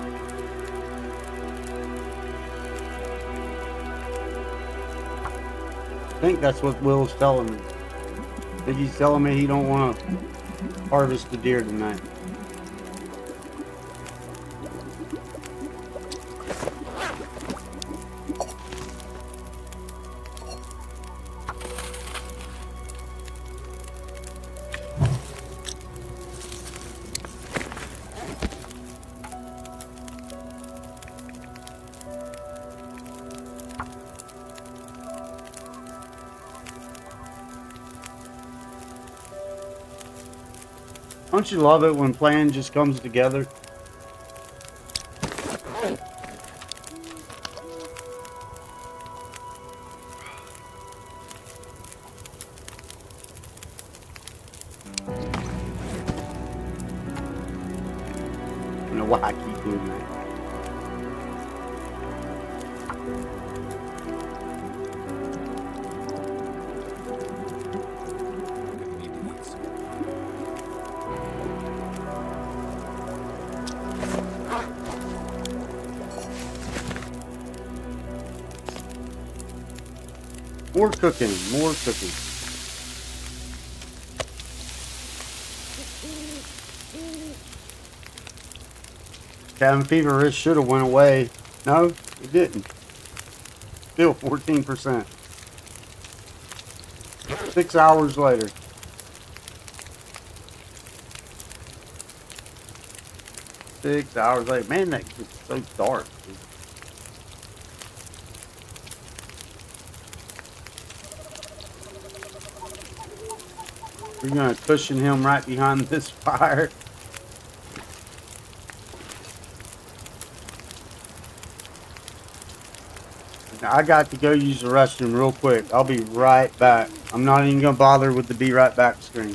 I think that's what Will's telling me. I think he's telling me he don't want to harvest the deer tonight. Don't you love it when plan just comes together? I don't know why I keep doing that. More cooking, more cooking. Cabin fever risk should have went away. No, it didn't. Still 14%. 6 hours later. Man, that gets so dark. We're gonna cushion him right behind this fire. Now, I got to go use the restroom real quick. I'll be right back. I'm not even gonna bother with the be right back screen.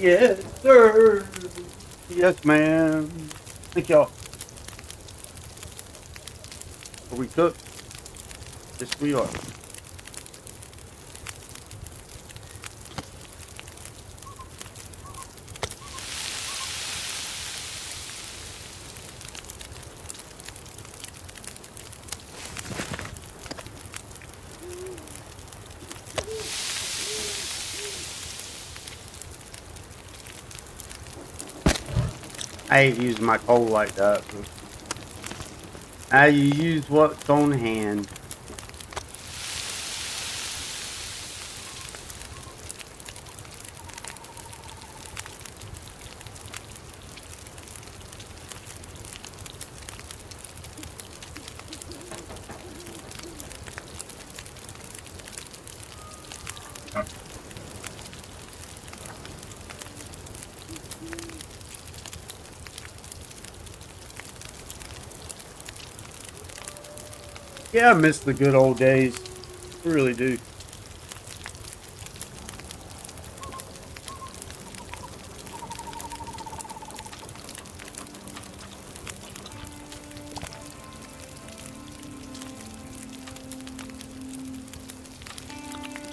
Yes, sir. Yes, ma'am. Thank y'all. Are we cooked? Yes, we are. I hate using my coal like that. How you use what's on hand. Yeah, I miss the good old days. I really do.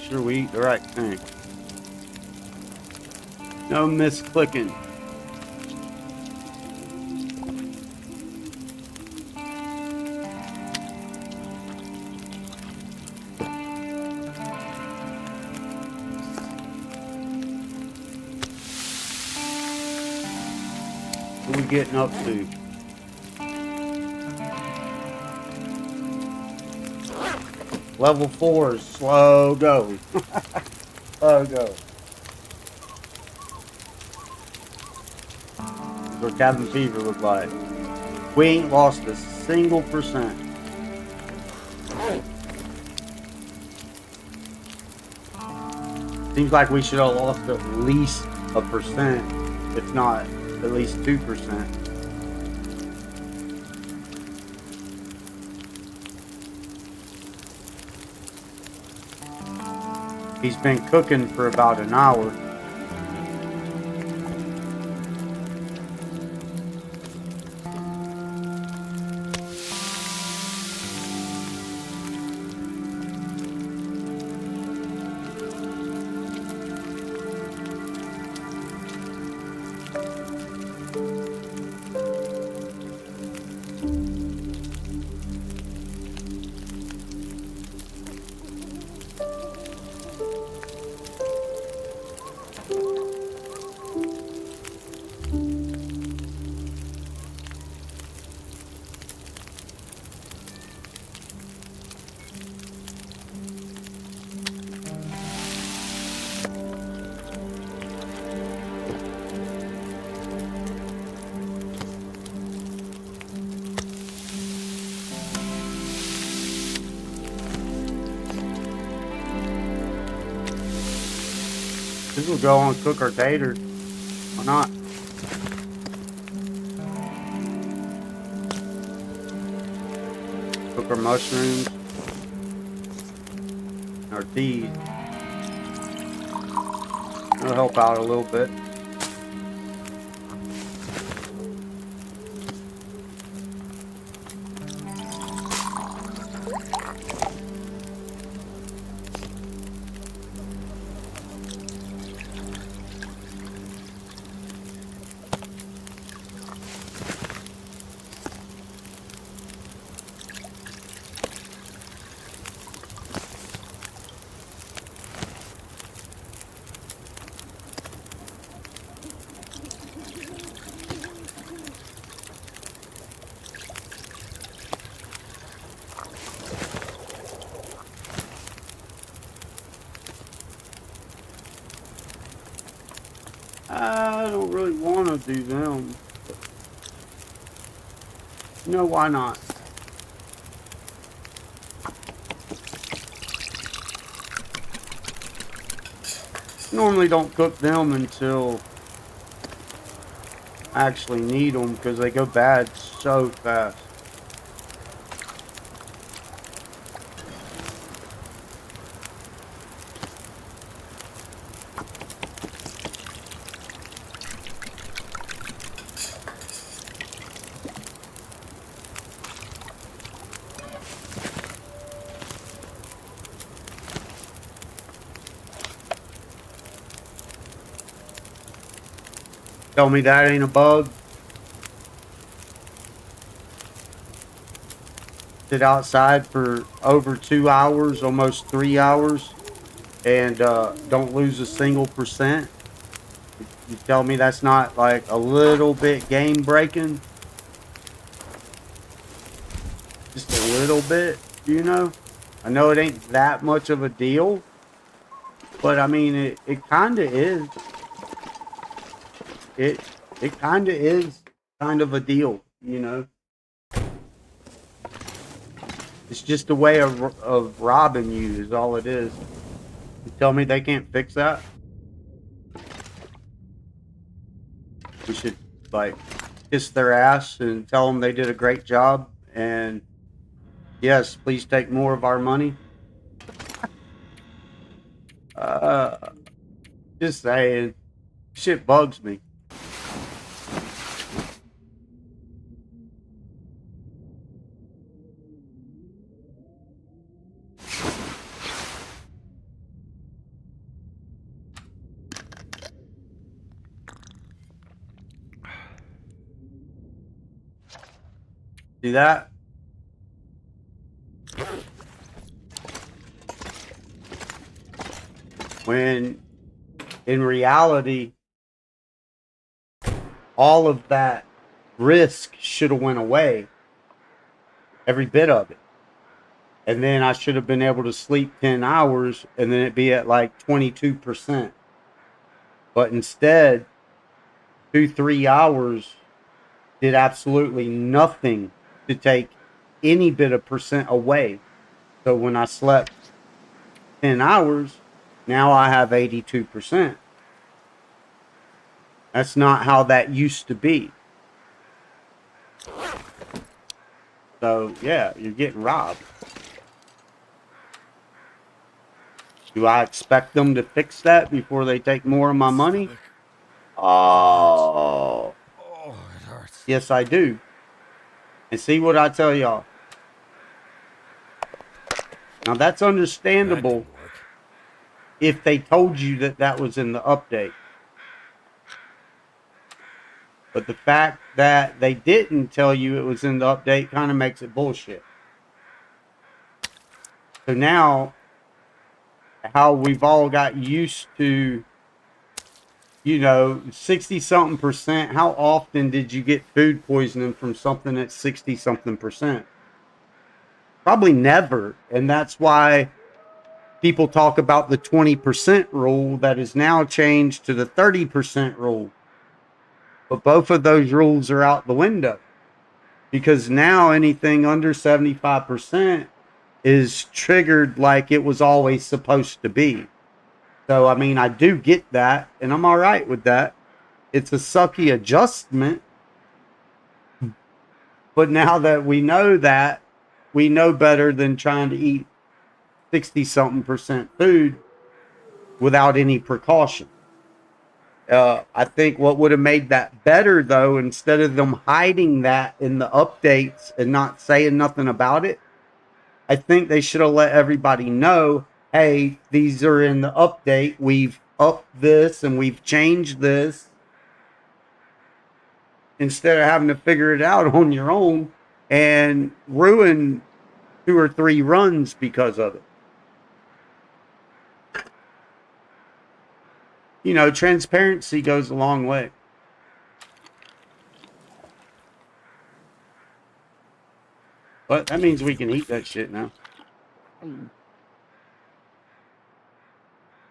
Sure, we eat the right thing. No misclicking. What are we getting up to? Level 4 is slow go. Slow go. That's what cabin fever look like. We ain't lost a single percent. Seems like we should have lost at least a percent, if not at least 2%. He's been cooking for about an hour. This will go on cook our tater. Why not? Cook our mushrooms. Our peas. That'll help out a little bit. I don't really want to do them. No, why not? Normally don't cook them until I actually need them because they go bad so fast. Tell me that ain't a bug. Sit outside for over 2 hours, almost 3 hours, and don't lose a single percent. You tell me that's not like a little bit game breaking? Just a little bit, you know? I know it ain't that much of a deal, but I mean, it kind of is. It kind of is kind of a deal, you know? It's just a way of robbing you is all it is. You tell me they can't fix that? We should, like, kiss their ass and tell them they did a great job. And yes, please take more of our money. Just saying. Shit bugs me. See that? When in reality, all of that risk should have went away. Every bit of it. And then I should have been able to sleep 10 hours and then it'd be at like 22%. But instead, 2-3 hours did absolutely nothing to take any bit of percent away. So when I slept 10 hours, now I have 82%. That's not how that used to be. So yeah, you're getting robbed. Do I expect them to fix that before they take more of my money? Oh, Oh, it hurts. yes, I do. And see what I tell y'all. Now that's understandable if they told you that that was in the update. But the fact that they didn't tell you it was in the update kind of makes it bullshit. So now, how we've all got used to, you know, 60-something percent. How often did you get food poisoning from something that's 60-something percent? Probably never. And that's why people talk about the 20% rule that is now changed to the 30% rule. But both of those rules are out the window. Because now anything under 75% is triggered like it was always supposed to be. So, I mean, I do get that, and I'm all right with that. It's a sucky adjustment. But now that, we know better than trying to eat 60-something percent food without any precaution. I think what would have made that better, though, instead of them hiding that in the updates and not saying nothing about it, I think they should have let everybody know, hey, these are in the update. We've upped this and we've changed this. Instead of having to figure it out on your own and ruin 2 or 3 runs because of it. You know, transparency goes a long way. But that means we can eat that shit now.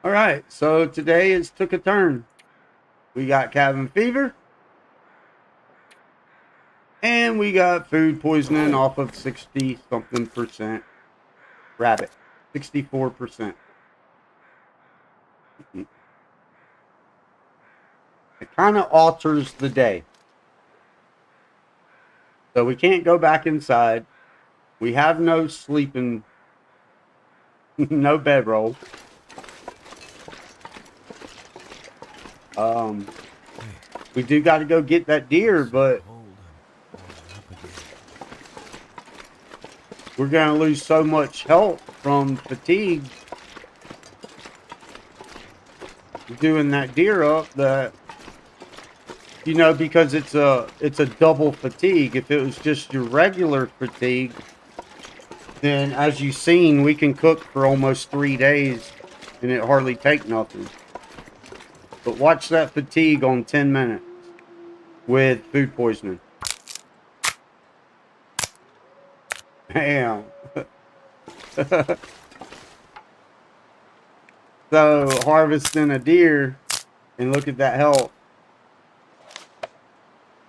All right, so today is took a turn. We got cabin fever. And we got food poisoning off of 60-something percent rabbit. 64%. It kind of alters the day. So we can't go back inside. We have no sleeping, no bedroll. We do got to go get that deer, but we're going to lose so much health from fatigue doing that deer up that You know, because it's a double fatigue. If it was just your regular fatigue, then as you've seen, we can cook for almost 3 days and it hardly take nothing. But watch that fatigue on 10 minutes with food poisoning. Damn. So harvesting a deer and look at that health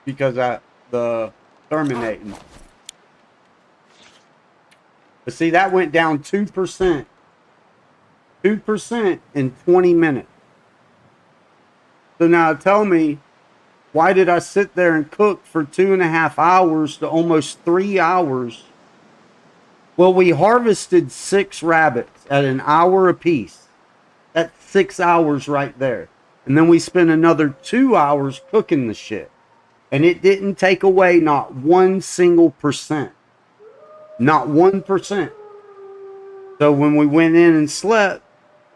because of the terminating. But see, that went down 2%. 2% in 20 minutes. So now tell me, why did I sit there and cook for 2.5 hours to almost 3 hours? Well, we harvested 6 rabbits at an hour apiece. That's 6 hours right there. And then we spent another 2 hours cooking the shit. And it didn't take away not one single percent. Not 1%. So when we went in and slept,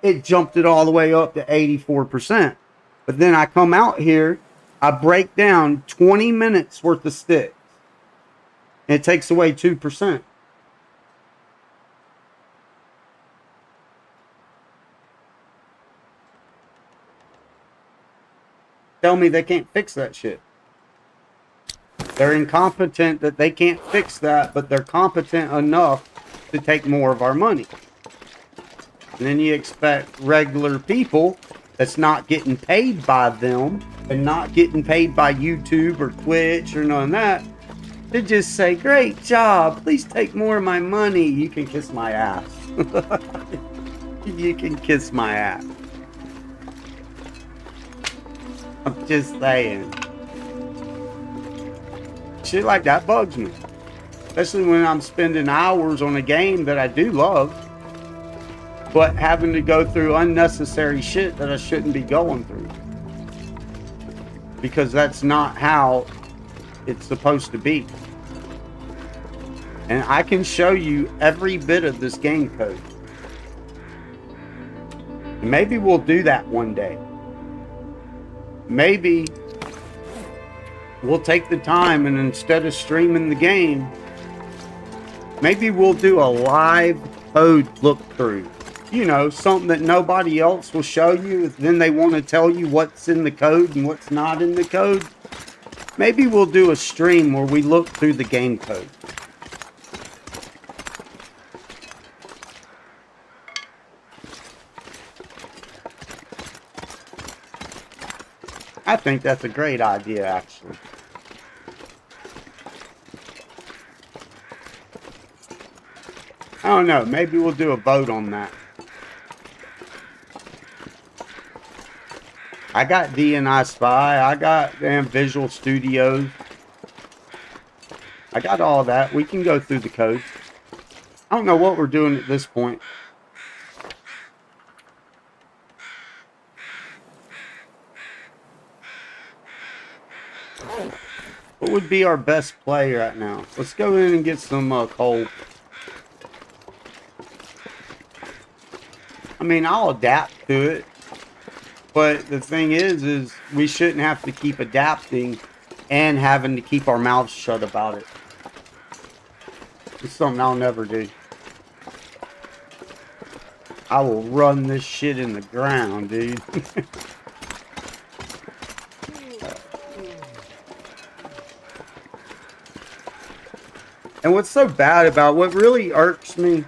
it jumped it all the way up to 84%. But then I come out here, I break down 20 minutes worth of sticks. And it takes away 2%. Tell me they can't fix that shit. They're incompetent that they can't fix that, but they're competent enough to take more of our money. And then you expect regular people that's not getting paid by them and not getting paid by YouTube or Twitch or none of that to just say, great job, please take more of my money. You can kiss my ass. You can kiss my ass. I'm just saying. Shit like that bugs me. Especially when I'm spending hours on a game that I do love, but having to go through unnecessary shit that I shouldn't be going through. Because that's not how it's supposed to be. And I can show you every bit of this game code. And maybe we'll do that one day. Maybe we'll take the time and instead of streaming the game, maybe we'll do a live code look through. You know, something that nobody else will show you. Then they want to tell you what's in the code and what's not in the code. Maybe we'll do a stream where we look through the game code. I think that's a great idea, actually. I don't know. Maybe we'll do a vote on that. I got DNI Spy. I got damn Visual Studios. I got all that. We can go through the code. I don't know what we're doing at this point. What would be our best play right now? Let's go in and get some coal. I mean, I'll adapt to it. But the thing is we shouldn't have to keep adapting and having to keep our mouths shut about it. It's something I'll never do. I will run this shit in the ground, dude. And what's so bad about what really irks me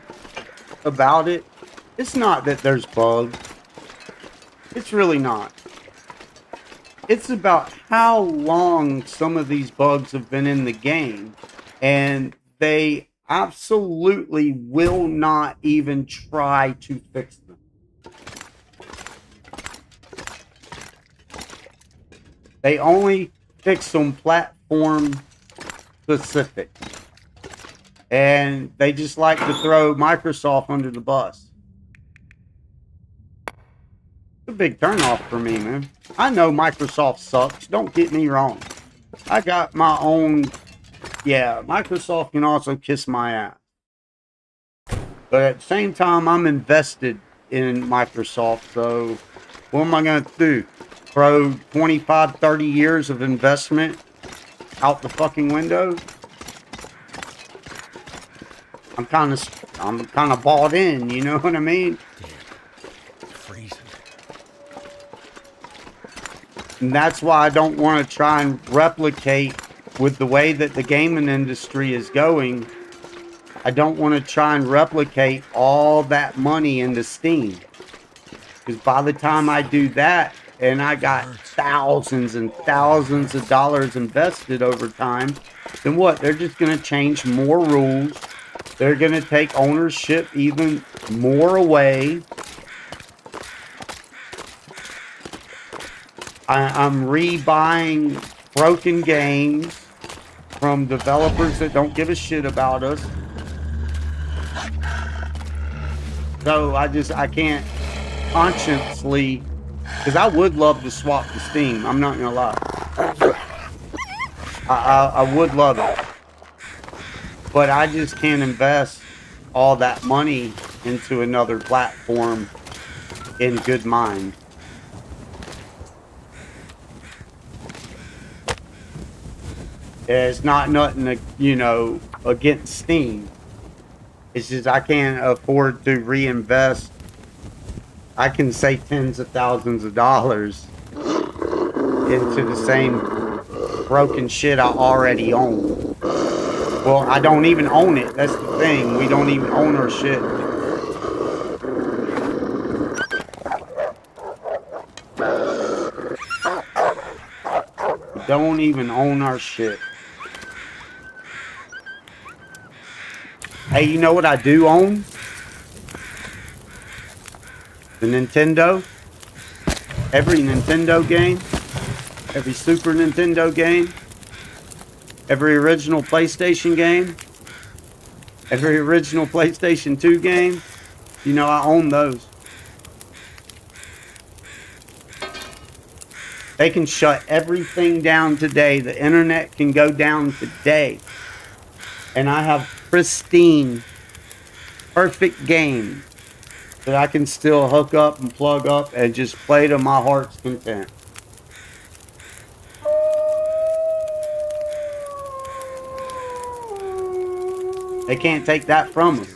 about it, it's not that there's bugs. It's really not. It's about how long some of these bugs have been in the game, and they absolutely will not even try to fix them. They only fix them platform specific. And they just like to throw Microsoft under the bus. It's a big turnoff for me, man. I know Microsoft sucks. Don't get me wrong. I got my own... Yeah, Microsoft can also kiss my ass. But at the same time, I'm invested in Microsoft, so what am I going to do? throw 25, 30 years of investment out the fucking window. I'm kind of bought in, you know what I mean? Damn. Freezing. And that's why I don't want to try and replicate with the way that the gaming industry is going. I don't want to try and replicate all that money into Steam. Because by the time I do that, and I got thousands and thousands of dollars invested over time, then what? They're just going to change more rules. They're going to take ownership even more away. I'm rebuying broken games from developers that don't give a shit about us. So I can't consciously, because I would love to swap to Steam. I'm not gonna lie. I would love it, but I just can't invest all that money into another platform in good mind. It's not nothing, you know, against Steam. It's just I can't afford to reinvest. I can say tens of thousands of dollars into the same broken shit I already own. Well, I don't even own it. That's the thing. We don't even own our shit. We don't even own our shit. Hey, you know what I do own? The Nintendo. Every Nintendo game. Every Super Nintendo game. Every original PlayStation game. Every original PlayStation 2 game. You know, I own those. They can shut everything down today. The internet can go down today. And I have pristine, perfect games that I can still hook up and plug up and just play to my heart's content. They can't take that from us.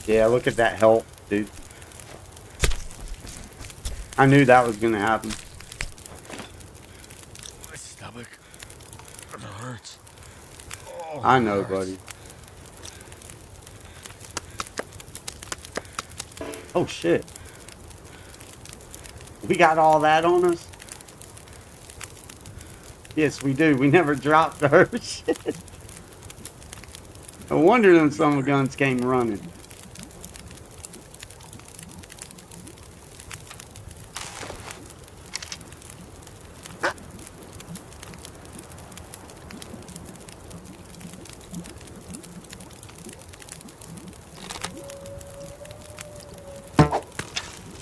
Yeah, look at that health, dude. I knew that was gonna happen. My stomach. It hurts. Oh, I know, hurts. buddy. Oh shit. We got all that on us? Yes, we do. We never dropped our shit. No wonder them summer guns came running.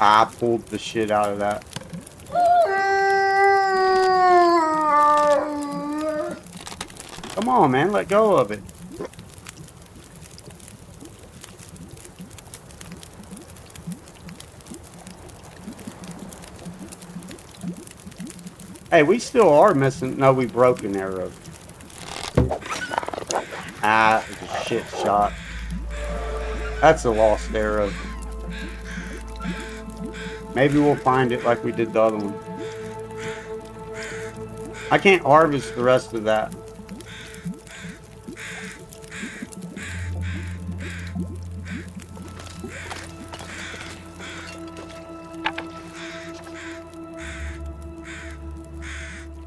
I pulled the shit out of that. Come on, man, let go of it. Hey, we still are missing. No, we broke an arrow. Ah, it was a shit shot. That's a lost arrow. Maybe we'll find it like we did the other one. I can't harvest the rest of that.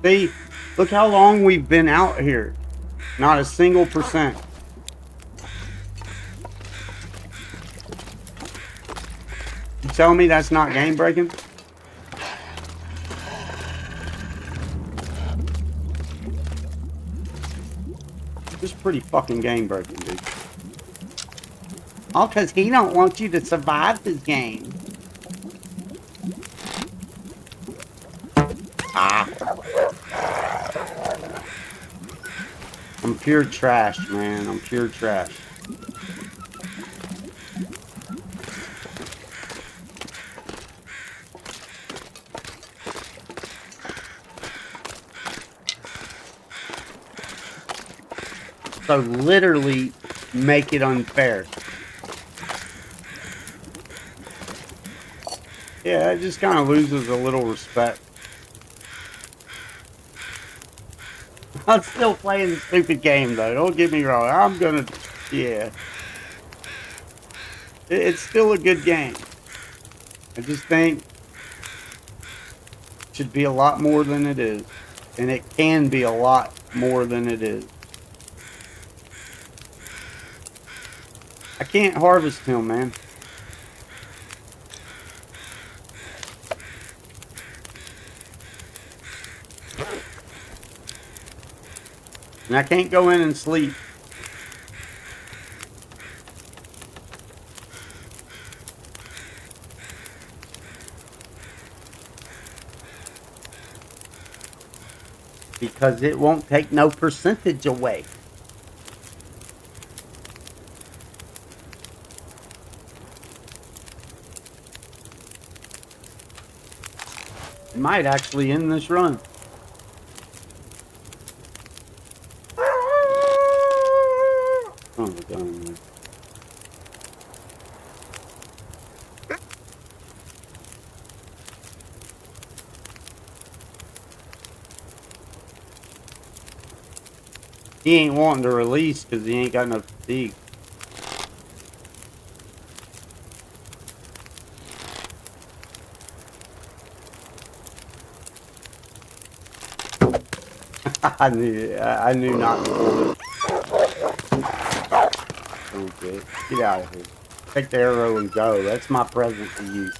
See, look how long we've been out here. Not a single percent. You tell me that's not game breaking? This is pretty fucking game breaking, dude. All because he don't want you to survive this game. Ah. I'm pure trash, man. I'm pure trash. So literally make it unfair. Yeah, it just kind of loses a little respect. I'm still playing the stupid game though. Don't get me wrong. I'm gonna, yeah. It's still a good game. I just think it should be a lot more than it is. And it can be a lot more than it is. I can't harvest him, man. And I can't go in and sleep. Because it won't take no percentage away. It might actually end this run. Oh my god, man. He ain't wanting to release because he ain't got no fatigue. I knew not to pull it. Okay, get out of here. Take the arrow and go. That's my present to you.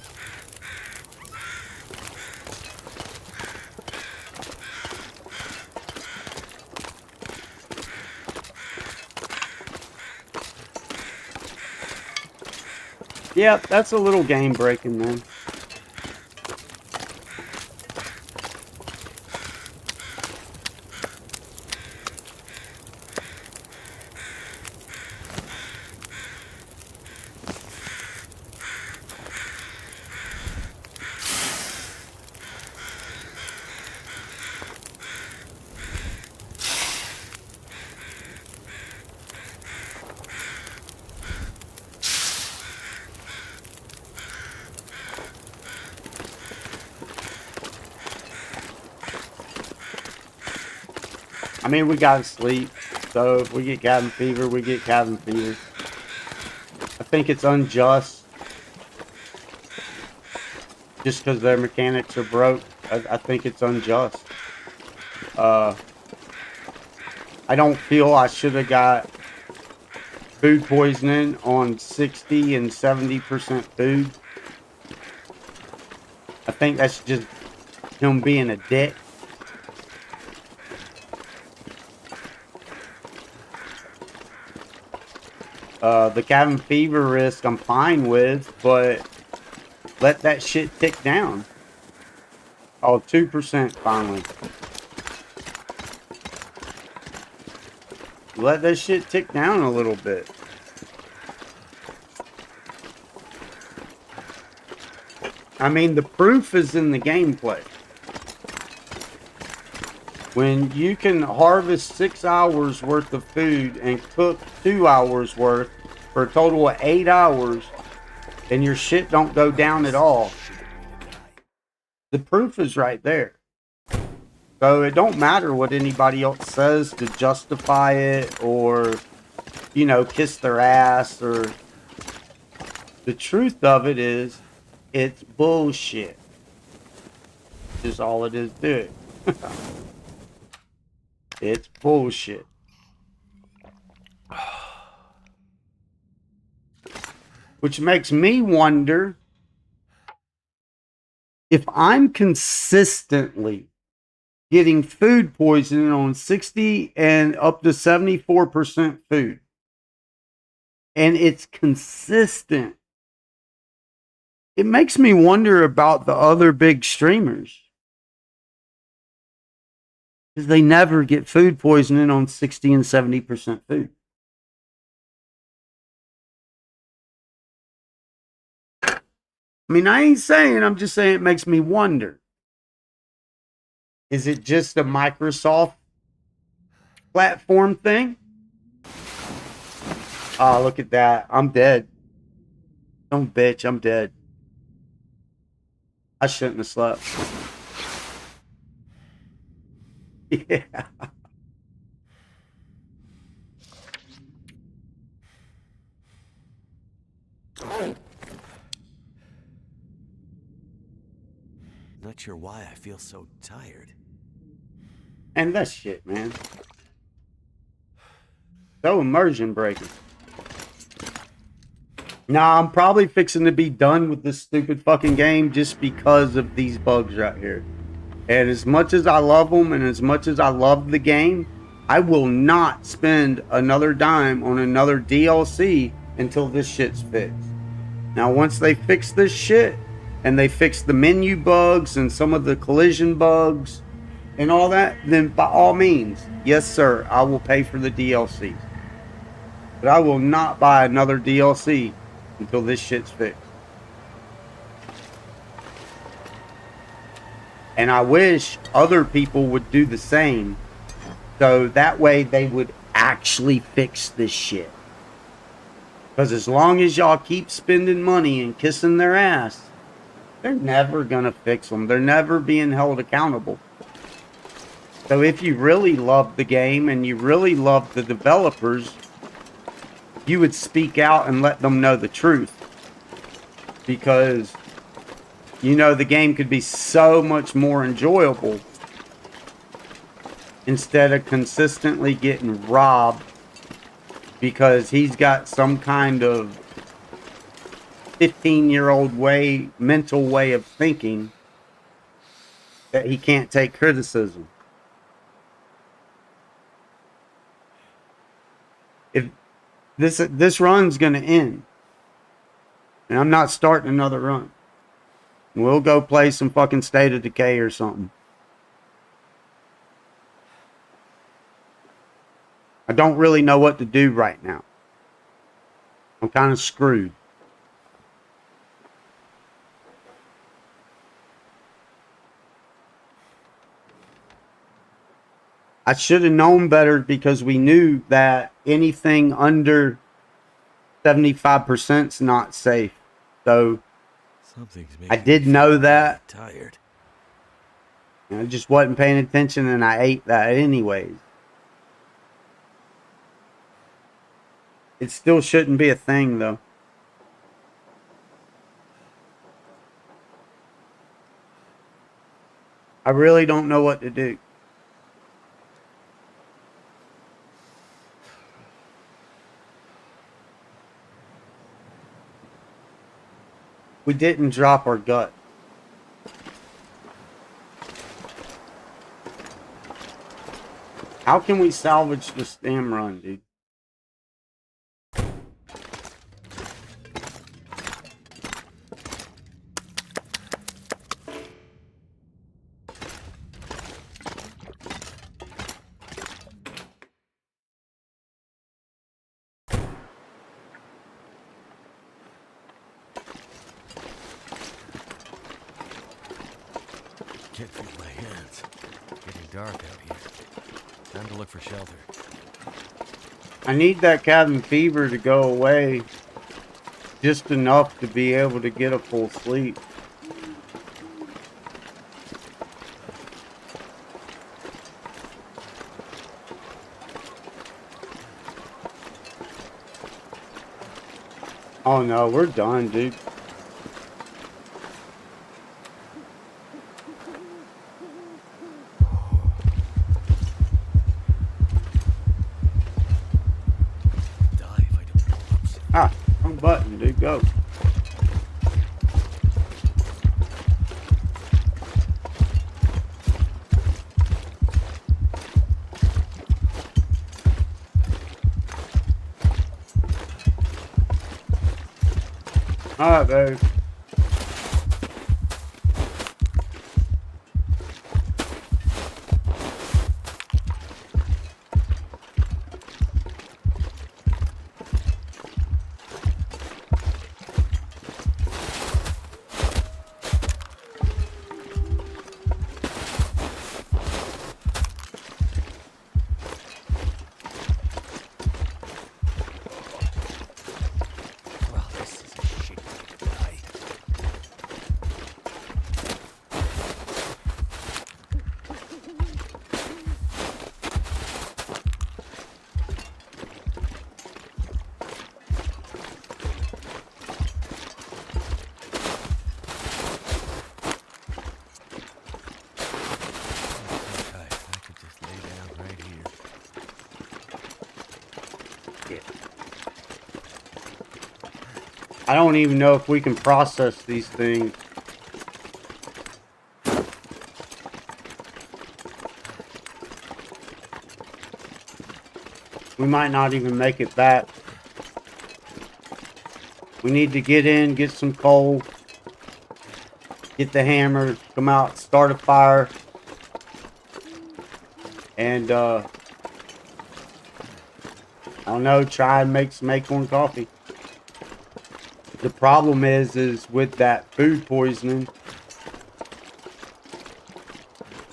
Yep, that's a little game breaking, man. I mean, we gotta sleep. So if we get cabin fever, we get cabin fever. I think it's unjust. Just because their mechanics are broke. I think it's unjust. I don't feel I should have got food poisoning on 60 and 70% food. I think that's just him being a dick. The cabin fever risk I'm fine with, but let that shit tick down. Oh, 2% finally. Let that shit tick down a little bit. I mean, the proof is in the gameplay. When you can harvest 6 hours worth of food and cook 2 hours worth for a total of 8 hours, and your shit don't go down at all, the proof is right there. So it don't matter what anybody else says to justify it or, you know, kiss their ass, or the truth of it is it's bullshit. Just all it is to it. It's bullshit. Which makes me wonder if I'm consistently getting food poisoning on 60 and up to 74% food, and it's consistent, it makes me wonder about the other big streamers. Because they never get food poisoning on 60 and 70% food. I mean, I ain't saying, I'm just saying it makes me wonder. Is it just a Microsoft platform thing? Oh, look at that. I'm dead. Don't bitch, I'm dead. I shouldn't have slept. Yeah. Not sure why I feel so tired. And that's shit, man. So immersion breaking. Nah, I'm probably fixing to be done with this stupid fucking game just because of these bugs right here. And as much as I love them and as much as I love the game, I will not spend another dime on another DLC until this shit's fixed. Now, once they fix this shit and they fix the menu bugs and some of the collision bugs and all that, then by all means, yes, sir, I will pay for the DLCs. But I will not buy another DLC until this shit's fixed. And I wish other people would do the same, so that way they would actually fix this shit. Because as long as y'all keep spending money and kissing their ass, they're never gonna fix them. They're never being held accountable. So if you really love the game and you really love the developers, you would speak out and let them know the truth. Because, you know, the game could be so much more enjoyable instead of consistently getting robbed because he's got some kind of 15-year-old mental way of thinking that he can't take criticism. If this run's gonna end, and I'm not starting another run, we'll go play some fucking State of Decay or something. I don't really know what to do right now. I'm kind of screwed. I should have known better because we knew that anything under 75% is not safe. So I did know that. Tired. I just wasn't paying attention and I ate that anyways. It still shouldn't be a thing though. I really don't know what to do. We didn't drop our gut. How can we salvage this damn run, dude? Can't feel my hands. Getting dark out here. Time to look for shelter. I need that cabin fever to go away just enough to be able to get a full sleep. Oh no, we're done, dude. Ah, wrong button, dude. Go. All right, babe. I don't even know if we can process these things. We might not even make it back. We need to get in, get some coal, get the hammer, come out, start a fire, and I don't know, try and make some acorn coffee. The problem is with that food poisoning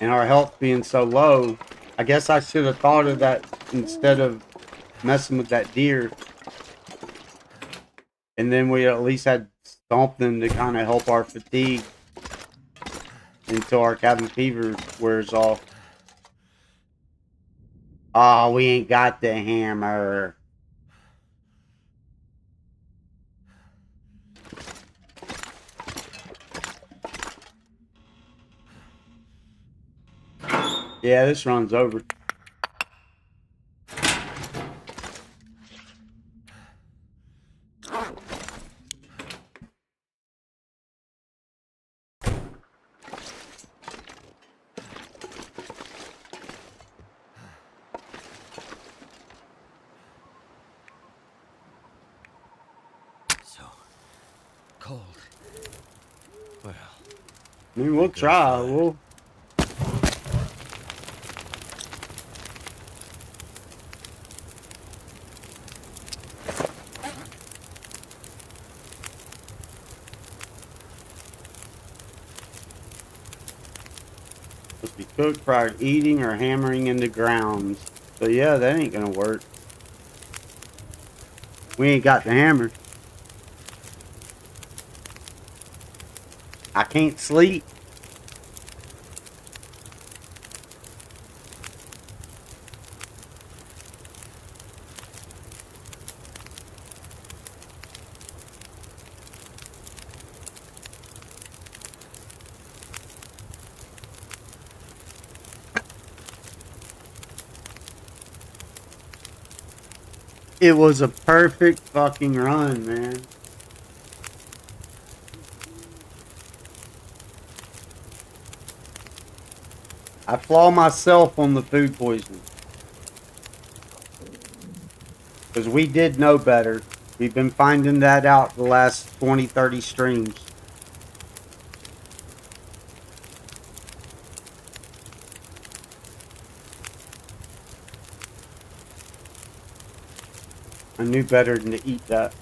and our health being so low, I guess I should have thought of that instead of messing with that deer. And then we at least had something to kind of help our fatigue until our cabin fever wears off. Oh, we ain't got the hammer. Yeah, this run's over. So cold. Well, I mean, we'll try. We'll. Must be cooked, fried, eating, or hammering into grounds. So yeah, that ain't gonna work. We ain't got the hammer. I can't sleep. It was a perfect fucking run, man. I flaw myself on the food poisoning. Because we did know better. We've been finding that out the last 20, 30 streams. I knew better than to eat that.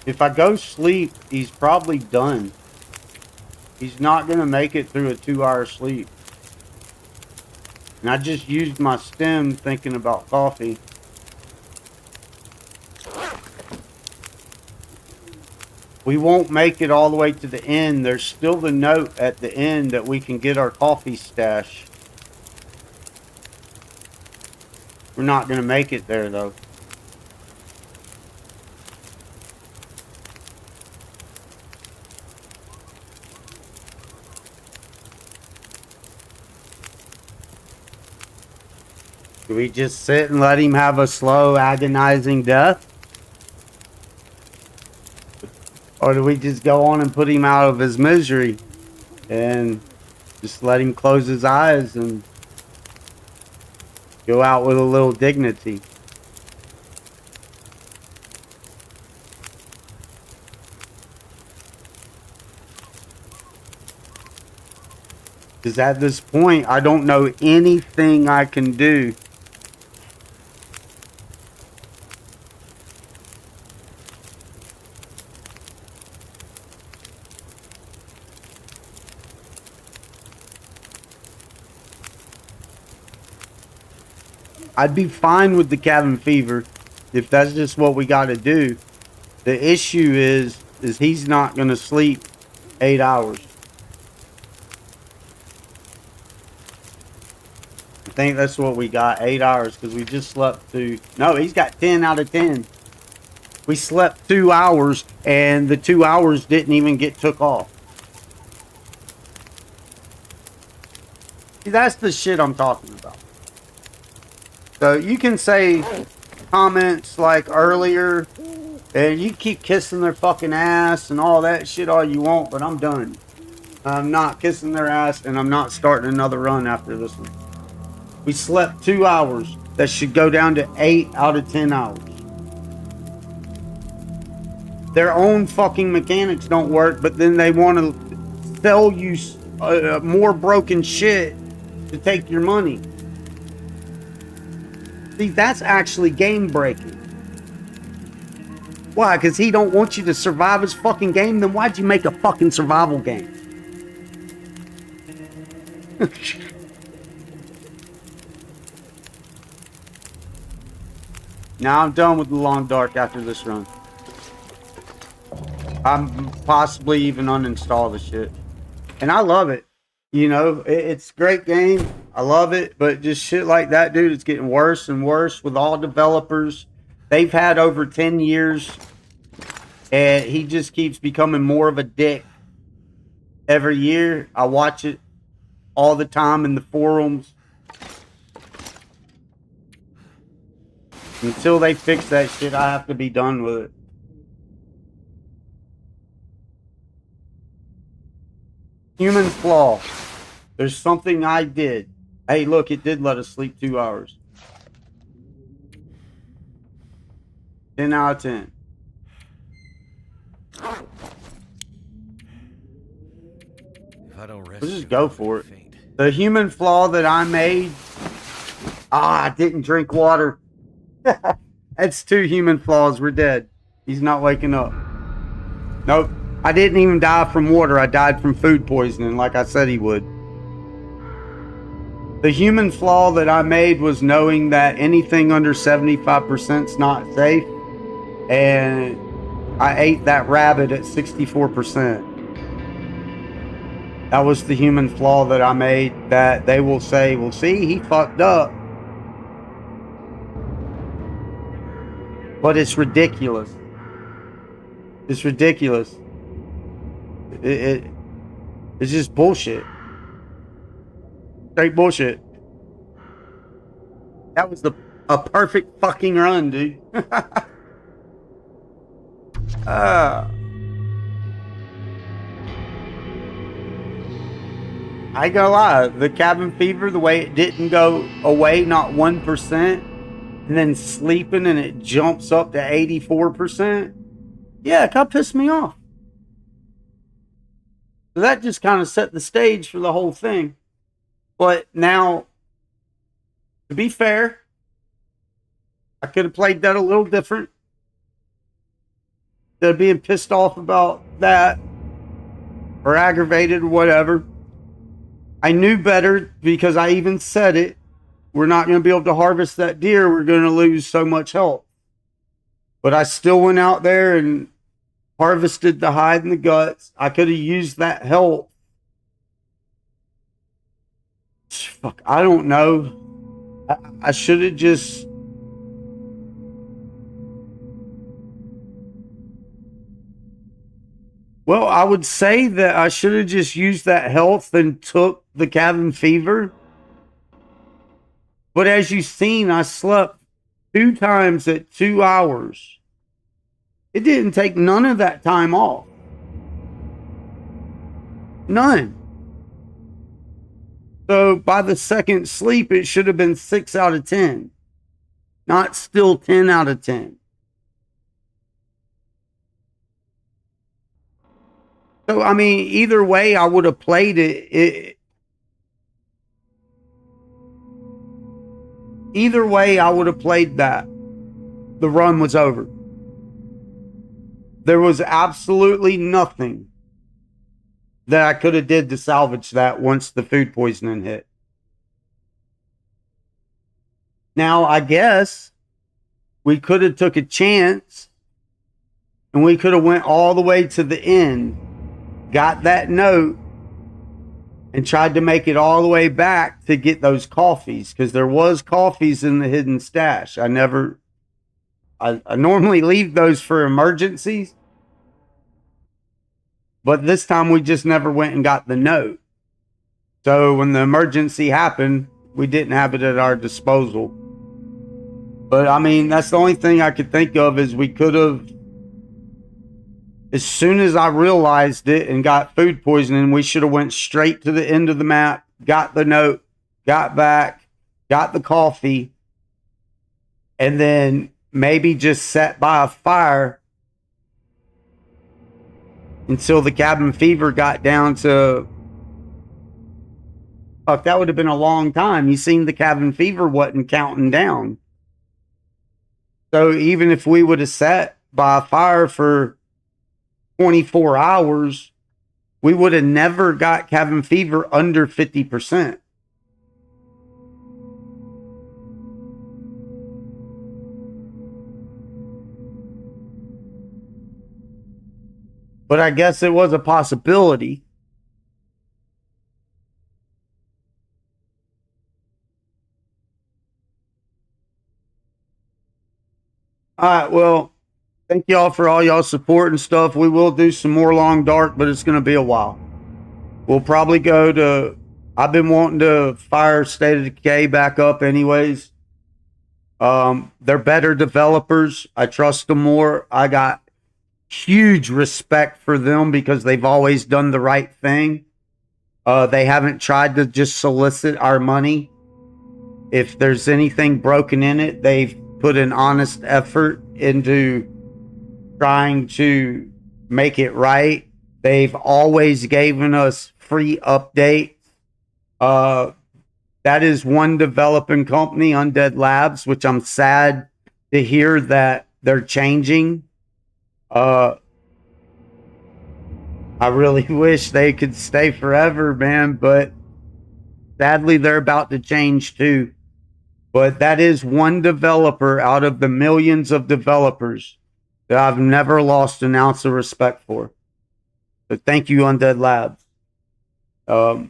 If I go sleep, he's probably done. He's not going to make it through a 2-hour sleep. And I just used my stem thinking about coffee. We won't make it all the way to the end. There's still the note at the end that we can get our coffee stash. We're not going to make it there, though. Do we just sit and let him have a slow, agonizing death? Or do we just go on and put him out of his misery and just let him close his eyes and go out with a little dignity? Because at this point, I don't know anything I can do. I'd be fine with the cabin fever if that's just what we got to do. The issue is he's not going to sleep 8 hours. I think that's what we got, 8 hours, because we just slept through. No, he's got 10 out of 10. We slept 2 hours, and the 2 hours didn't even get took off. See, that's the shit I'm talking about. So you can say comments like earlier, and you keep kissing their fucking ass and all that shit all you want, but I'm done. I'm not kissing their ass, and I'm not starting another run after this one. We slept 2 hours. That should go down to 8 out of 10 hours. Their own fucking mechanics don't work, but then they want to sell you more broken shit to take your money. See, that's actually game breaking. Why? Because he don't want you to survive his fucking game? Then why'd you make a fucking survival game? Now I'm done with the long dark after this run. I'm possibly even uninstall the shit. And I love it. You know, it's a great game. I love it. But just shit like that, dude, it's getting worse and worse with all developers. They've had over 10 years. And he just keeps becoming more of a dick every year. I watch it all the time in the forums. Until they fix that shit, I have to be done with it. Human flaw. There's something I did. Hey, look, it did let us sleep 2 hours. 10 out of 10. If I don't rest, Let's just go for it. faint. The human flaw that I made. I didn't drink water. That's 2 human flaws. We're dead. He's not waking up. Nope. I didn't even die from water. I died from food poisoning like I said he would. The human flaw that I made was knowing that anything under 75% is not safe. And I ate that rabbit at 64%. That was the human flaw that I made, that they will say, well, see, he fucked up. But it's ridiculous. It's ridiculous. It's just bullshit. Straight bullshit. That was a perfect fucking run, dude. I ain't gonna lie, the cabin fever, the way it didn't go away, not 1%, and then sleeping and it jumps up to 84%. Yeah, it kind of pissed me off. So that just kind of set the stage for the whole thing. But now, to be fair, I could have played that a little different. Instead of being pissed off about that, or aggravated, or whatever. I knew better because I even said it. We're not going to be able to harvest that deer. We're going to lose so much health. But I still went out there and harvested the hide and the guts. I could have used that health. Fuck, I don't know. I should have just... Well, I would say that I should have just used that health and took the cabin fever. But as you've seen, I slept 2 times at 2 hours. It didn't take none of that time off. None. So by the second sleep, it should have been 6 out of 10. Not still 10 out of 10. So, I mean, either way, I would have played it. Either way, I would have played that. The run was over. There was absolutely nothing that I could have did to salvage that once the food poisoning hit. Now, I guess we could have took a chance and we could have went all the way to the end, got that note, and tried to make it all the way back to get those coffees, because there was coffees in the hidden stash. I never I normally leave those for emergencies, but this time we just never went and got the note. So when the emergency happened, we didn't have it at our disposal. But I mean, that's the only thing I could think of is we could have, as soon as I realized it and got food poisoning, we should have went straight to the end of the map, got the note, got back, got the coffee, and then maybe just sat by a fire until the cabin fever got down to, fuck, that would have been a long time. You seen the cabin fever wasn't counting down. So even if we would have sat by a fire for 24 hours, we would have never got cabin fever under 50%. But I guess it was a possibility. All right, well, thank y'all for all y'all support and stuff. We will do some more Long Dark, but it's going to be a while. We'll probably go to, I've been wanting to fire State of Decay back up anyways. They're better developers. I trust them more. I got huge respect for them because they've always done the right thing. They haven't tried to just solicit our money. If there's anything broken in it, they've put an honest effort into trying to make it right. They've always given us free updates. That is one developing company, Undead Labs, which I'm sad to hear that they're changing. I really wish they could stay forever, man, but sadly they're about to change too. But that is one developer out of the millions of developers that I've never lost an ounce of respect for. So thank you, Undead Labs. But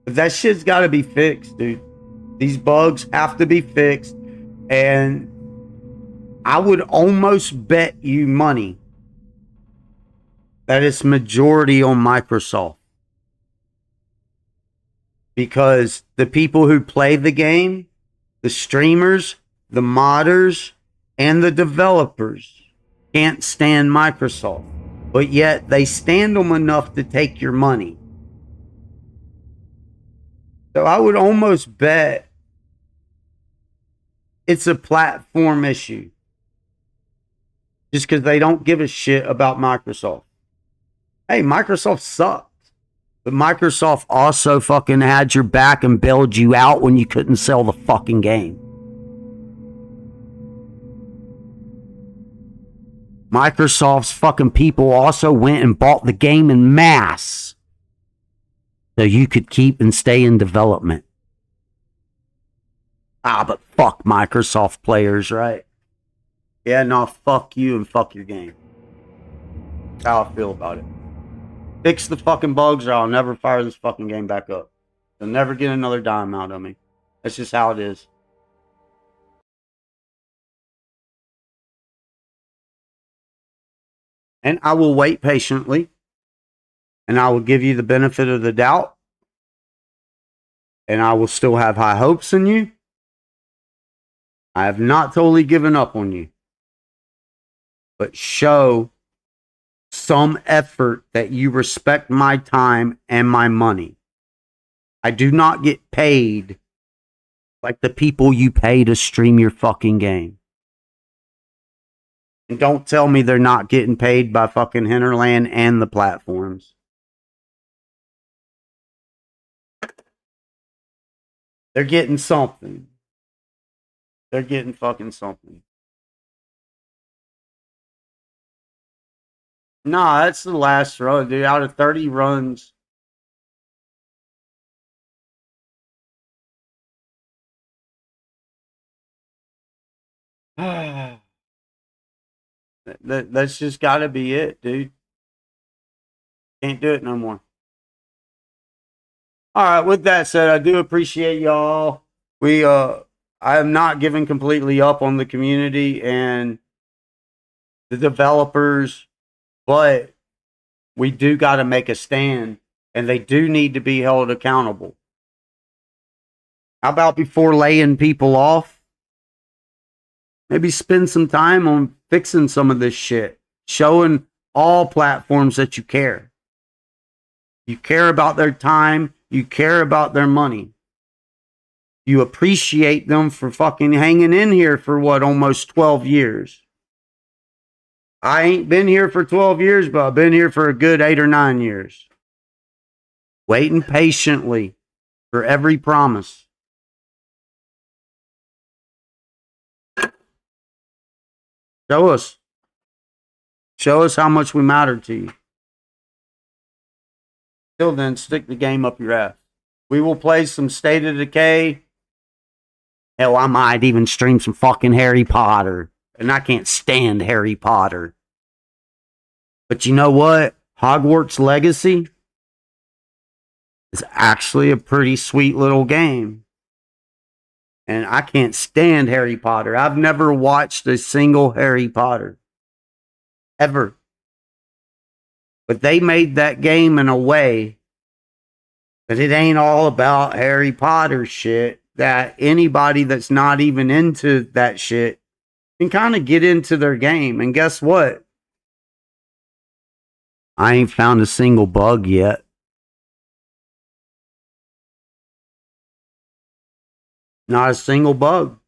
that shit's got to be fixed, dude. These bugs have to be fixed. And I would almost bet you money that it's majority on Microsoft. Because the people who play the game, the streamers, the modders, and the developers can't stand Microsoft. But yet they stand them enough to take your money. So I would almost bet it's a platform issue. Just because they don't give a shit about Microsoft. Hey, Microsoft sucks. But Microsoft also fucking had your back and bailed you out when you couldn't sell the fucking game. Microsoft's fucking people also went and bought the game in mass so you could keep and stay in development. But fuck Microsoft players, right? Yeah, no, fuck you and fuck your game. That's how I feel about it. Fix the fucking bugs or I'll never fire this fucking game back up. They'll never get another dime out of me. That's just how it is. And I will wait patiently. And I will give you the benefit of the doubt. And I will still have high hopes in you. I have not totally given up on you. But show some effort that you respect my time and my money. I do not get paid like the people you pay to stream your fucking game. And don't tell me they're not getting paid by fucking Hinterland and the platforms. They're getting something. They're getting fucking something. Nah, that's the last run, dude. Out of 30 runs. That's just gotta be it, dude. Can't do it no more. All right, with that said, I do appreciate y'all. I am not giving completely up on the community and the developers, but we do got to make a stand, and they do need to be held accountable. How about before laying people off, maybe spend some time on fixing some of this shit, showing all platforms that you care. You care about their time, you care about their money. You appreciate them for fucking hanging in here for what, almost 12 years. I ain't been here for 12 years, but I've been here for a good 8 or 9 years. Waiting patiently for every promise. Show us. Show us how much we matter to you. Till then, stick the game up your ass. We will play some State of Decay. Hell, I might even stream some fucking Harry Potter. And I can't stand Harry Potter. But you know what? Hogwarts Legacy is actually a pretty sweet little game. And I can't stand Harry Potter. I've never watched a single Harry Potter. Ever. But they made that game in a way that it ain't all about Harry Potter shit, that anybody that's not even into that shit can kind of get into their game. And guess what? I ain't found a single bug yet. Not a single bug.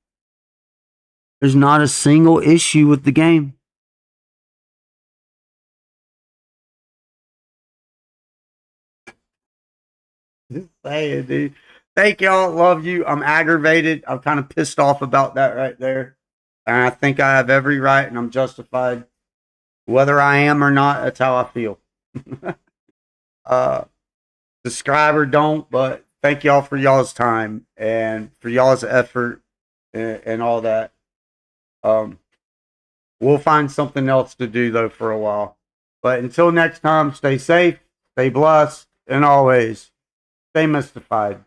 There's not a single issue with the game. Just saying, dude. Thank y'all. Love you. I'm aggravated. I'm kind of pissed off about that right there. And I think I have every right and I'm justified. Whether I am or not, that's how I feel. Subscribe or don't, but thank y'all for y'all's time and for y'all's effort and all that. We'll find something else to do though for a while. But until next time, stay safe, stay blessed, and always stay mystified.